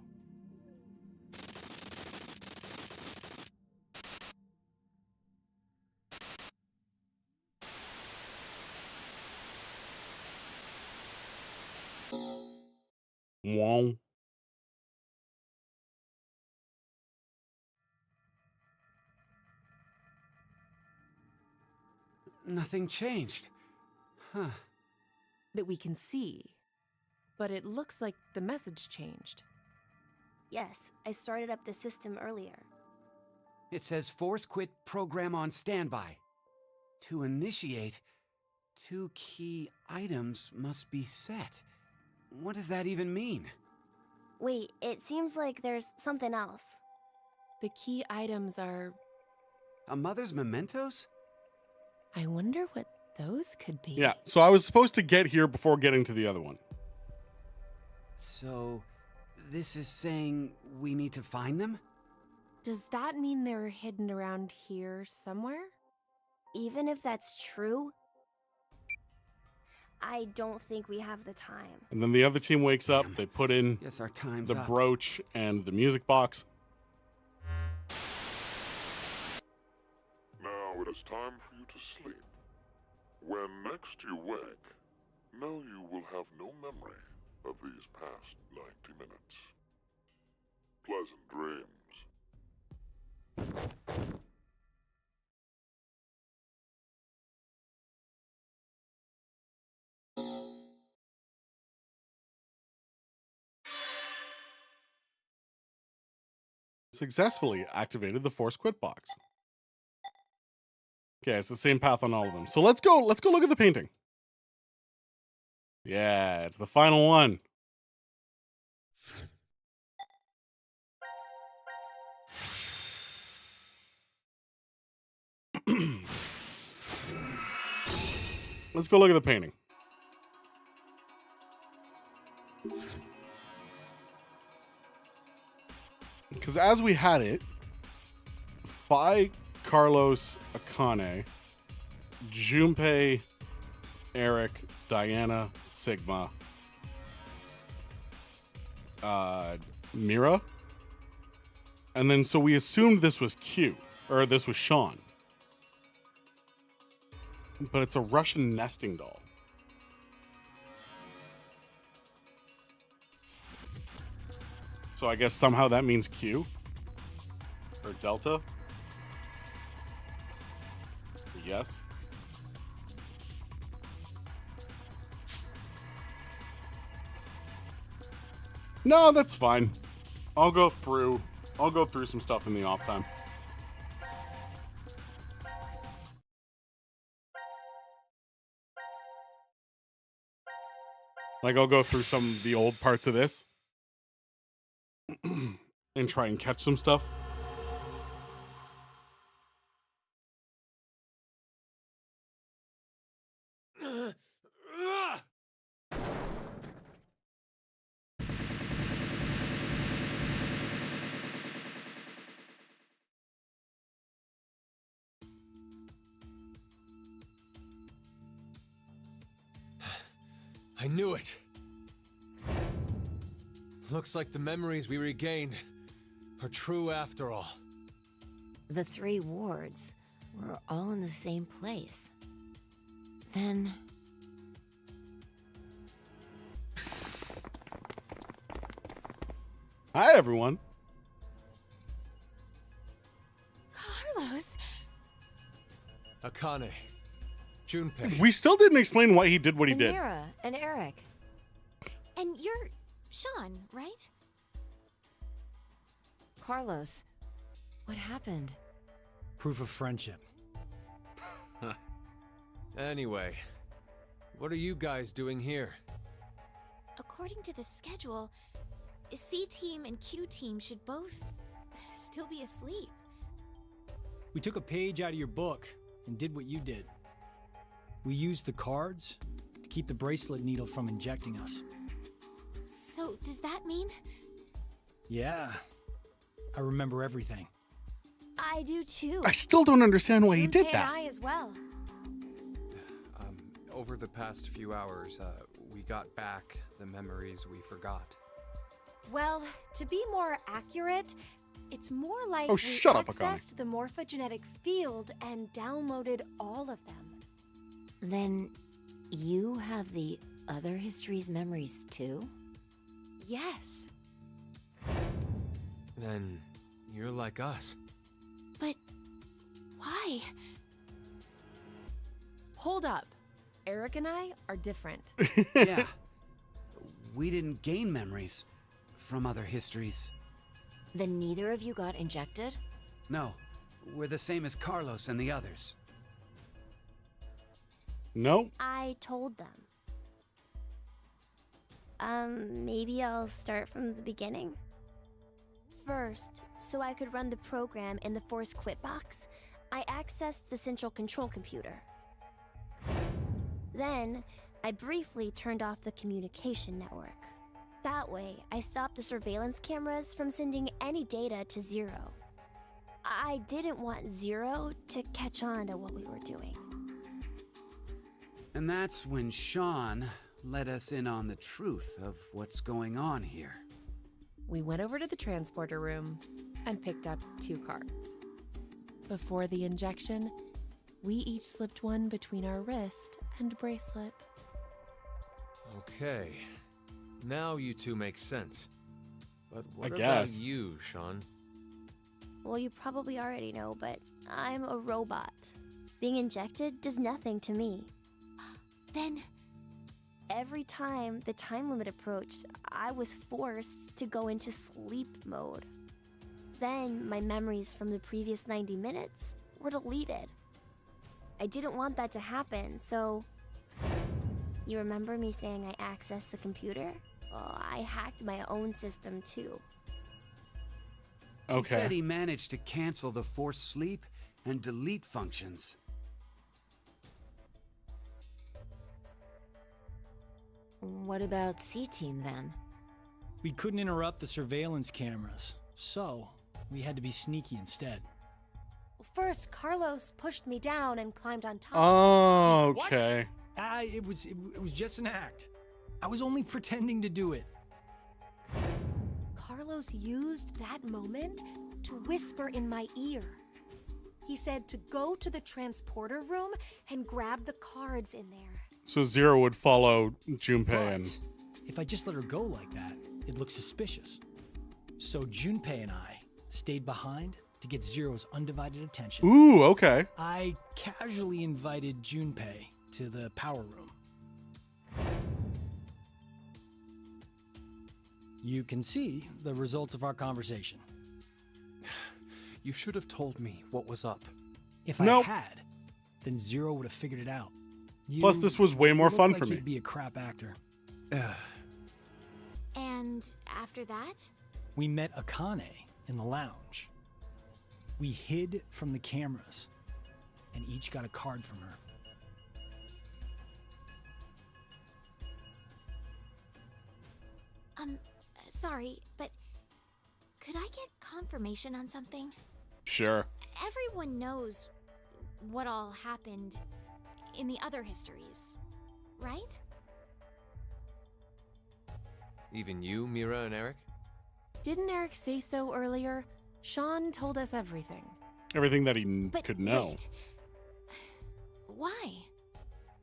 Wow. Nothing changed. Huh. That we can see. But it looks like the message changed. Yes, I started up the system earlier. It says Force Quit program on standby. To initiate, 2 key items must be set. What does that even mean? Wait, it seems like there's something else. The key items are... A mother's mementos? I wonder what those could be. Yeah, so I was supposed to get here before getting to the other one. So, this is saying we need to find them? Does that mean they're hidden around here somewhere? Even if that's true, I don't think we have the time. And then the other team wakes up, they put in Guess our time's the up. brooch and the music box. Now it is time for you to sleep. When next you wake, know you will have no memory of these past 90 minutes. Pleasant dreams. Successfully activated the Force Quit box. Okay, it's the same path on all of them. So let's go look at the painting. Yeah, it's the final one. Let's go look at the painting. Because as we had it, Phi, Carlos, Akane, Junpei, Eric, Diana, Sigma, Mira, and then so we assumed this was Q, or this was Sean. But it's a Russian nesting doll. So I guess somehow that means Q? Or Delta? Yes. No, that's fine. I'll go through some stuff in the off time. Like, I'll go through some of the old parts of this and try and catch some stuff. I knew it. Looks like the memories we regained are true after all. The 3 wards were all in the same place. Then... Hi, everyone. Carlos! Akane. Junpei. We still didn't explain why he did what he and did. Mira and Eric. And you're Sean, right? Carlos, what happened? Proof of friendship. Anyway, what are you guys doing here? According to the schedule, C team and Q team should both still be asleep. We took a page out of your book and did what you did. We used the cards to keep the bracelet needle from injecting us. So, does that mean? Yeah. I remember everything. I do too. I still don't understand why he did Junpei that. and I as well. Over the past few hours, we got back the memories we forgot. Well, to be more accurate, it's more like Oh, we shut up, Akane. accessed the morphogenetic field and downloaded all of them. Then you have the other history's memories too? Yes. Then you're like us. But why? Hold up. Eric and I are different. Yeah. We didn't gain memories from other histories. Then neither of you got injected? No, we're the same as Carlos and the others. Nope. I told them. Maybe I'll start from the beginning. First, so I could run the program in the Force Quit box, I accessed the central control computer. Then, I briefly turned off the communication network. That way, I stopped the surveillance cameras from sending any data to Zero. I didn't want Zero to catch on to what we were doing. And that's when Sean let us in on the truth of what's going on here. We went over to the transporter room and picked up 2 cards. Before the injection, we each slipped one between our wrist and bracelet. Okay. Now you two make sense. But what I about guess. you, Sean? Well, you probably already know, but I'm a robot. Being injected does nothing to me. Then, every time the time limit approached, I was forced to go into sleep mode. Then my memories from the previous 90 minutes were deleted. I didn't want that to happen, so... You remember me saying I accessed the computer? Well, I hacked my own system too. He said he managed to cancel the force sleep and delete functions. What about C-Team then? We couldn't interrupt the surveillance cameras, so we had to be sneaky instead. First, Carlos pushed me down and climbed on top. Oh, okay. It was just an act. I was only pretending to do it. Carlos used that moment to whisper in my ear. He said to go to the transporter room and grab the cards in there. So Zero would follow Junpei and... If I just let her go like that, it looks suspicious. So Junpei and I stayed behind to get Zero's undivided attention. Ooh, okay. I casually invited Junpei to the power room. You can see the result of our conversation. You should have told me what was up. If Nope. I had, then Zero would have figured it out. Plus, this was way more look fun like for me. You'd be a crap actor. and after that? We met Akane in the lounge. We hid from the cameras and each got a card from her. Sorry, but could I get confirmation on something? Sure. Everyone knows what all happened in the other histories, right? Even you, Mira and Eric? Didn't Eric say so earlier? Sean told us everything. Everything that he But could know. wait. Why?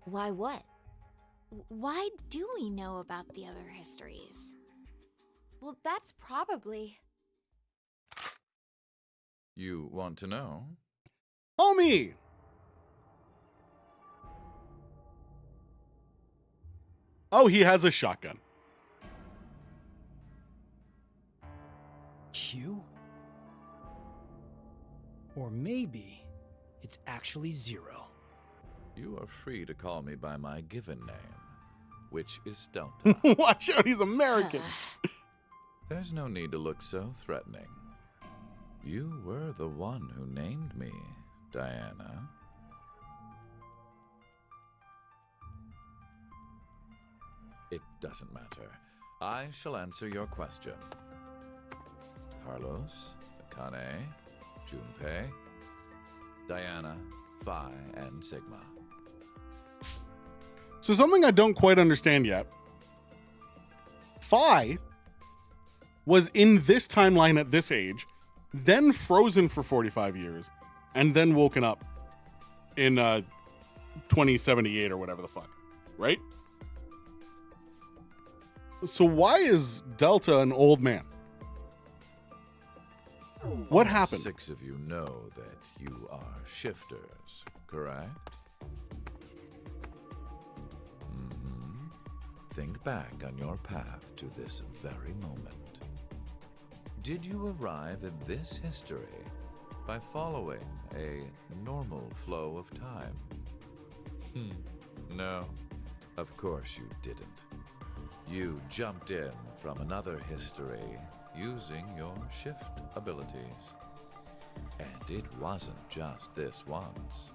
Why what? Why do we know about the other histories? Well, that's probably... You want to know? Homie! Oh, he has a shotgun. Q? Or maybe it's actually Zero. You are free to call me by my given name, which is Delta. Watch out, he's American. There's no need to look so threatening. You were the one who named me, Diana. It doesn't matter. I shall answer your question. Carlos, Akane, Junpei, Diana, Phi, and Sigma. So something I don't quite understand yet. Phi was in this timeline at this age, then frozen for 45 years, and then woken up in 2078 or whatever the fuck, right? So why is Delta an old man? What happened? 6 of you know that you are shifters, correct? Think back on your path to this very moment. Did you arrive at this history by following a normal flow of time. No, of course you didn't. You jumped in from another history using your shift abilities. And it wasn't just this once.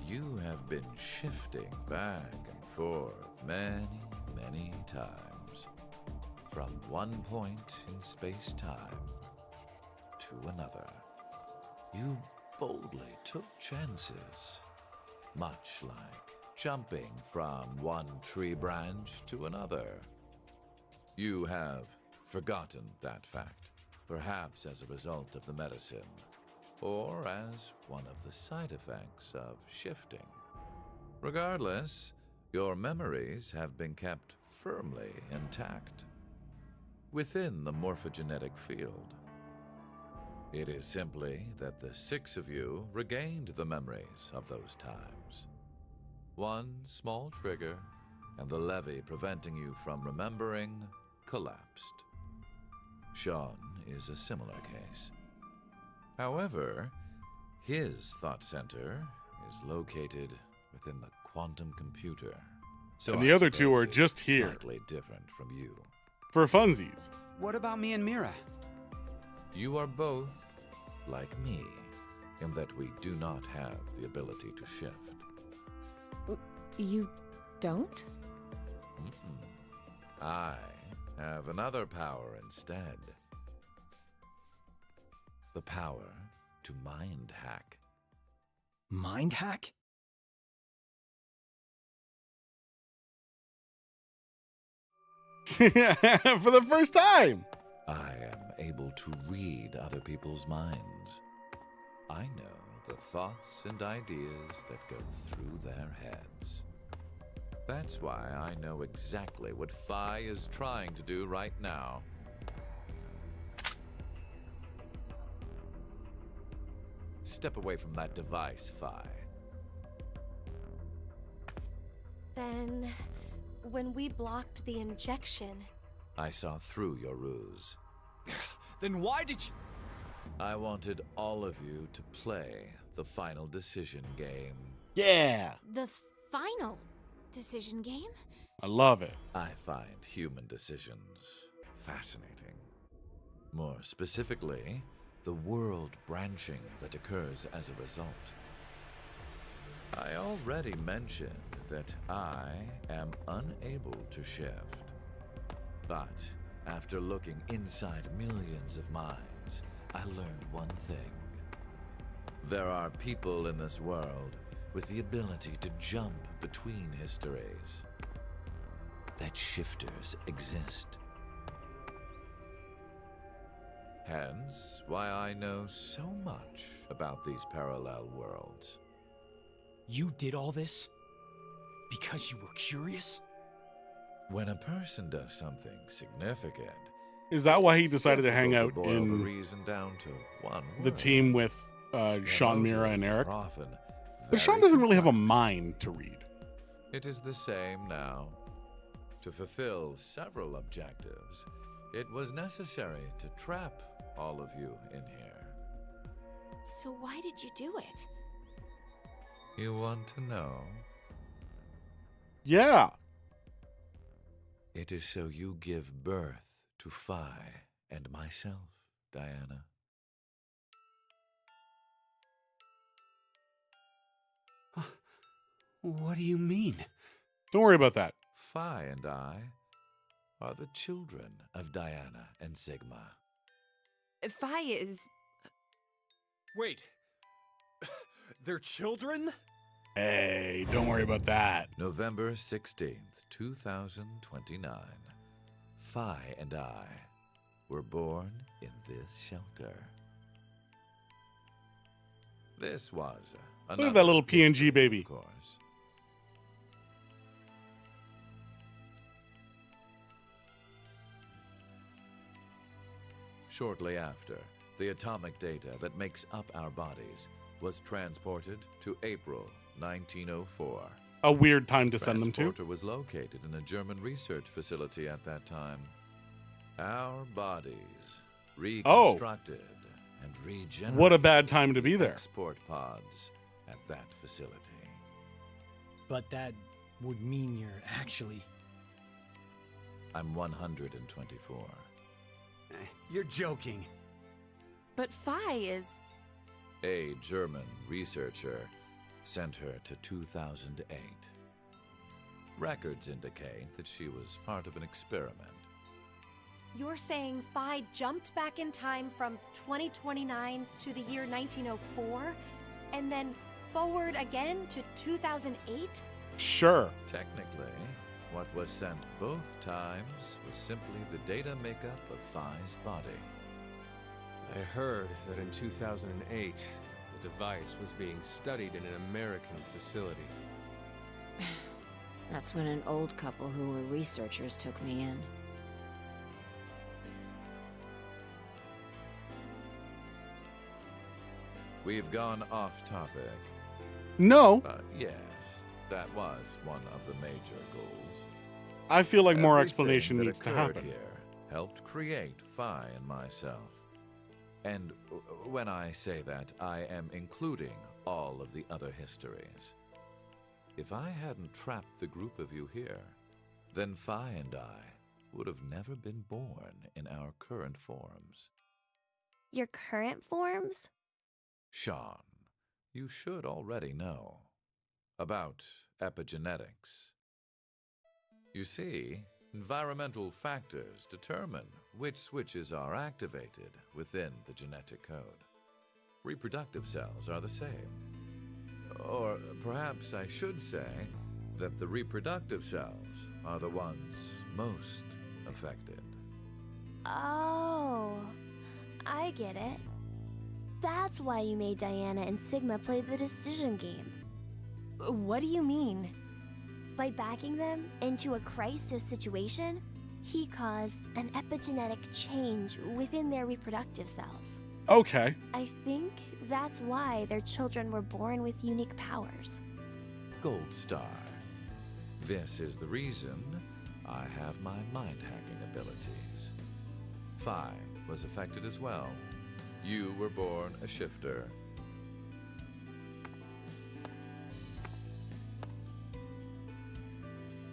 You have been shifting back and forth many, many times. From one point in space-time to another. You boldly took chances, much like jumping from one tree branch to another. You have forgotten that fact, perhaps as a result of the medicine, or as one of the side effects of shifting. Regardless, your memories have been kept firmly intact within the morphogenetic field. It is simply that the 6 of you regained the memories of those times. One small trigger, and the levee preventing you from remembering collapsed. Sean is a similar case. However, his thought center is located within the quantum computer. So And the other two are it's just here. Slightly different from you. For funsies. What about me and Mira? You are both like me, in that we do not have the ability to shift. You don't? I have another power instead. The power to mind hack. Mind hack? For the first time! I am able to read other people's minds. I know the thoughts and ideas that go through their heads. That's why I know exactly what Phi is trying to do right now. Step away from that device, Phi. Then, when we blocked the injection, I saw through your ruse. Then why did you... I wanted all of you to play the final decision game. Yeah! The final decision game? I love it. I find human decisions fascinating. More specifically, the world branching that occurs as a result. I already mentioned that I am unable to shift. But after looking inside millions of minds, I learned one thing. There are people in this world with the ability to jump between histories. That shifters exist. Hence, why I know so much about these parallel worlds. You did all this because you were curious? When a person does something significant, Is that why he decided to hang out boil the in reason down to one the word. team with Sean, Mira, and Eric? Often But Sean doesn't really have a mind to read. It is the same now. To fulfill several objectives, it was necessary to trap all of you in here. So why did you do it? You want to know? Yeah. It is so you give birth to Phi and myself, Diana. What do you mean? Don't worry about that. Phi and I are the children of Diana and Sigma. Phi is... Wait. They're children? Hey, don't worry about that. November 16th, 2029. Phi and I were born in this shelter. This was Look at that little PNG history, baby. Of course. Shortly after, the atomic data that makes up our bodies was transported to April 1904. A weird time to send them to. Transporter was located in a German research facility at that time. Our bodies reconstructed and regenerate. What a bad time to be there. Export pods at that facility. But that would mean you're actually... I'm 124. You're joking. But Phi is... A German researcher sent her to 2008. Records indicate that she was part of an experiment. You're saying Phi jumped back in time from 2029 to the year 1904, and then forward again to 2008? Sure. Technically, what was sent both times was simply the data makeup of Phi's body. I heard that in 2008, the device was being studied in an American facility. That's when an old couple who were researchers took me in. We've gone off topic. No. Yes, that was one of the major goals. I feel like more Everything explanation that needs to occurred happen. Here helped create Phi and myself. And when I say that, I am including all of the other histories. If I hadn't trapped the group of you here, then Phi and I would have never been born in our current forms. Your current forms? Sean, you should already know about epigenetics. You see, environmental factors determine which switches are activated within the genetic code. Reproductive cells are the same. Or perhaps I should say that the reproductive cells are the ones most affected. Oh, I get it. That's why you made Diana and Sigma play the decision game. What do you mean? By backing them into a crisis situation, he caused an epigenetic change within their reproductive cells. Okay. I think that's why their children were born with unique powers. Gold Star. This is the reason I have my mind-hacking abilities. Phi was affected as well. You were born a shifter.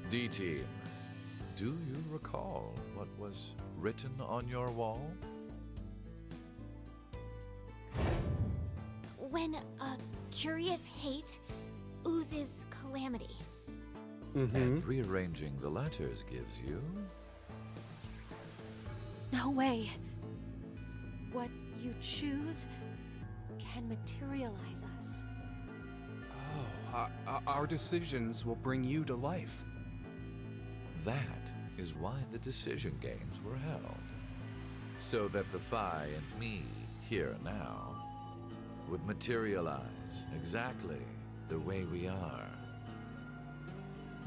D-Team, do you recall what was written on your wall? When a curious hate oozes calamity. And rearranging the letters gives you... No way. What you choose can materialize us. Oh, our decisions will bring you to life. That is why the decision games were held. So that the Phi and me, here now, would materialize exactly the way we are.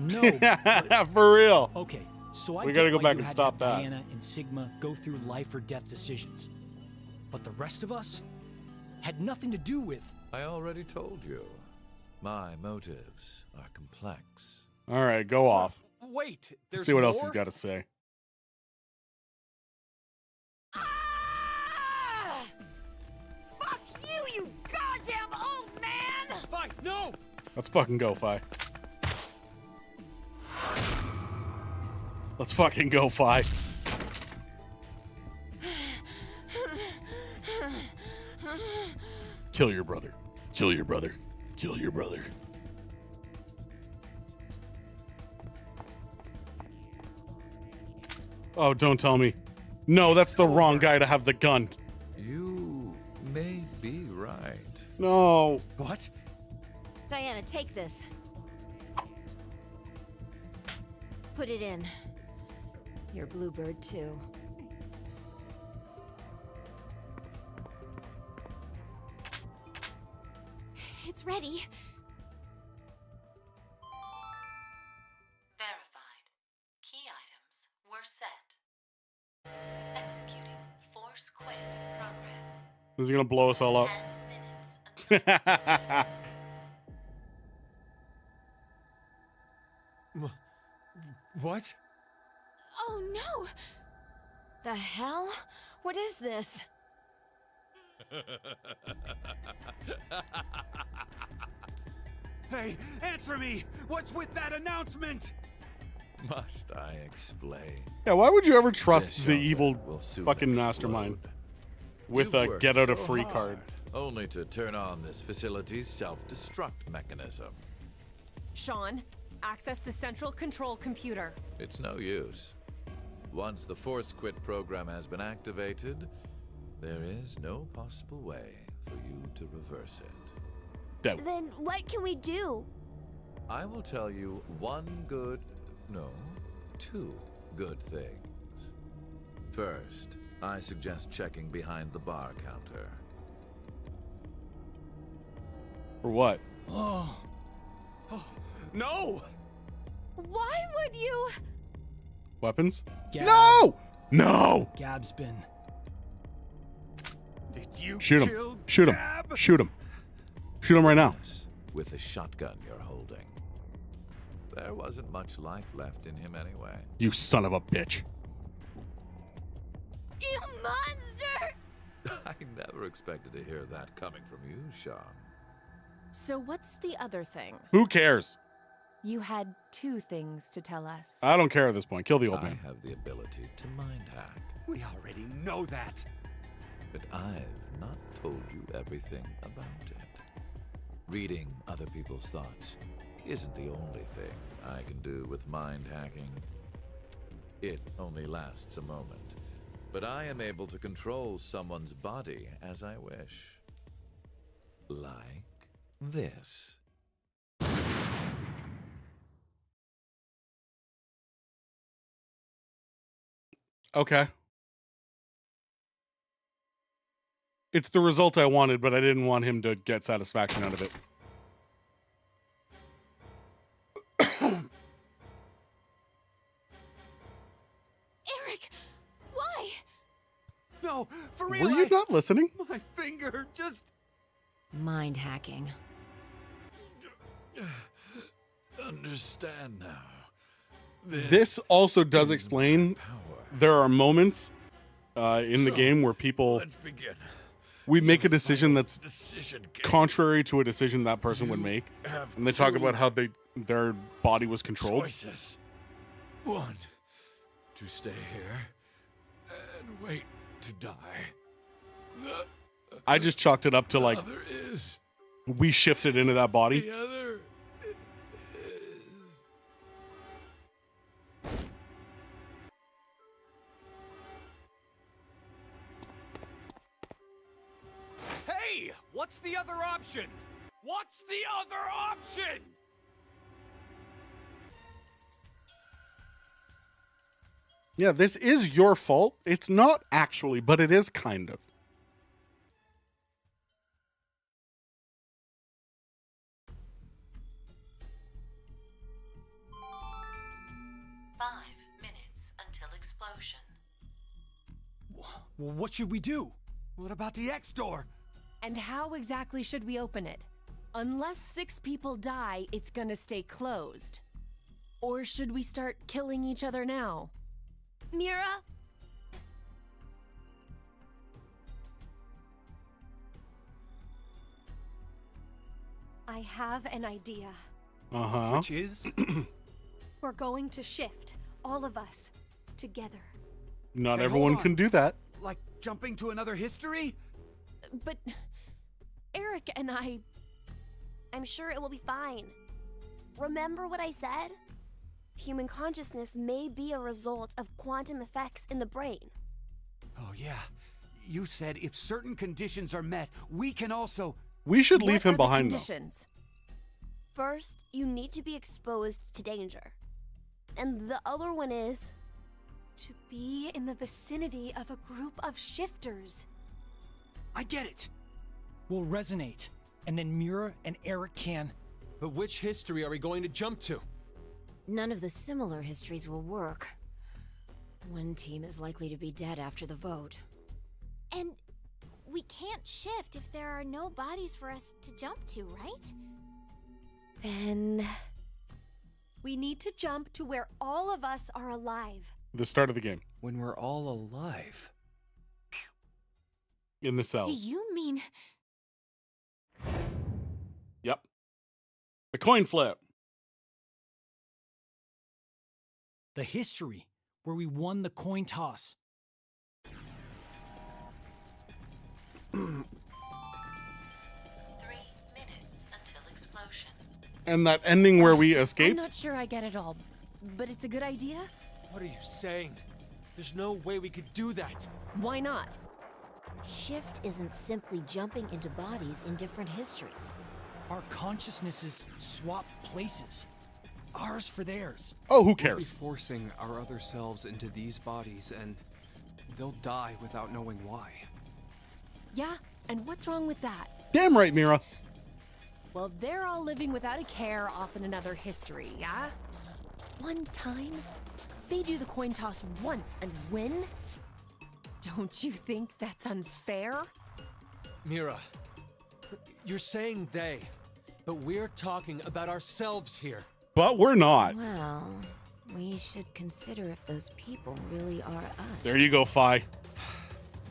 No. For real. Okay, so I We get gotta go why back you and had stop to have that. Diana and Sigma go through life or death decisions. But the rest of us had nothing to do with... I already told you. My motives are complex. All right, go off. Wait, Let's there's see what else more? he's got to say. Fuck you, you goddamn old man! Fine, no! Let's fucking go, Phi. Let's fucking go, Phi. Kill your brother. Kill your brother. Kill your brother. Oh, don't tell me. No, that's the wrong guy to have the gun. You may be right. No. What? Diana, take this. Put it in. Your bluebird, too. It's ready. Verified. Key items were set. Executing Force Quit program. Is he gonna blow us all up? 10 minutes. What? Oh no! The hell? What is this? Hey, answer me! What's with that announcement? Must I explain? Yeah, why would you ever trust This the shotgun evil will soon fucking mastermind with You've a worked get out of so free hard, card? Only to turn on this facility's self-destruct mechanism. Sean, access the central control computer. It's no use. Once the Force Quit program has been activated, there is no possible way for you to reverse it. Then what can we do? I will tell you two good things. First, I suggest checking behind the bar counter. For what? Oh, no! Why would you? Weapons? Gab. No! No! Gab's been. Did you Shoot kill him. Shoot him. Gab? Shoot him. Shoot him right now. With the shotgun you're holding. There wasn't much life left in him anyway. You son of a bitch. You monster! I never expected to hear that coming from you, Sean. So what's the other thing? Who cares? You had two things to tell us. I don't care at this point. Kill the old man. I have the ability to mind hack. We already know that. But I've not told you everything about it. Reading other people's thoughts isn't the only thing I can do with mind hacking. It only lasts a moment, but I am able to control someone's body as I wish. Like this. Okay. It's the result I wanted, but I didn't want him to get satisfaction out of it. Eric, why? No, for real. Were you not listening? My finger just. Mind hacking. Understand now. This also does explain there are moments in the game where people Let's begin. we make a decision that's Decision game. contrary to a decision that person would make, have and they talk two about how their body was controlled. Choices. One, to stay here and wait to die. The I just chalked it up to like other is we shifted into that body. the other. Hey, what's the other option? What's the other option? Yeah, this is your fault. It's not actually, but it is kind of. Until explosion. Well, what should we do? What about the X door? And how exactly should we open it? Unless 6 people die, it's gonna stay closed. Or should we start killing each other now? Mira? I have an idea. Uh-huh. Which is? We're going to shift, all of us, together. Not Hey, everyone hold on. can do that. Like jumping to another history? But Eric and I'm sure it will be fine. Remember what I said? Human consciousness may be a result of quantum effects in the brain. Oh, yeah. You said if certain conditions are met, we can also. We should leave What him are the behind though. conditions? First, you need to be exposed to danger. And the other one is. To be in the vicinity of a group of shifters. I get it. We'll resonate, and then Mira and Eric can. But which history are we going to jump to? None of the similar histories will work. One team is likely to be dead after the vote. And we can't shift if there are no bodies for us to jump to, right? Then. We need to jump to where all of us are alive. The start of the game. When we're all alive. in the cell. Do you mean Yep. The coin flip. The history where we won the coin toss. 3 minutes until explosion. And that ending where we I'm escaped? not sure I get it all, but it's a good idea. What are you saying? There's no way we could do that. Why not? Shift isn't simply jumping into bodies in different histories. Our consciousnesses swap places. Ours for theirs. Oh, who We'll be cares? forcing our other selves into these bodies, and they'll die without knowing why. Yeah, and what's wrong with that? Damn right, Mira. Well, they're all living without a care off in another history, yeah? One time, they do the coin toss once and win? Don't you think that's unfair? Mira, you're saying they, but we're talking about ourselves here. But we're not. Well, we should consider if those people really are us. There you go, Fi.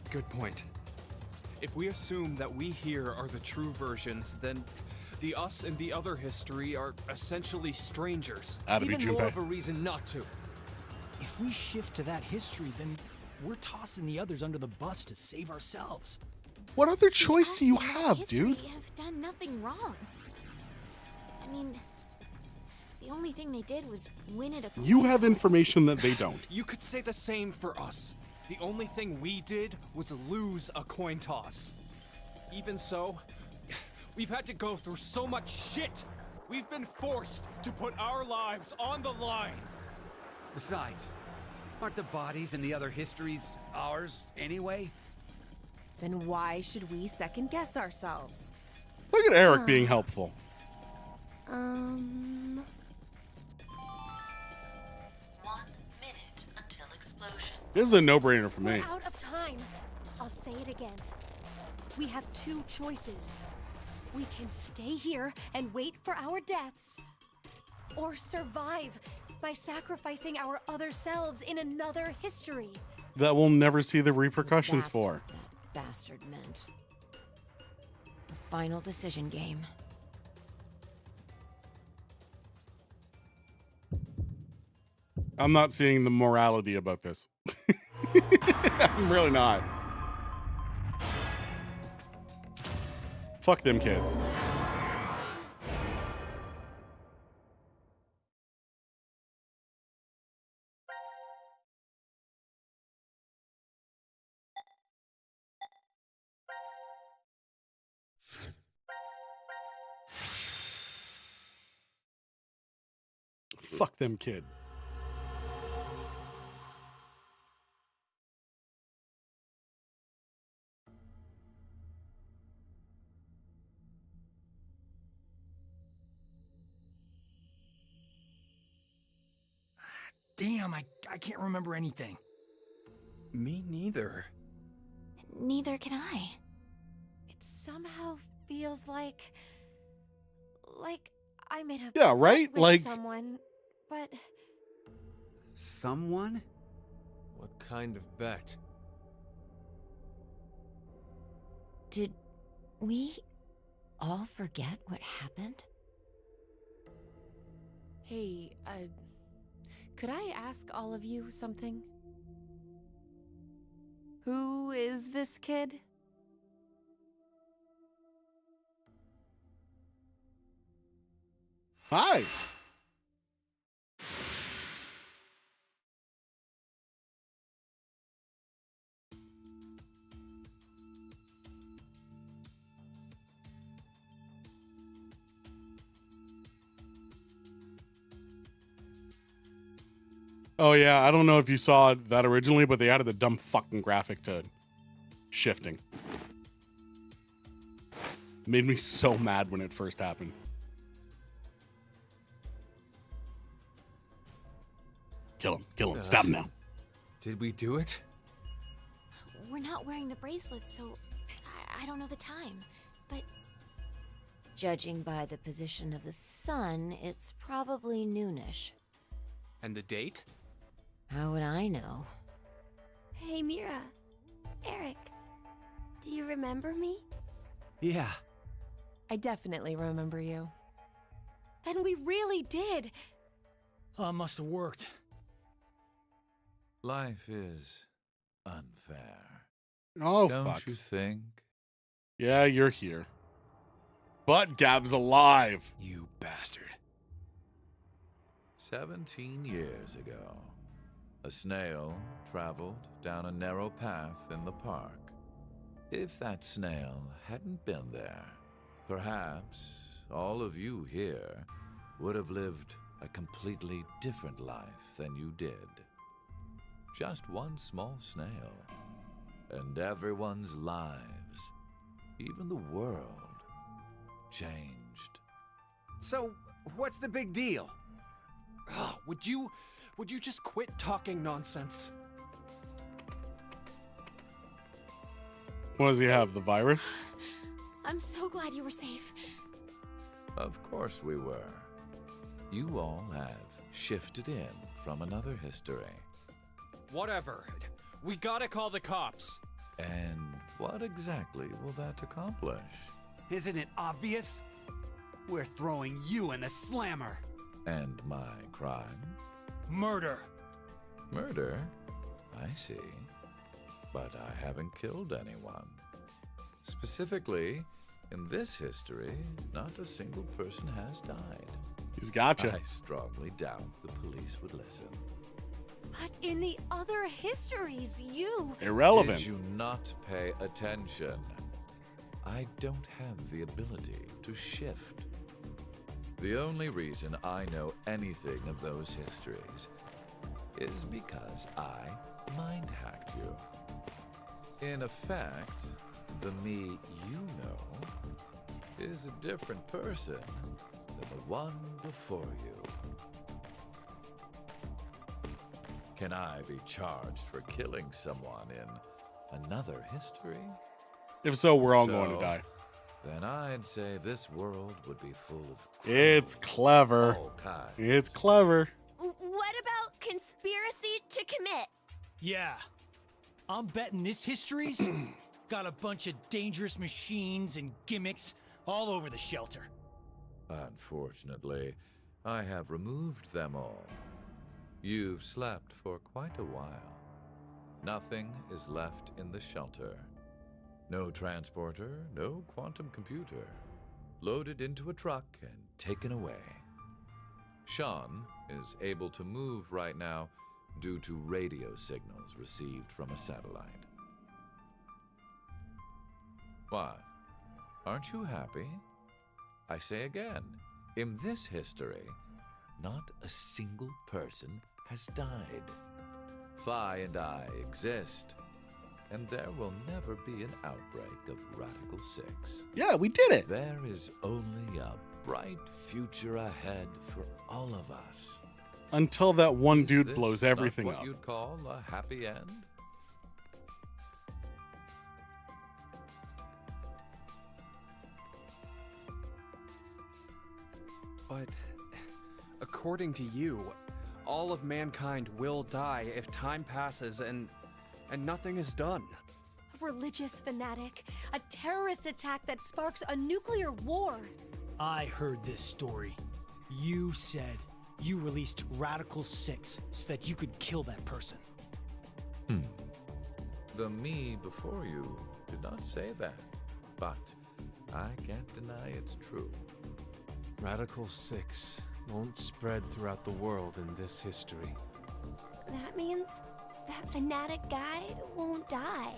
Good point. If we assume that we here are the true versions, then the us and the other history are essentially strangers. Even more of a reason not to. If we shift to that history, then we're tossing the others under the bus to save ourselves. What other choice do you us in that have, history dude? have done nothing wrong. I mean, the only thing they did was win at a coin You have toss. information that they don't. You could say the same for us. The only thing we did was lose a coin toss. Even so, we've had to go through so much shit. We've been forced to put our lives on the line. Besides, aren't the bodies in the other histories ours anyway? Then why should we second guess ourselves? Look at Eric being helpful. 1 minute until explosion. This is a no-brainer for me. We're out of time. I'll say it again. We have two choices. We can stay here and wait for our deaths, or survive by sacrificing our other selves in another history. That we'll never see the repercussions That's for. what that bastard meant. The final decision game. I'm not seeing the morality about this. I'm really not. Fuck them kids. Fuck them kids. Damn, I can't remember anything. Me neither. Neither can I. It somehow feels like I made a Yeah, right? bet with Like- someone, but Someone? What kind of bet? Did we all forget what happened? Hey, could I ask all of you something? Who is this kid? Hi. Oh yeah, I don't know if you saw that originally, but they added the dumb fucking graphic to shifting. Made me so mad when it first happened. Kill him, stop him now. Did we do it? We're not wearing the bracelets, so I don't know the time. But Judging by the position of the sun, it's probably noonish. And the date? How would I know? Hey, Mira. Eric. Do you remember me? Yeah. I definitely remember you. Then we really did. Must have worked. Life is unfair. Oh, Don't fuck. you think? Yeah, you're here. But Gab's alive. You bastard. 17 years ago, a snail traveled down a narrow path in the park. If that snail hadn't been there, perhaps all of you here would have lived a completely different life than you did. Just one small snail, and everyone's lives, even the world, changed. So, what's the big deal? Ugh, would you just quit talking nonsense? What does he have? The virus? I'm so glad you were safe. Of course we were. You all have shifted in from another history. Whatever. We gotta call the cops. And what exactly will that accomplish? Isn't it obvious? We're throwing you in the slammer. And my crime? Murder. Murder? I see. But I haven't killed anyone. Specifically, in this history, not a single person has died. He's gotcha. I strongly doubt the police would listen. But in the other histories, you... Irrelevant. Did you not pay attention? I don't have the ability to shift. The only reason I know anything of those histories is because I mind-hacked you. In effect, the me you know is a different person than the one before you. Can I be charged for killing someone in another history? If so, we're all going to die. Then I'd say this world would be full of It's clever. all kinds. It's clever. What about conspiracy to commit? Yeah. I'm betting this history's got a bunch of dangerous machines and gimmicks all over the shelter. Unfortunately, I have removed them all. You've slept for quite a while. Nothing is left in the shelter. No transporter, no quantum computer. Loaded into a truck and taken away. Sean is able to move right now due to radio signals received from a satellite. What? Aren't you happy? I say again, in this history, not a single person has died. Phi and I exist, and there will never be an outbreak of Radical 6. Yeah, we did it. There is only a bright future ahead for all of us. Until that one Is dude this blows not everything what up. you'd call a happy end? But according to you, all of mankind will die if time passes and nothing is done. A religious fanatic, a terrorist attack that sparks a nuclear war. I heard this story. You said you released Radical 6 so that you could kill that person. The me before you did not say that, but I can't deny it's true. Radical 6 won't spread throughout the world in this history. That means that fanatic guy won't die.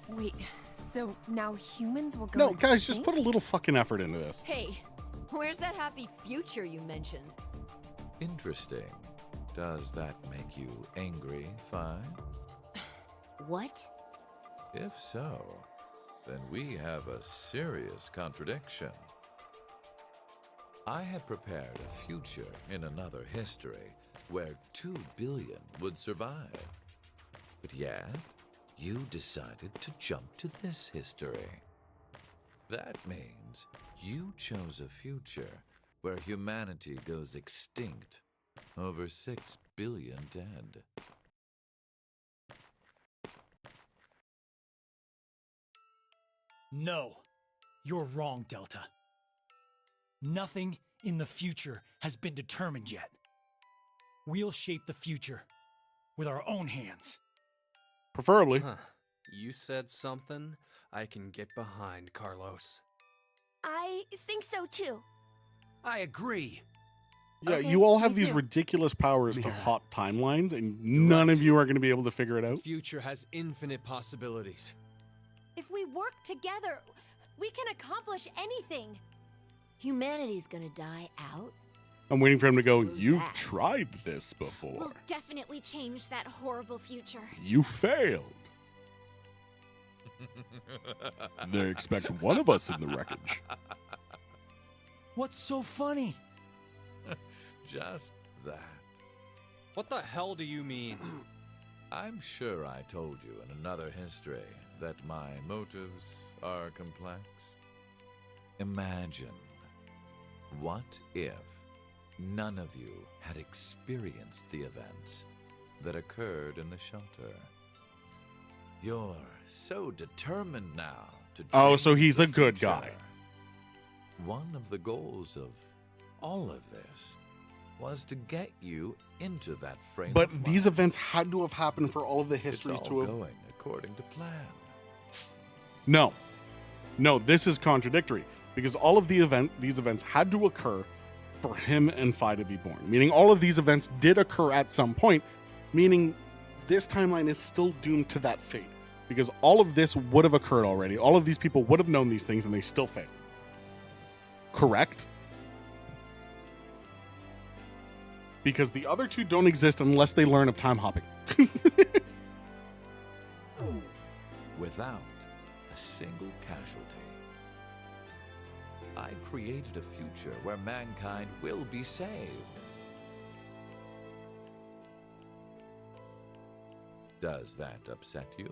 Wait, so now humans will go No, guys, just extinct? put a little fucking effort into this. Hey, where's that happy future you mentioned? Interesting. Does that make you angry, Phi? What? If so, then we have a serious contradiction. I had prepared a future in another history where 2 billion would survive. But yet, you decided to jump to this history. That means you chose a future where humanity goes extinct, over 6 billion dead. No, you're wrong, Delta. Nothing in the future has been determined yet. We'll shape the future with our own hands. Preferably. Huh. You said something I can get behind, Carlos. I think so too. I agree. Yeah, Okay, you all have me these too. ridiculous powers to hop timelines, and none of you are going to be able to figure it out. Future has infinite possibilities. If we work together, we can accomplish anything. Humanity's gonna die out. I'm waiting for him to go, you've tried this before. We'll definitely change that horrible future. You failed. They expect one of us in the wreckage. What's so funny? Just that. What the hell do you mean? I'm sure I told you in another history that my motives are complex. Imagine, what if none of you had experienced the events that occurred in the shelter? You're so determined now to Oh, change so he's the a good future. guy. One of the goals of all of this was to get you into that frame But of these mind. events had to have happened for all of the It's histories all to have. going according to plan. No. No, this is contradictory because all of these events had to occur for him and Phi to be born. Meaning all of these events did occur at some point, meaning this timeline is still doomed to that fate because all of this would have occurred already. All of these people would have known these things and they still failed. Correct? Because the other two don't exist unless they learn of time hopping. Without a single casualty. I created a future where mankind will be saved. Does that upset you?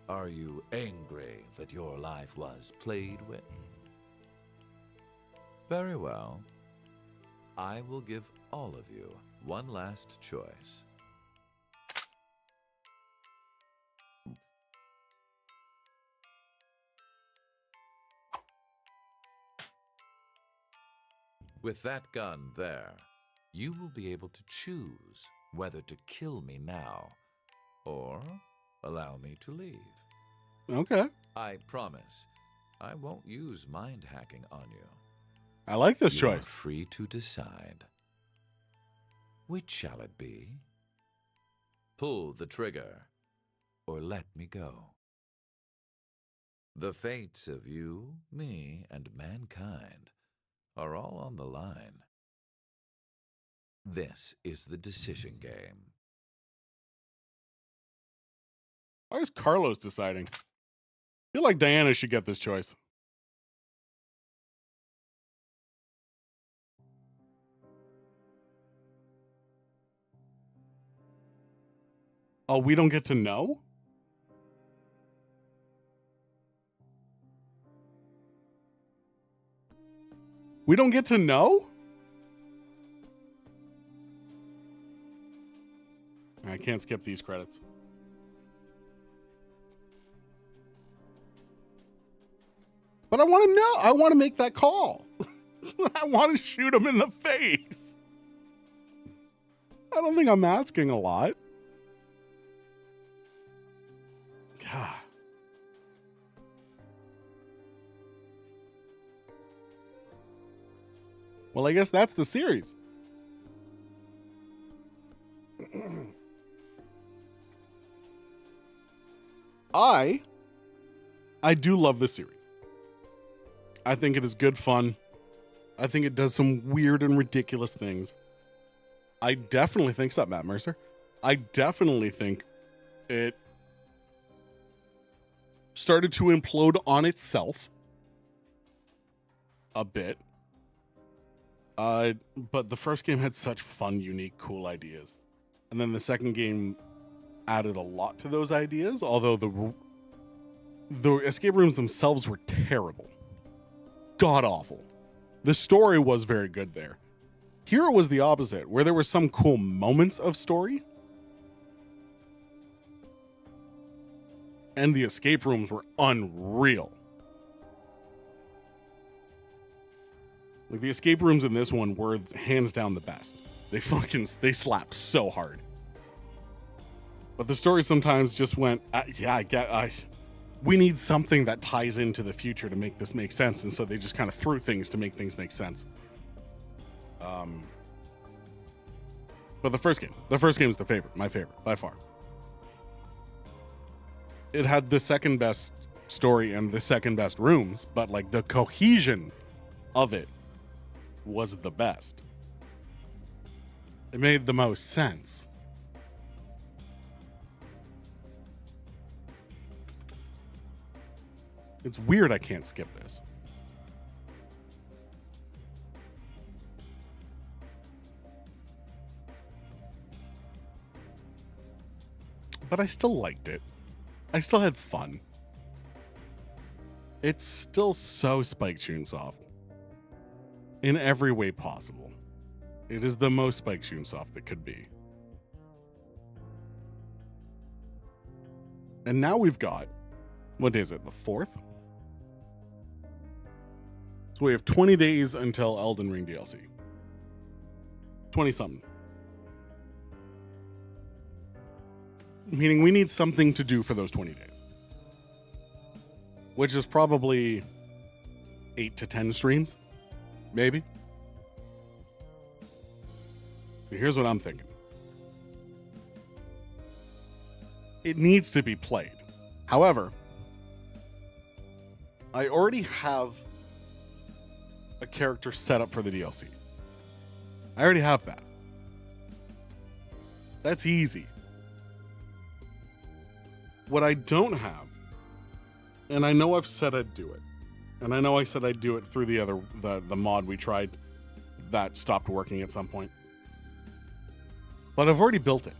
Are you angry that your life was played with? Very well. I will give all of you one last choice. With that gun there, you will be able to choose whether to kill me now or allow me to leave. Okay. I promise I won't use mind hacking on you. I like this You are choice. free to decide. Which shall it be? Pull the trigger or let me go. The fates of you, me, and mankind are all on the line. This is the decision game. Why is Carlos deciding? I feel like Diana should get this choice. Oh, we don't get to know? We don't get to know? I can't skip these credits. But I want to know. I want to make that call. I want to shoot him in the face. I don't think I'm asking a lot. God. Well, I guess that's the series. I do love this series. I think it is good fun. I think it does some weird and ridiculous things. I definitely think so, Matt Mercer. I definitely think it started to implode on itself a bit. But the first game had such fun, unique, cool ideas. And then the second game added a lot to those ideas, although the escape rooms themselves were terrible. God awful. The story was very good there. Here it was the opposite, where there were some cool moments of story. And the escape rooms were unreal. Like, the escape rooms in this one were hands down the best. They slap so hard. But the story sometimes just went, we need something that ties into the future to make this make sense. And so they just kind of threw things to make things make sense. But the first game is my favorite by far. It had the second best story and the second best rooms, but like the cohesion of it was the best. It made the most sense. It's weird I can't skip this. But I still liked it. I still had fun. It's still so Spike Chunsoft. In every way possible. It is the most Spike Chunsoft that could be. And now we've got, what day is it, the 4th? So we have 20 days until Elden Ring DLC. 20-something. Meaning we need something to do for those 20 days. Which is probably 8 to 10 streams. Maybe. Here's what I'm thinking. It needs to be played. However, I already have a character set up for the DLC. I already have that. That's easy. What I don't have, and I know I've said I'd do it, and I know I said I'd do it through the mod we tried that stopped working at some point. But I've already built it.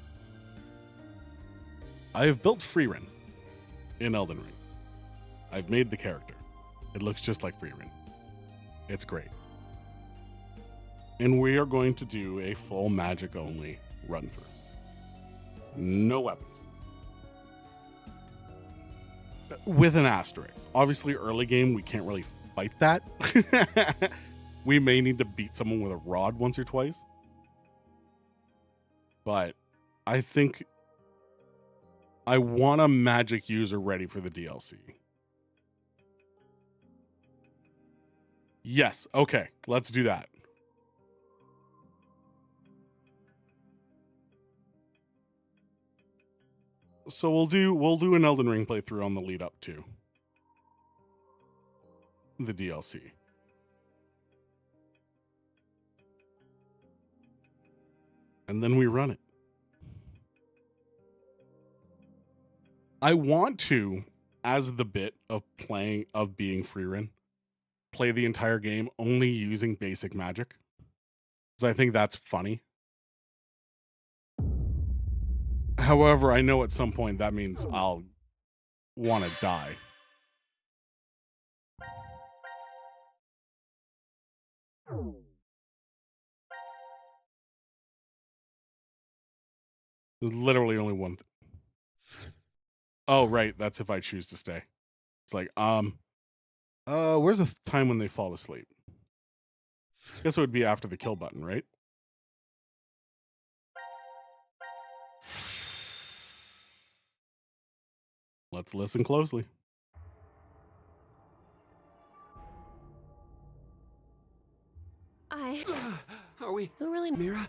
I have built Frieren in Elden Ring. I've made the character. It looks just like Frieren. It's great. And we are going to do a full magic only run through. No weapons. With an asterisk. Obviously, early game, we can't really fight that. We may need to beat someone with a rod once or twice. But I think I want a magic user ready for the DLC. Yes, okay, let's do that. So we'll do an Elden Ring playthrough on the lead up to the DLC. And then we run it. I want to, as the bit of being Frieren, play the entire game only using basic magic. Because I think that's funny. However, I know at some point that means I'll want to die. There's literally only one. Oh, right. That's if I choose to stay. It's like, where's the time when they fall asleep? Guess it would be after the kill button, right? Let's listen closely. Are we? Who really? Mira?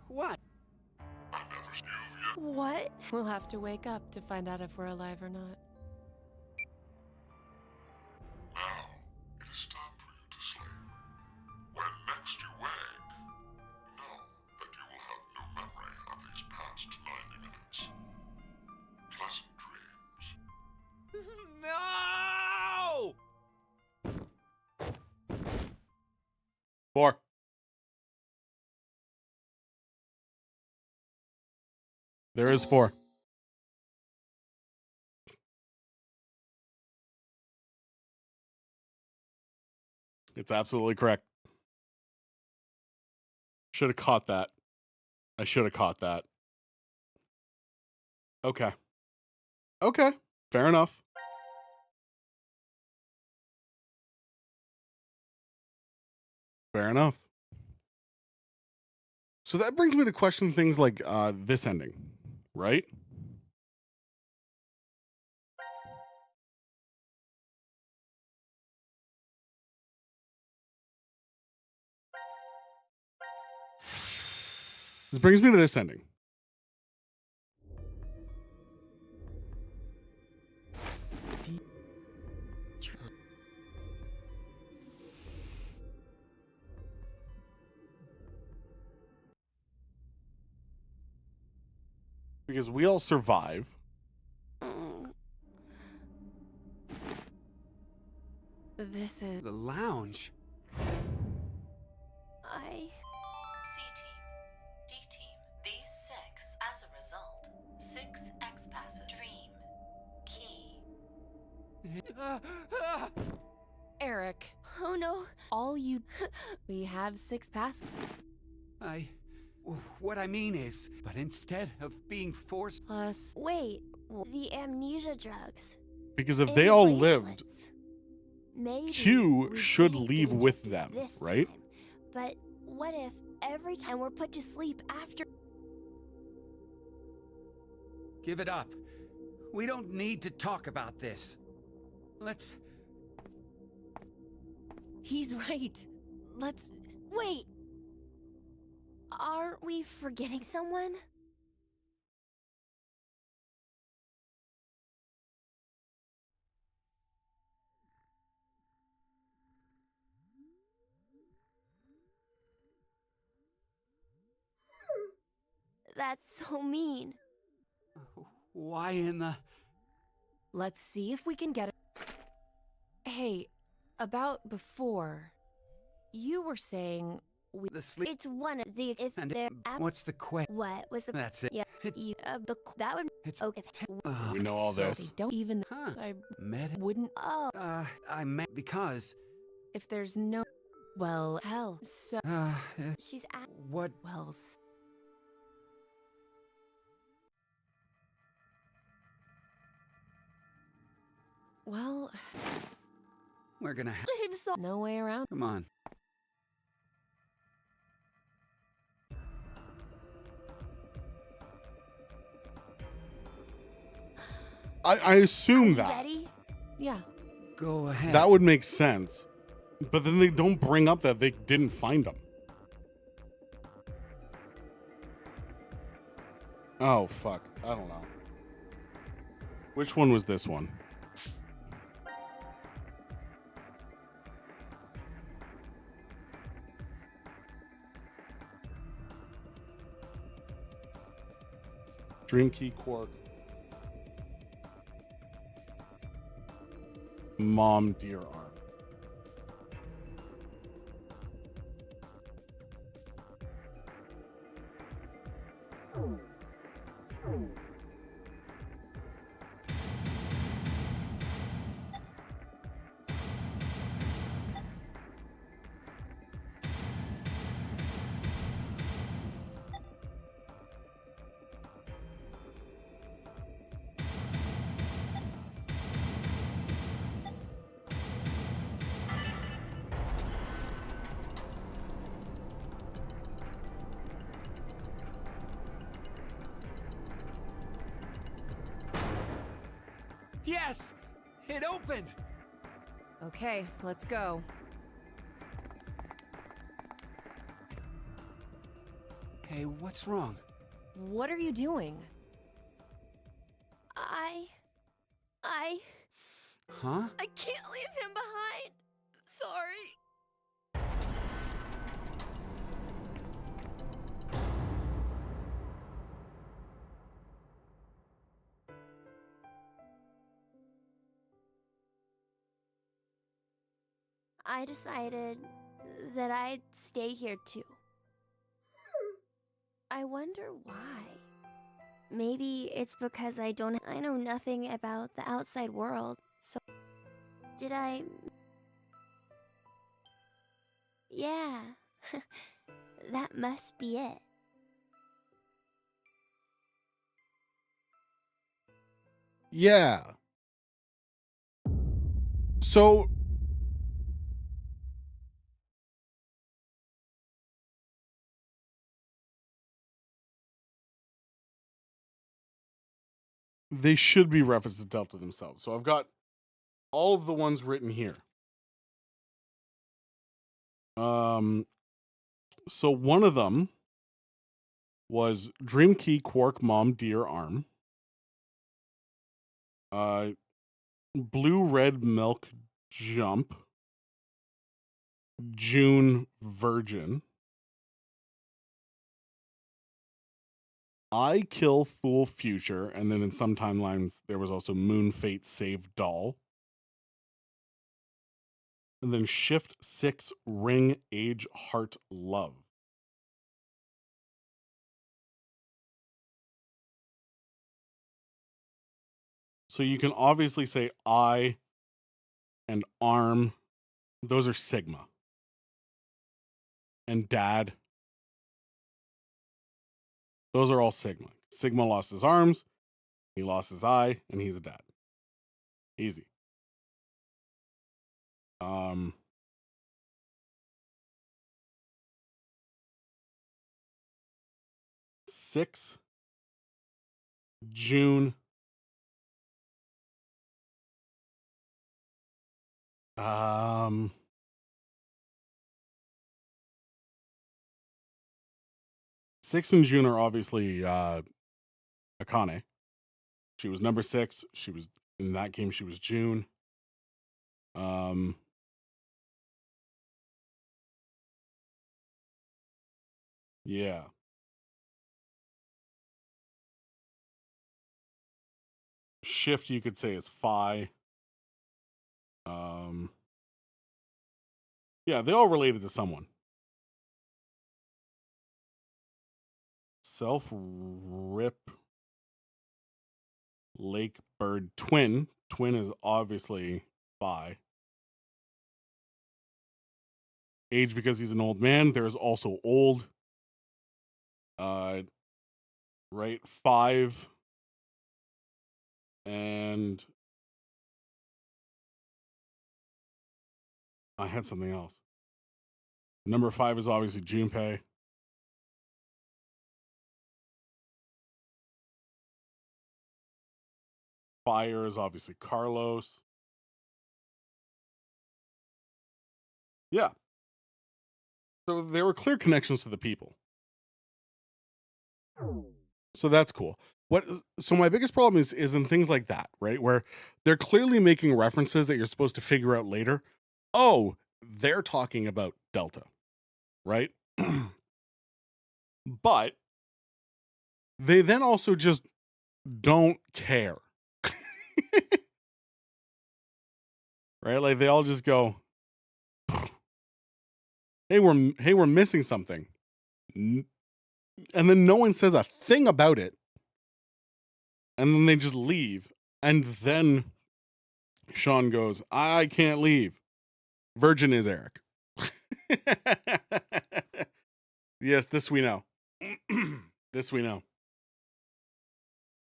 What? What? We'll have to wake up to find out if we're alive or not. Now, it is time for you to sleep. When next you wake, know that you will have no memory of these past 90 minutes. Pleasant dreams. No! 4. There is 4. It's absolutely correct. Should have caught that. I should have caught that. Okay. Okay. Fair enough. Fair enough. So that brings me to question things like this ending, right? This brings me to this ending. Because we all survive. This is the lounge. C team, D team, these 6 as a result. 6 X passes. Dream. Key. Eric. Oh no. We have 6 pass. What I mean is, but instead of being forced. Plus. Wait, the amnesia drugs. Because if And they all bracelets. lived, Maybe Q we should didn't leave get with injected them, this right? time. But what if every time we're put to sleep after. Give it up. We don't need to talk about this. Let's. He's right. Let's. Wait! Are we forgetting someone? That's so mean. Why in the. Let's see if we can get it. Hey, about before. You were saying we. The sleep. It's one of the. If And there. what's the question? What was the. That's it. Yeah. You. That would. It's. Okay. We know all They this. don't even. Huh. I Med. wouldn't. Oh. I meant because. If there's no. Well, hell. So. She's at. What? Well. Well. We're gonna. I'm so. No way around. Come on. I assume that. Ready? Yeah. Go ahead. That would make sense. But then they don't bring up that they didn't find them. Oh, fuck. I don't know. Which one was this one? Dream Key Quark. Mom Dear Arm. Yes! It opened! Okay, let's go. Hey, what's wrong? What are you doing? Huh? I can't leave him behind. Sorry. I decided that I'd stay here too. I wonder why. Maybe it's because I know nothing about the outside world. So did I? Yeah. That must be it. Yeah. So they should be referenced to Delta themselves. So I've got all of the ones written here. So one of them was Dream Key, Quark, Mom, Dear, Arm. Blue, Red, Milk, Jump. June, Virgin. I Kill, Fool, Future. And then in some timelines, there was also Moon, Fate, Save, Doll. And then Shift 6, Ring, Age, Heart, Love. So you can obviously say I and Arm. Those are Sigma. And Dad. Those are all Sigma. Sigma lost his arms. He lost his eye. And he's a dad. Easy. 6 June. 6 and June are obviously Akane. She was number 6. She was in that game. She was June. Yeah. Shift, you could say, is Phi. Yeah, they all related to someone. Self Rip Lake Bird Twin. Twin is obviously Phi. Age because he's an old man. There's also old. Right, 5. And I had something else. Number 5 is obviously Junpei. Fire is obviously Carlos. Yeah. So there were clear connections to the people. So that's cool. So my biggest problem is in things like that, right? Where they're clearly making references that you're supposed to figure out later. Oh, they're talking about Delta, right? But they then also just don't care. Right? Like they all just go, hey, we're missing something. And then no one says a thing about it. And then they just leave. And then Sean goes, I can't leave. Virgin is Eric. Yes, this we know. This we know.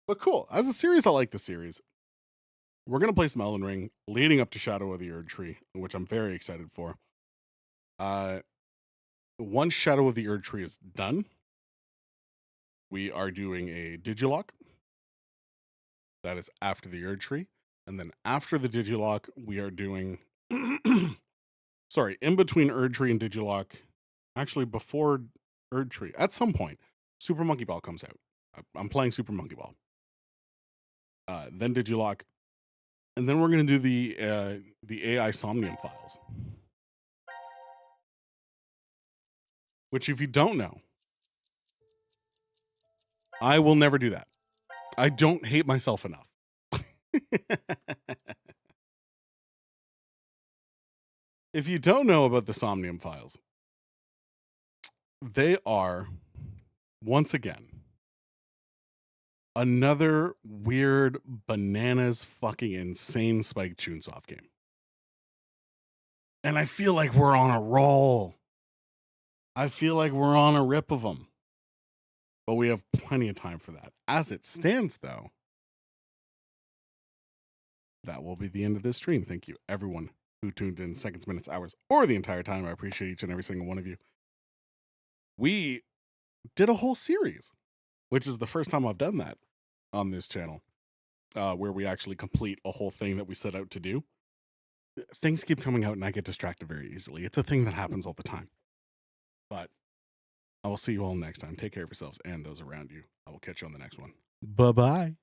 But cool. As a series, I like the series. We're going to play some Elden Ring leading up to Shadow of the Erdtree, which I'm very excited for. Once Shadow of the Erdtree is done, we are doing a Digilock. That is after the Erdtree. And then after the Digilock, we are doing... Sorry, in between Erdtree and Digilock, actually before Erdtree, at some point, Super Monkey Ball comes out. I'm playing Super Monkey Ball. Then Digilock. And then we're going to do the AI Somnium Files. Which, if you don't know, I will never do that. I don't hate myself enough. If you don't know about the Somnium Files, they are, once again, another weird, bananas, fucking insane Spike Chunsoft game. And I feel like we're on a roll. I feel like we're on a rip of them. But we have plenty of time for that. As it stands, though, that will be the end of this stream. Thank you, everyone who tuned in seconds, minutes, hours, or the entire time. I appreciate each and every single one of you. We did a whole series, which is the first time I've done that on this channel. where we actually complete a whole thing that we set out to do, things keep coming out and I get distracted very easily. It's a thing that happens all the time. But I will see you all next time. Take care of yourselves and those around you. I will catch you on the next one. Bye-bye.